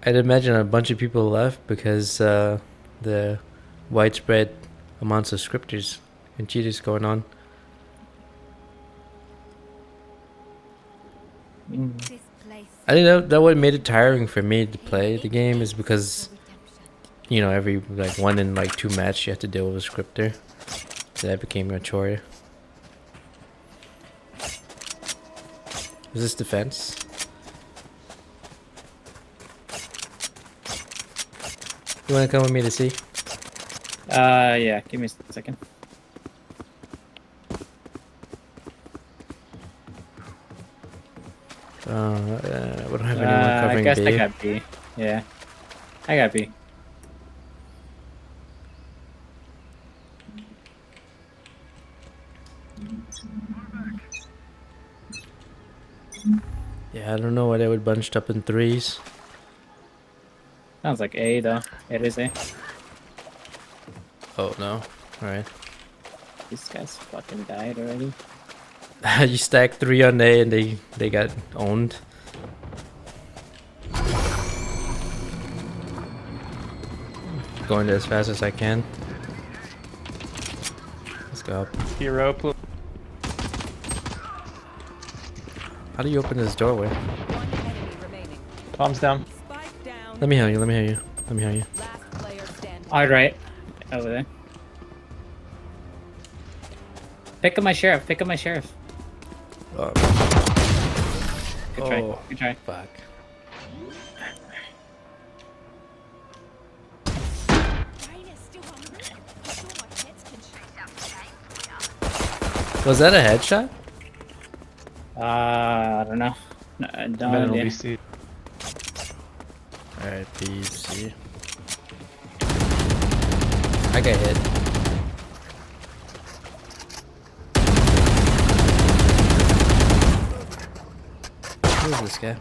imagine a bunch of people left because the widespread amounts of scripters and cheaters going on. This place. I think that what made it tiring for me to play the game is because, you know, every like 1 in like 2 match you have to deal with a scripter. So that became a chore. Is this defense? You wanna come with me to see? Yeah. Give me a second. We don't have anyone covering I guess B. I got B. Yeah. I got B. Yeah, I don't know why they would bunched up in 3s. Sounds like A though. It is A. Oh no. Alright. These guys fucking died already. You stacked 3 on A and they got owned. Going as fast as I can. Let's go up. Hero, How do you open this doorway? One enemy remaining. bombs down. Spike down. Let me hear you, let me hear you. Let me hear you. Last player standing. Alright. Over there. Pick up my sheriff. Pick up my sheriff. Oh, Good try. Oh. Good try. fuck. Was that a headshot? I don't know. No, no Middle idea. BC. Alright, B, C. I got hit. Who is this guy?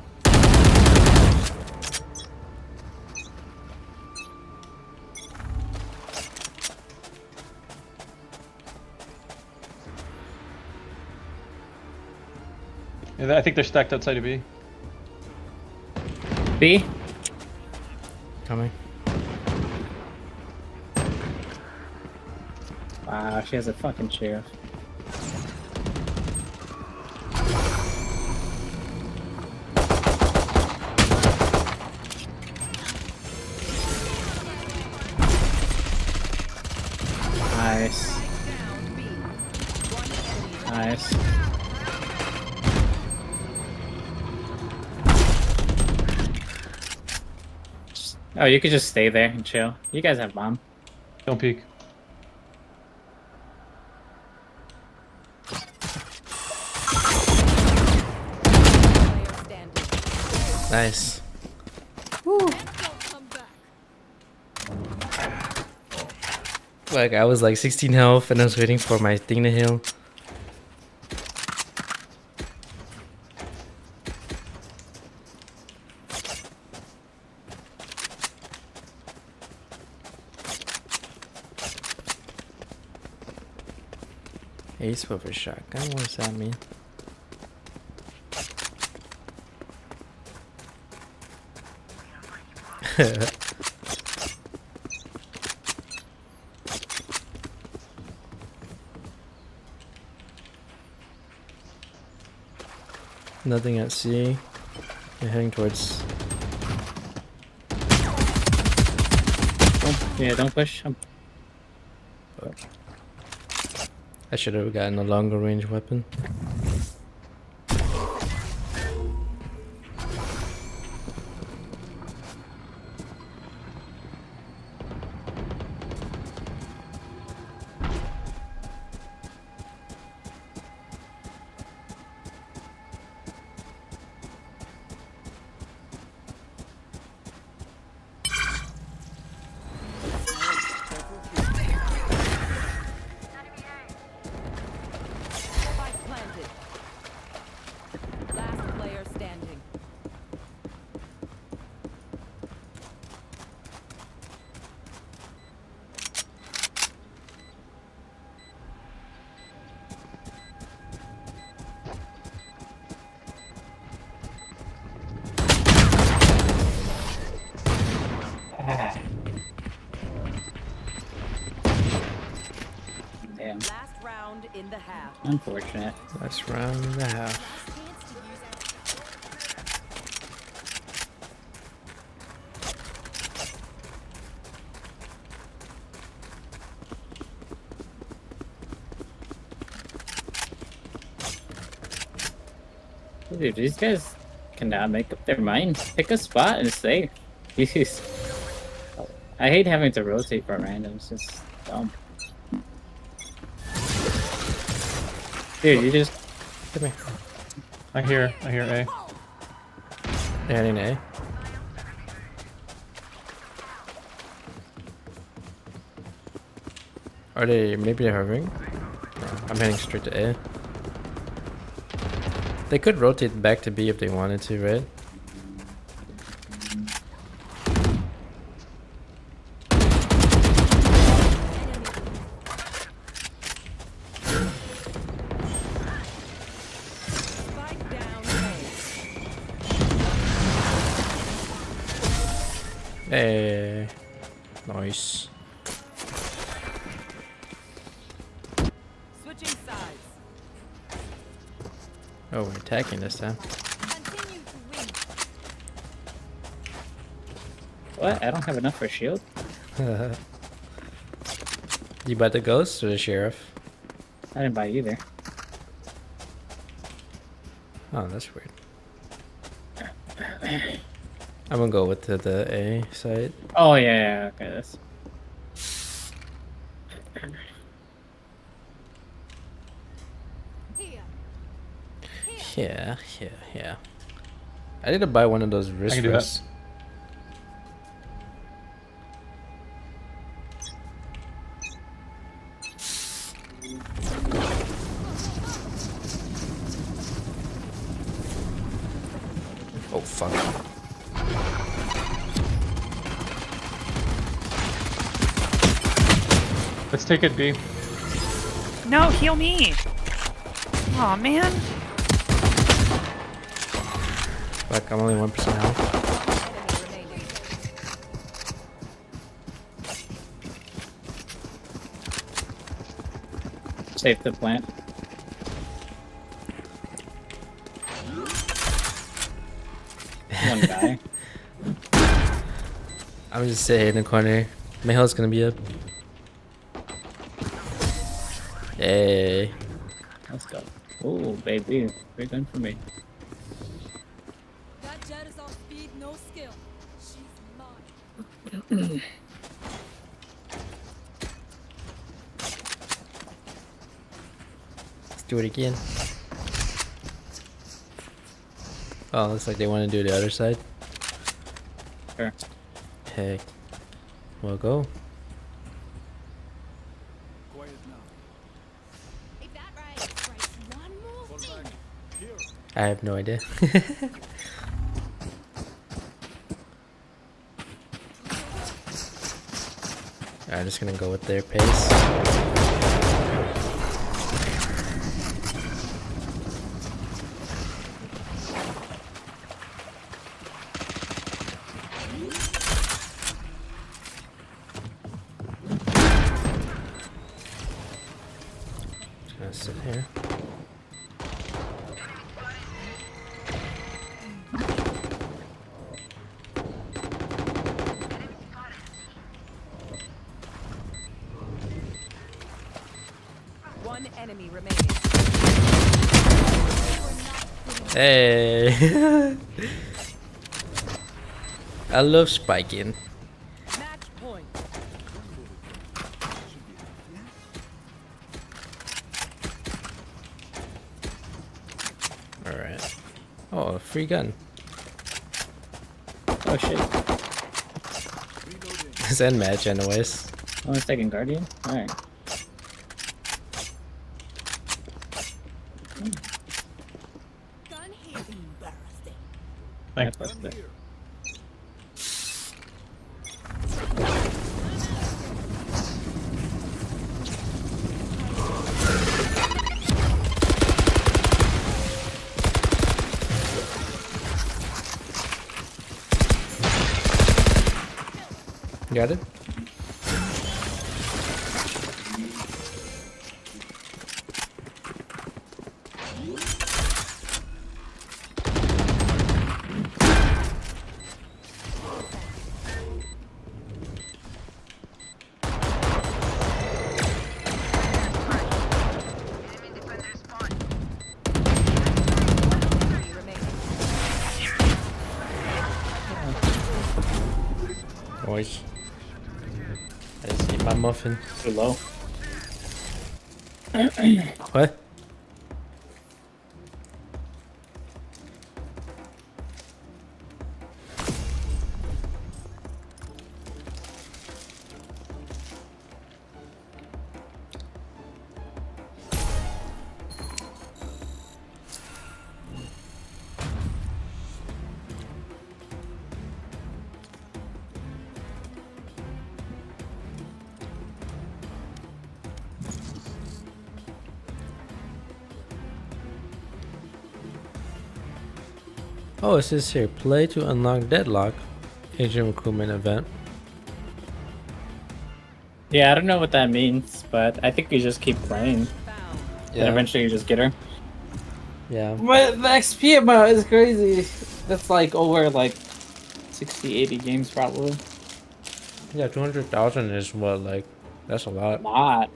Yeah, I think they're stacked outside of B. B. Coming. Wow, she has a fucking sheriff. Nice. Nice. Oh, you could just stay there and chill. You guys have bomb. Don't peek. Player standing. Nice. Don't come back. Like I was like 16 health and I was waiting for my thing to heal. Ace with a shotgun? What does that mean? Nothing at C. You're heading towards. Don't push. I should have gotten a longer range weapon. Spike planted. Last player standing. Damn. Last round in the half. Unfortunate. Last round and a half. Dude, these guys cannot make up their mind. Pick a spot and stay. Jeez. I hate having to rotate for randoms. It's dumb. Dude, you just Come here. I hear A. They're heading to A. Are they? Maybe they're hovering? No, I'm heading straight to A. They could rotate back to B if they wanted to, right? Spike down A. Hey. Nice. Switching sides. Oh, we're attacking this time. Continue to win. what? I don't have enough for shield. You buy the ghost or the sheriff? I didn't buy either. Oh, that's weird. I'm gonna go with the A side. Oh yeah, okay, that's Here. Yeah. I need to buy one of those wrist can do that. wrists. Oh fuck. Let's take it B. No, heal me. Aw, man. Fuck, I'm only 1% health. Enemy remaining. Safe to plant. One guy. I'm just sitting in the corner. My health's gonna be up. Hey. Let's go. Oh, baby. Very good for me. That jet is all speed, no skill. She's mine. Let's do it again. Oh, looks like they want to do the other side. Sure. Heck. We'll go. Quiet now. If that right, one more Fall thing. back. Here. I have no idea. I'm just gonna go with their pace. Just gonna sit here. One enemy remaining. Hey. I love spiking. Match point. Alright. Oh, a free gun. Oh shit. It's end match anyways. Oh, it's taking Guardian? Alright. Gun here. Embarrassing. Thanks. That's good. Here. Got it? Enemy remaining. Boys. I just eat my muffin. Too low. What? Oh, it says here, play to unlock Deadlock, agent recruitment event. Yeah, I don't know what that means, but I think you just keep playing. Found. And eventually you just get her. Yeah. But the XP amount is crazy. That's like over like 60, 80 games probably. Yeah, 200,000 is what, like, that's a lot. Lot.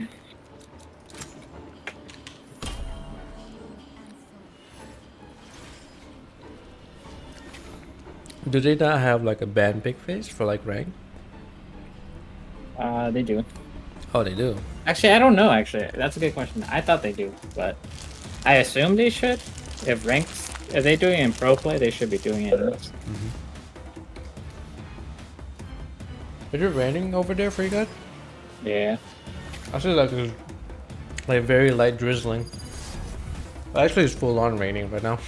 Do they not have like a band pick phase for like rank? They do. Oh, they do. Actually, I don't know. Actually, that's a good question. I thought they do, but I assume they should. If ranks, if they're doing it in pro play, they should be doing it. Anyways. Is it raining over there for you guys? Yeah. I feel like it's like very light drizzling. Well, actually, it's full on raining right now.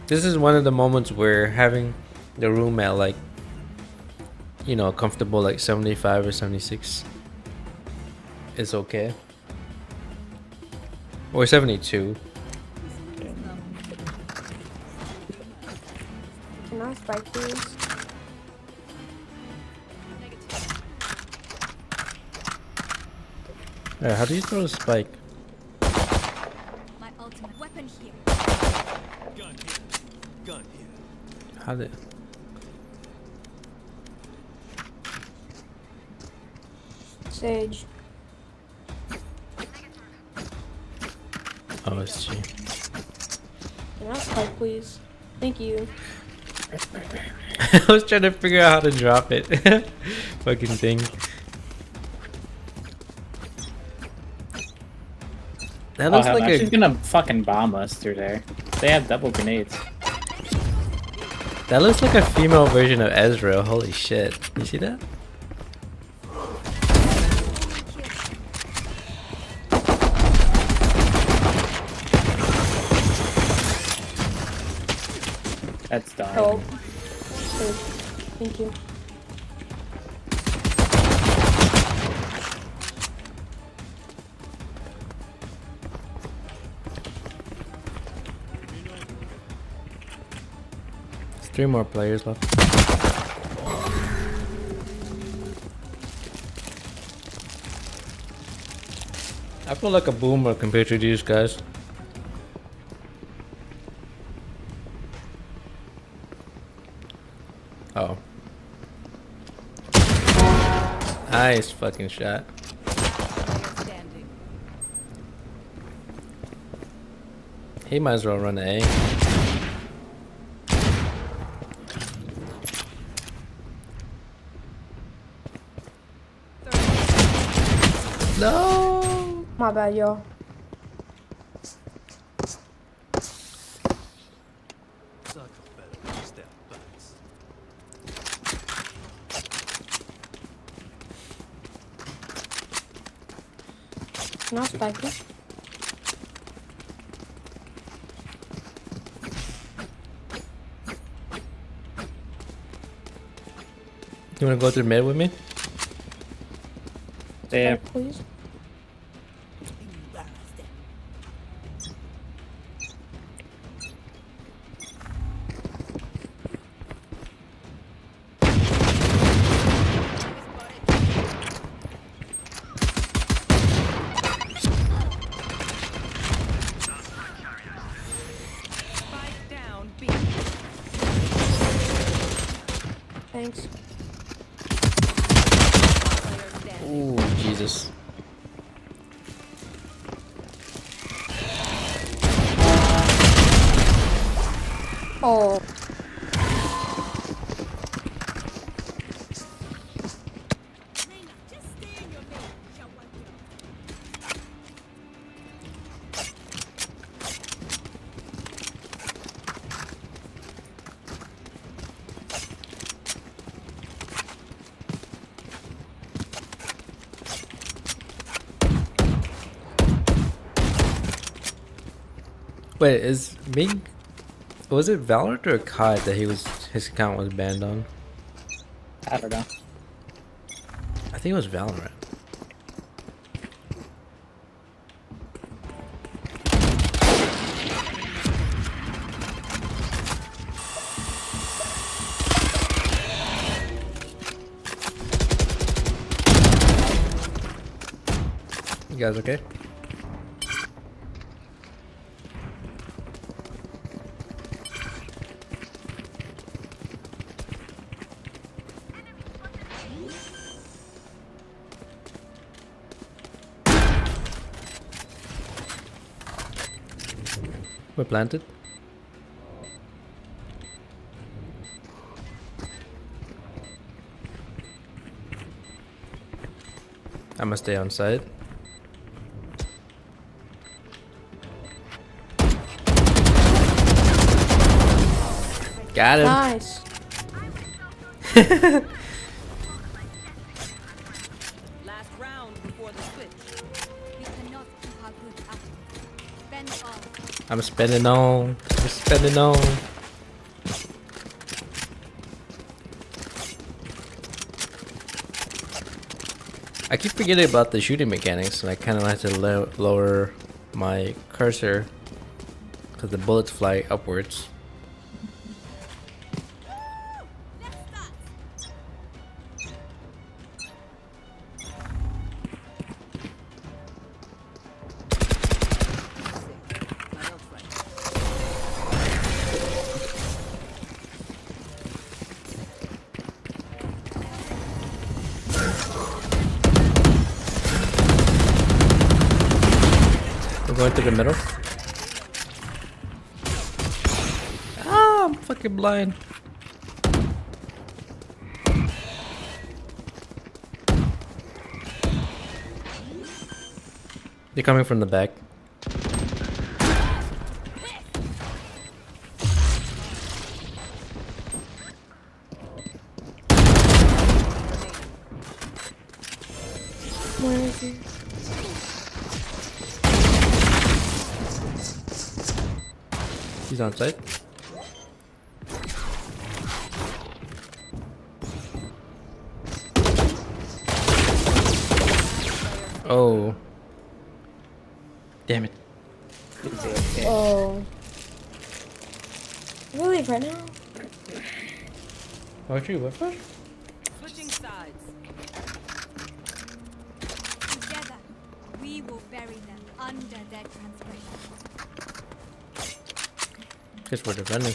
This is one of the moments where having the room at like you know, comfortable like 75 or 76 is okay. Or 72. Can I spike these? Alright, how do you throw a spike? My ultimate weapon here. Gun here. Gun here. How did... Sage. Oh, it's G. Can I spike, please? Thank you. I was trying to figure out how to drop it. Fucking thing. That Oh, looks hell like no. a She's gonna fucking bomb us through there. They have double grenades. that looks like a female version of Ezra. Holy shit! You see that? That's done. Help. Sage. Thank you. There's 3 more players left. I feel like a boomer compared to these guys. Oh. Nice fucking shot. Standing. He might as well run A. No. My bad, y'all. Suck better step backs. Can I spike this? You wanna go through mid with me? Damn. Spike, please. Spike down. B. Thanks. Player standing. Ooh, Jesus. Oh. Just stay in your lane. Shall one you. Wait, is Mig... Was it Valorant or COD that his account was banned on? I don't know. I think it was Valorant. You guys okay? We're planted. I must stay on site. Got him. Nice. Last round before the switch. You cannot keep our good up. Spend all. I'm spending on. I'm spending on. I keep forgetting about the shooting mechanics, and I kind of have to lower my cursor because the bullets fly upwards. We're going through the middle. Ah, I'm fucking blind. They're coming from the back. Where is he? He's on site. Oh. Damn it. Oh. Really, right now? Poetry, what for? Switching sides. Together, we will bury them under their transgressions. Guess we're defending.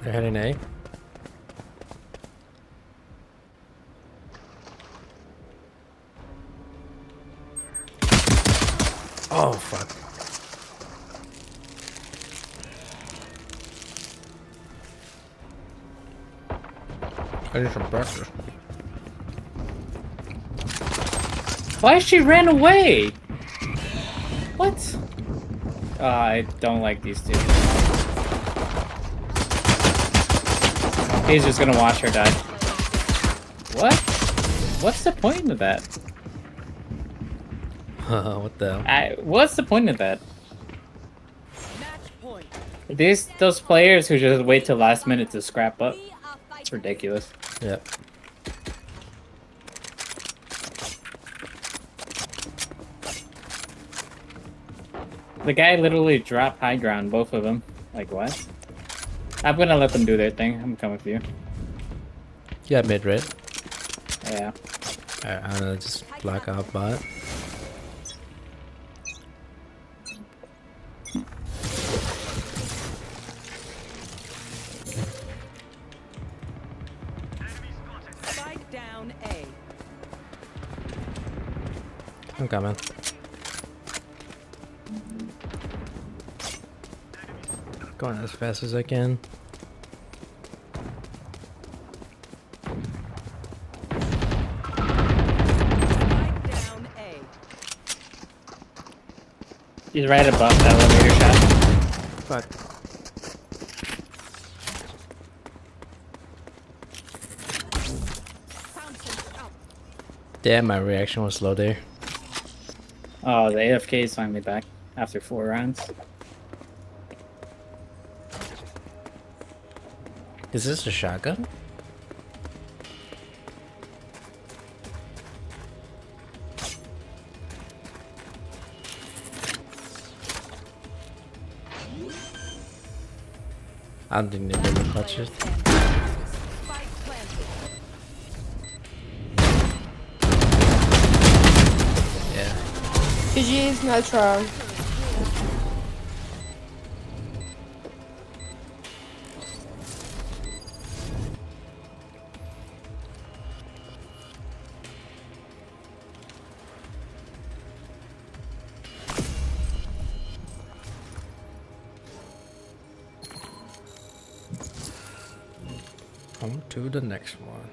They're heading A. Oh, fuck. I need some breakfast. Why she ran away? What? I don't like these two. He's just gonna watch her die. What? What's the point of that? What the hell? What's the point of that? Match point. Those players who just wait till last minute to scrap up. We are It's fighting. ridiculous. Yep. The guy literally dropped high ground, both of them. Like what? I'm gonna let them do their thing. I'm coming for you. Yeah, mid red. Yeah. Alright, I'm gonna just block out bot. Spike down A. I'm coming. Going as fast as I can. Spike down A. He's right above the elevator shaft. Fuck. Fountain out. Damn, my reaction was slow there. Oh, the AFK is finally back after 4 rounds. Is this a shotgun? I don't think they're gonna touch it. Spike planted. Yeah. GG's, Nitro. On to the next one.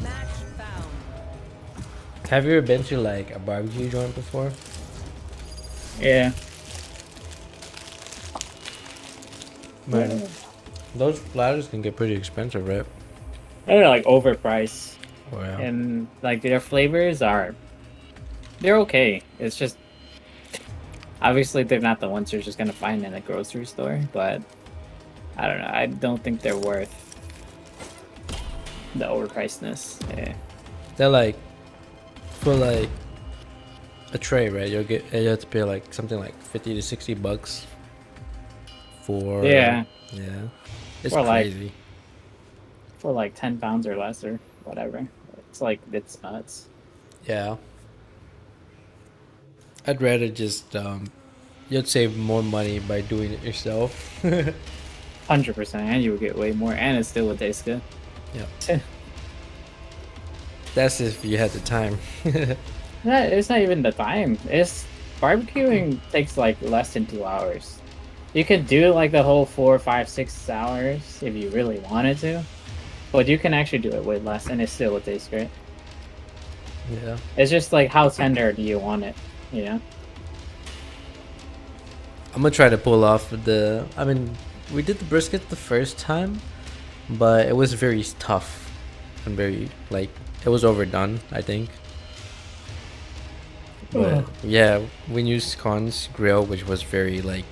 Match found. Have you ever been to like a barbecue joint before? Yeah. Man, those platters can get pretty expensive, right? They're like overpriced. Oh yeah. And like their flavors they're okay. It's just obviously they're not the ones you're just gonna find in a grocery store, but I don't know. I don't think they're worth the overpricedness. Yeah. They're like for like a tray, right? You have to pay like something like $50 to $60 for Yeah. Yeah. It's Or like- crazy. For like 10 pounds or less or whatever. It's nuts. Yeah. I'd rather just you'd save more money by doing it yourself. 100%, and you would get way more, and it still would taste good. Yeah. That's if you had the time. It's not even the time. It's barbecuing takes like less than 2 hours. You could do like the whole 4, 5, 6 hours if you really wanted to, but you can actually do it way less, and it still would taste great. Yeah. It's just like how tender do you want it, you know? I'm gonna try to pull off I mean, we did the brisket the first time, but it was very tough and very like it was overdone, I think. But yeah, we used Khan's grill, which was very like.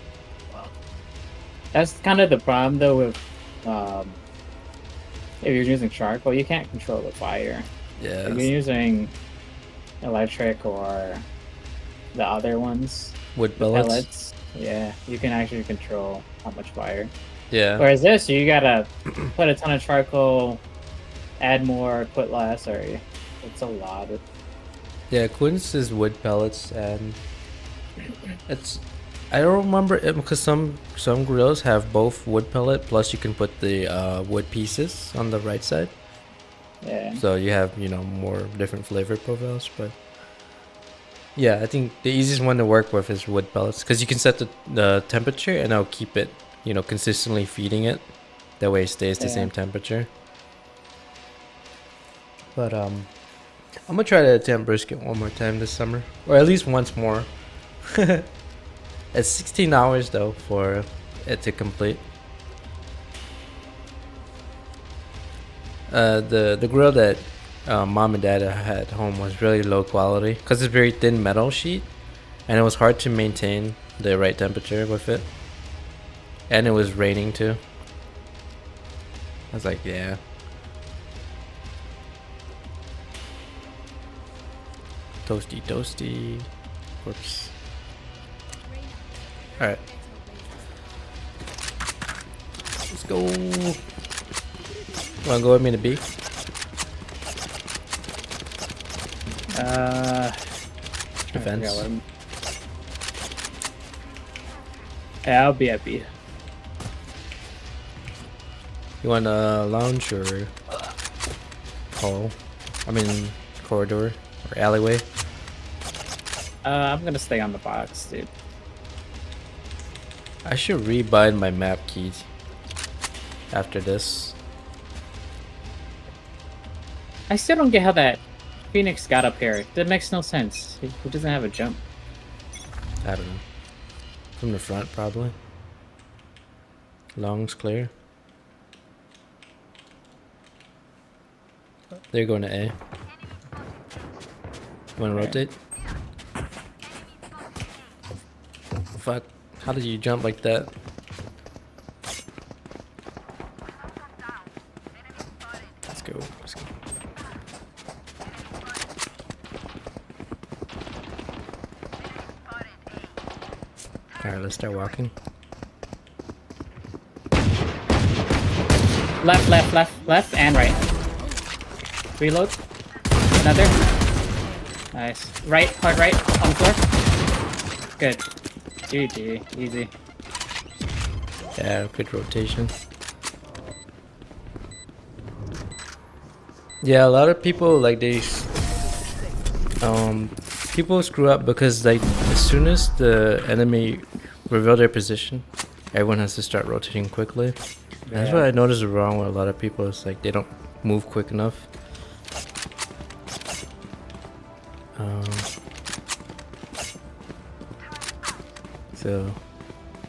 That's kind of the problem though with if you're using charcoal, you can't control the fire. Yeah. If you're using electric or the other ones, Wood the pellets. yeah, you can actually control how much fire. Yeah. Whereas this, you gotta put a ton of charcoal, add more, put less, or it's a lot. Yeah, Quinn's is wood pellets, and it's. I don't remember it because some grills have both wood pellet plus you can put the wood pieces on the right side. Yeah. So you have more different flavor profiles, but yeah, I think the easiest one to work with is wood pellets because you can set the temperature and I'll keep it consistently feeding it. That way it stays the same temperature. But I'm gonna try to attempt brisket one more time this summer, or at least once more. It's 16 hours though for it to complete. The grill that mom and dad had home was really low quality because it's very thin metal sheet, and it was hard to maintain the right temperature with it. And it was raining too. I was like, yeah. Toasty. Whoops. Alright. Let's go. Wanna go with me to B? Defense. Yeah, I'll be at B. You want a lounge or hall? I mean corridor or alleyway? I'm gonna stay on the box, dude. I should rebind my map keys after this. I still don't get how that Phoenix got up here. That makes no sense. He doesn't have a jump. I don't know. From the front, probably. Long's clear. They're going to A. Want to rotate? Fuck. How did you jump like that? Let's go. Alright, let's start walking. Left, and right. Reload. Another. Nice. Right, hard right, on the floor. Good. GG, easy. Yeah, good rotation. Yeah, a lot of people like they people screw up because like as soon as the enemy reveal their position, everyone has to start rotating quickly. That's what I noticed is wrong with a lot of people. It's like they don't move quick enough. So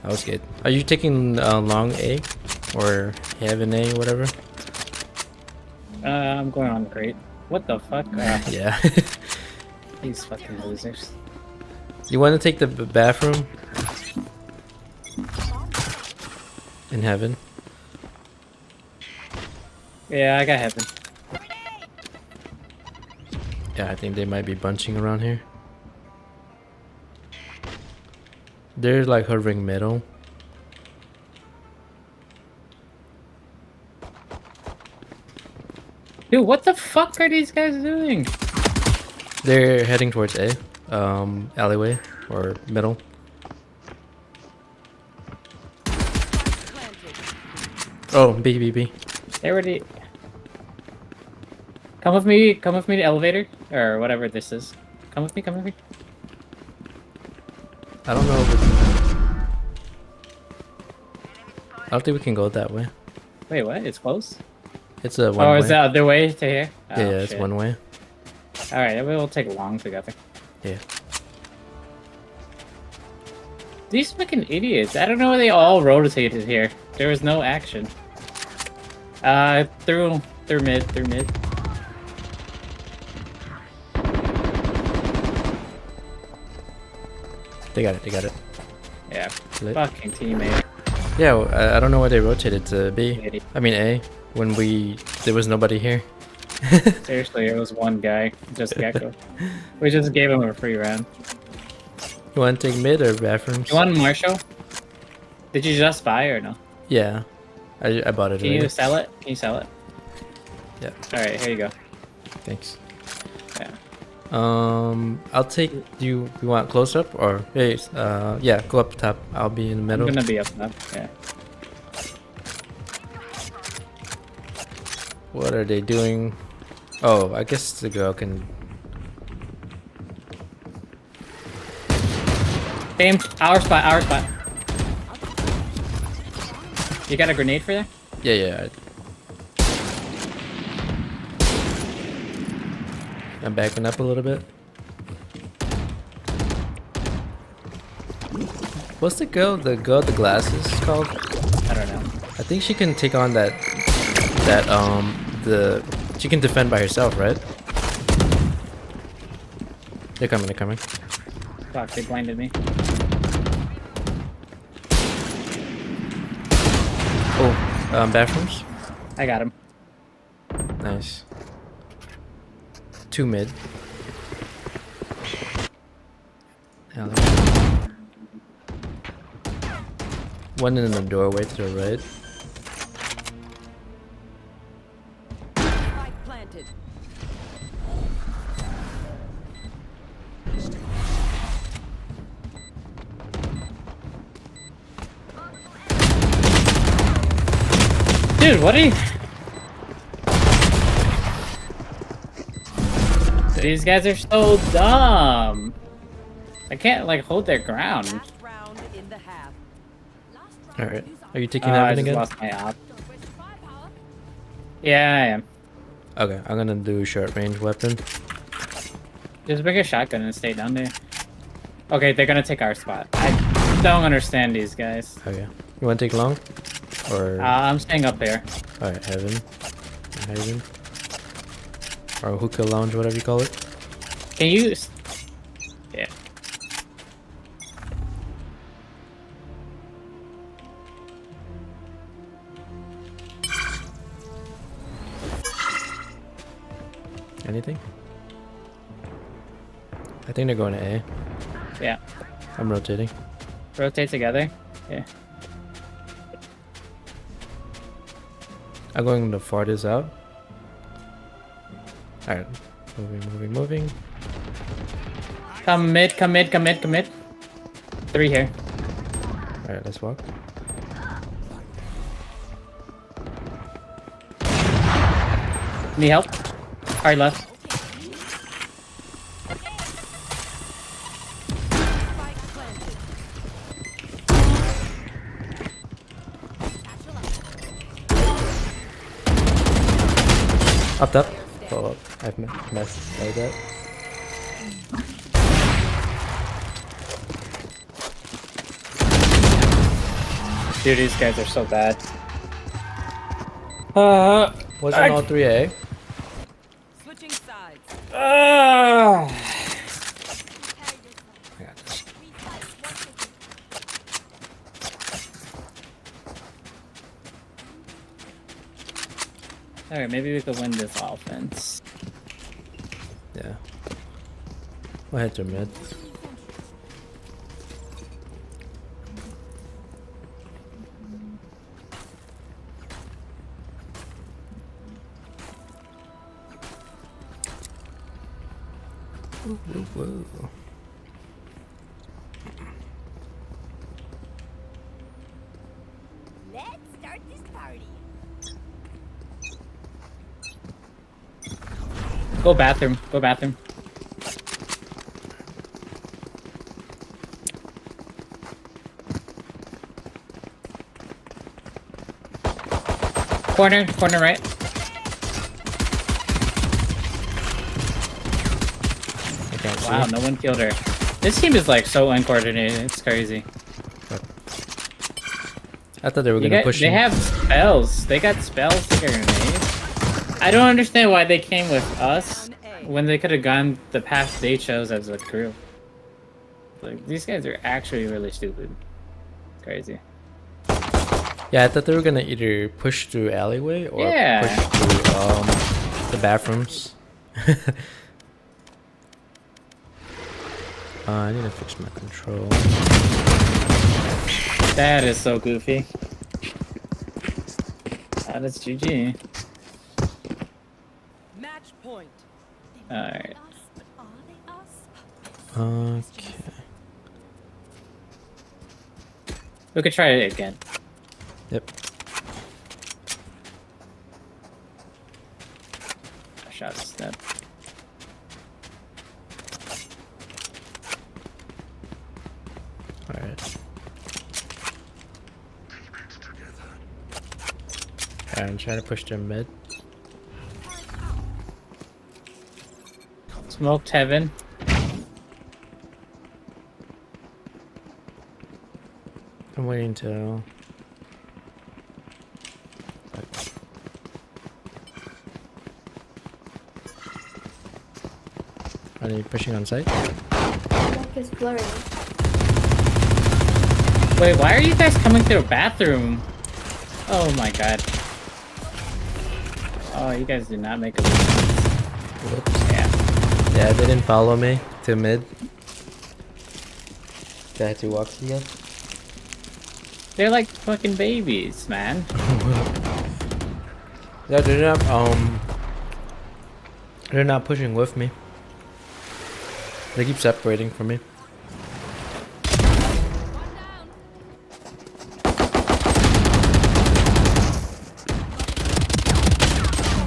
that was good. Are you taking long A or heaven A, whatever? I'm going on great. What the fuck? Yeah. These fucking losers. You want to take the bathroom in heaven? Yeah, I got heaven. Yeah, I think they might be bunching around here. They're like hovering middle. Dude, what the fuck are these guys doing? They're heading towards A, alleyway or middle. Oh, B, B, B. They already. Come with me to the elevator or whatever this is. Come with me. I don't know if I don't think we can go that way. Wait, what? It's close? It's a one Oh, way. is that other way to here? Oh, Yeah, it's shit. one way. Alright, it will take long together. Yeah. These fucking idiots. I don't know why they all rotated here. There was no action. Through mid. They got it. Yeah, Lit. fucking teammate. Yeah, I don't know why they rotated to B. Idiot. I mean A, when there was nobody here. Seriously, it was one guy, just Gecko. We just gave him a free round. You want to take mid or bathrooms? You want Marshall? Did you just buy or no? Yeah, I bought it Can already. you sell it? Yeah. Alright, here you go. Thanks. Yeah. I'll take you. You want close up or hey? Yeah, go up top. I'll be in the middle. I'm gonna be up now. Yeah. What are they doing? Oh, I guess the girl can. Same. Our spot. You got a grenade for there? Yeah. I'm backing up a little bit. What's the girl? The girl with the glasses called? I don't know. I think she can take on that. She can defend by herself, right? They're coming. Fuck, they blinded me. Oh, bathrooms. I got him. Nice. 2 mid. One in the doorway to the right. Spike planted. Dude, what are you? These guys are so dumb. I can't like hold their ground. Last round in the half. All right. Are you taking I heaven just again? lost my op. Yeah, I am. Okay, I'm gonna do short range weapon. Just bring a shotgun and stay down there. Okay, they're gonna take our spot. I don't understand these guys. Okay. You want to take long? Or I'm staying up there. all right, heaven, or hookah lounge, whatever you call it. Can you? Yeah. Anything? I think they're going to A. Yeah. I'm rotating. Rotate together. Yeah. I'm going to farthest out. All right, moving. Come mid. 3 here. All right, let's walk. Need help? Hard left. Up. Follow up. I've messed like that. Dude, these guys are so bad. Wasn't all 3A? Switching sides. I got this. We fight once again. Alright, maybe we could win this offense. Yeah. We'll head to mid. Whoa. Let's start this party. Go bathroom. Go bathroom. Corner right. I can't see. Wow, no one killed her. This team is like so uncoordinated. It's crazy. I thought they were gonna push They him. have spells. They got spells to get grenades. I don't understand why they came with us when they could have gone the path they chose as a crew. Like, these guys are actually really stupid. It's crazy. Yeah, I thought they were gonna either push through alleyway or Yeah. push through the bathrooms. I need to fix my control. That is so goofy. That is GG. Match point. Alright. Us, but are they us? Okay. We could try it again. Yep. I shot a step. Alright. I'm trying to push their mid. Smoked heaven. I'm waiting to. Are they pushing on site? Like it's blurry. Wait, why are you guys coming through a bathroom? Oh my god. Oh, you guys did not make a move. Whoops. Yeah. Yeah, they didn't follow me to mid. They had to walk again. They're like fucking babies, man. Yeah, they're not pushing with me. They keep separating from me.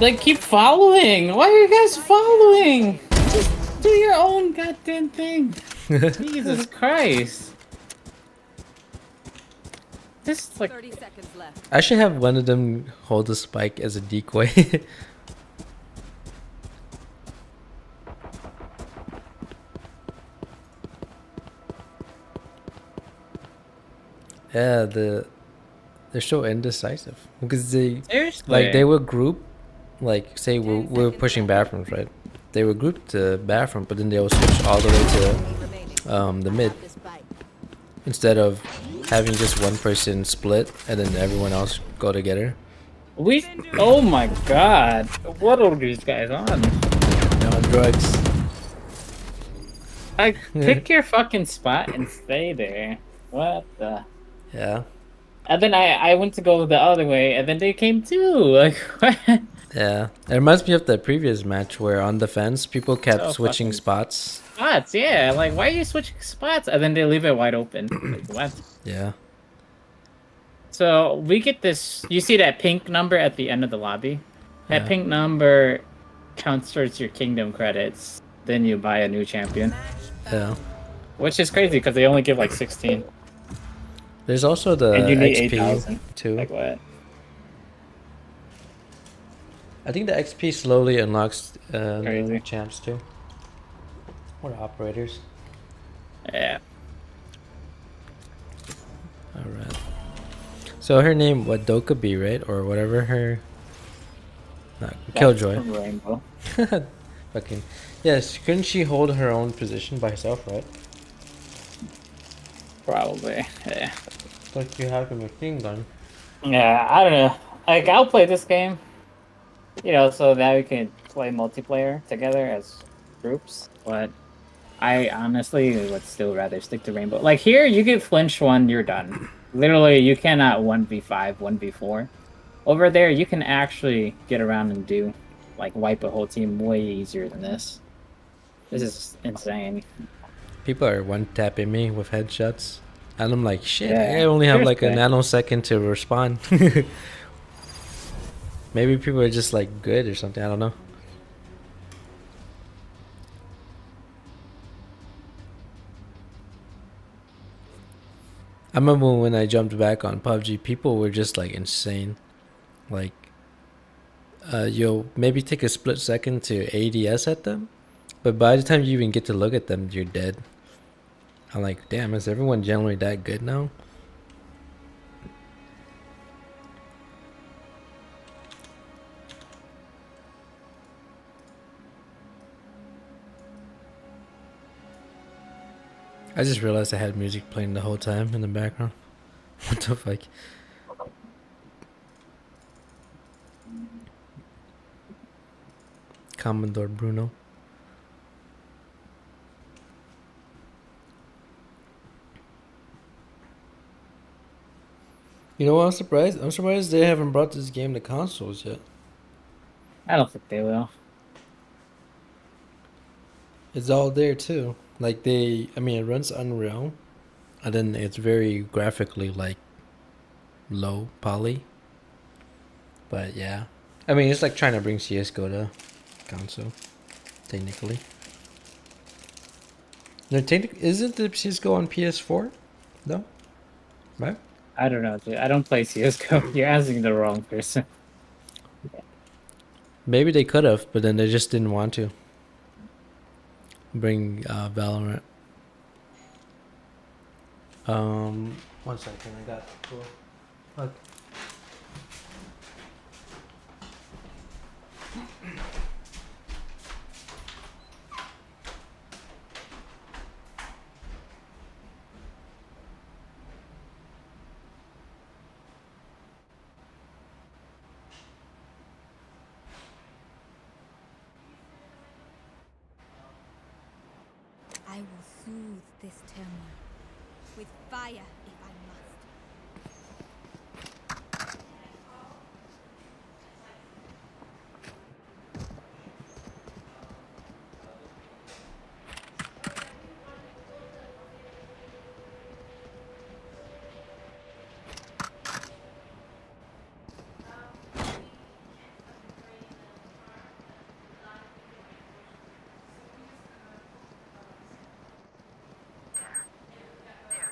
They keep following. Why are you guys following? Just do your own goddamn thing. Jesus Christ. This is like 30 seconds left. I should have one of them hold the spike as a decoy. Yeah, they're so indecisive because they seriously. like they were grouped. Like say we're pushing bathrooms, right? They were grouped to bathroom, but then they will switch all the way to the mid instead of having just one person split and then everyone else go together. Oh my god. What are these guys on? They're on drugs. Like, pick your fucking spot and stay there. What the? Yeah. And then I went to go the other way, and then they came too. Like, what? Yeah. It reminds me of the previous match where on the fence people kept So switching fucking- spots. Spots, yeah. Like, why are you switching spots? And then they leave it wide open. Like, what? Yeah. So we get this. You see that pink number at the end of the lobby? That Yeah. pink number counts towards your kingdom credits. Then you buy a new champion, Yeah. which is crazy because they only give like 16. There's also the And you need XP 8,000. too. Like what? I think the XP slowly unlocks the Crazy. champs too. Or operators. Yeah. Alright. So her name, what, Dokubi, right? Or whatever her... Not, Killjoy. That's Rainbow. Fucking... Yes, couldn't she hold her own position by herself, right? Probably. Yeah. Like you have a machine gun. Yeah, I don't know. Like, I'll play this game, you know, so that we can play multiplayer together as groups. But I honestly would still rather stick to Rainbow. Like, here, you get flinch one, you're done. Literally, you cannot 1v5, 1v4. Over there, you can actually get around and do, like, wipe a whole team way easier than this. This is insane. People are one-tapping me with headshots. And I'm like, shit, Yeah, I only have like a seriously. nanosecond to respond. Maybe people are just like good or something, I don't know. I remember when I jumped back on PUBG, people were just like insane. Like, you'll maybe take a split second to ADS at them, but by the time you even get to look at them, you're dead. I'm like, damn, is everyone generally that good now? I just realized I had music playing the whole time in the background. What the fuck? Commodore Bruno. You know what? I'm surprised. I'm surprised they haven't brought this game to consoles yet. I don't think they will. It's all there too. Like I mean, it runs Unreal, and then it's very graphically like low poly. But yeah, I mean, it's like trying to bring CS:GO to console, technically. No, isn't the CS:GO on PS4? No, right? I don't know, dude. I don't play CSGO. You're asking the wrong person. Maybe they could have, but then they just didn't want to bring Valorant. 1 second, I got cool. Fuck. I will soothe this turmoil with fire if I must.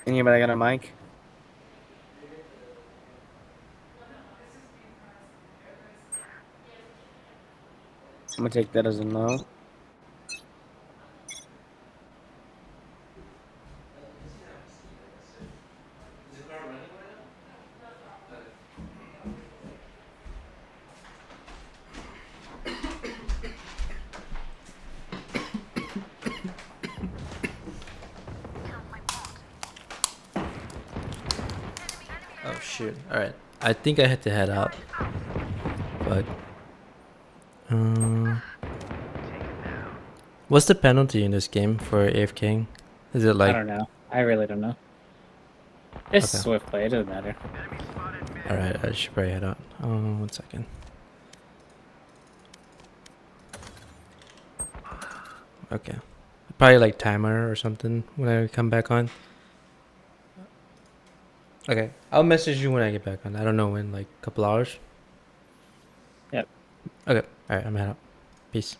Anybody got a mic? I'm gonna take that as a no. Oh shit! All right, I think I had to head out. But what's the penalty in this game for AFKing? Is it I like? don't know. I really don't know. It's Okay. swift play. It doesn't matter. All right, I should probably head out. 1 second. Okay, probably like timer or something when I come back on. Okay, I'll message you when I get back on. I don't know when, like a couple hours. Yep. Okay, all right, I'm head out. Peace.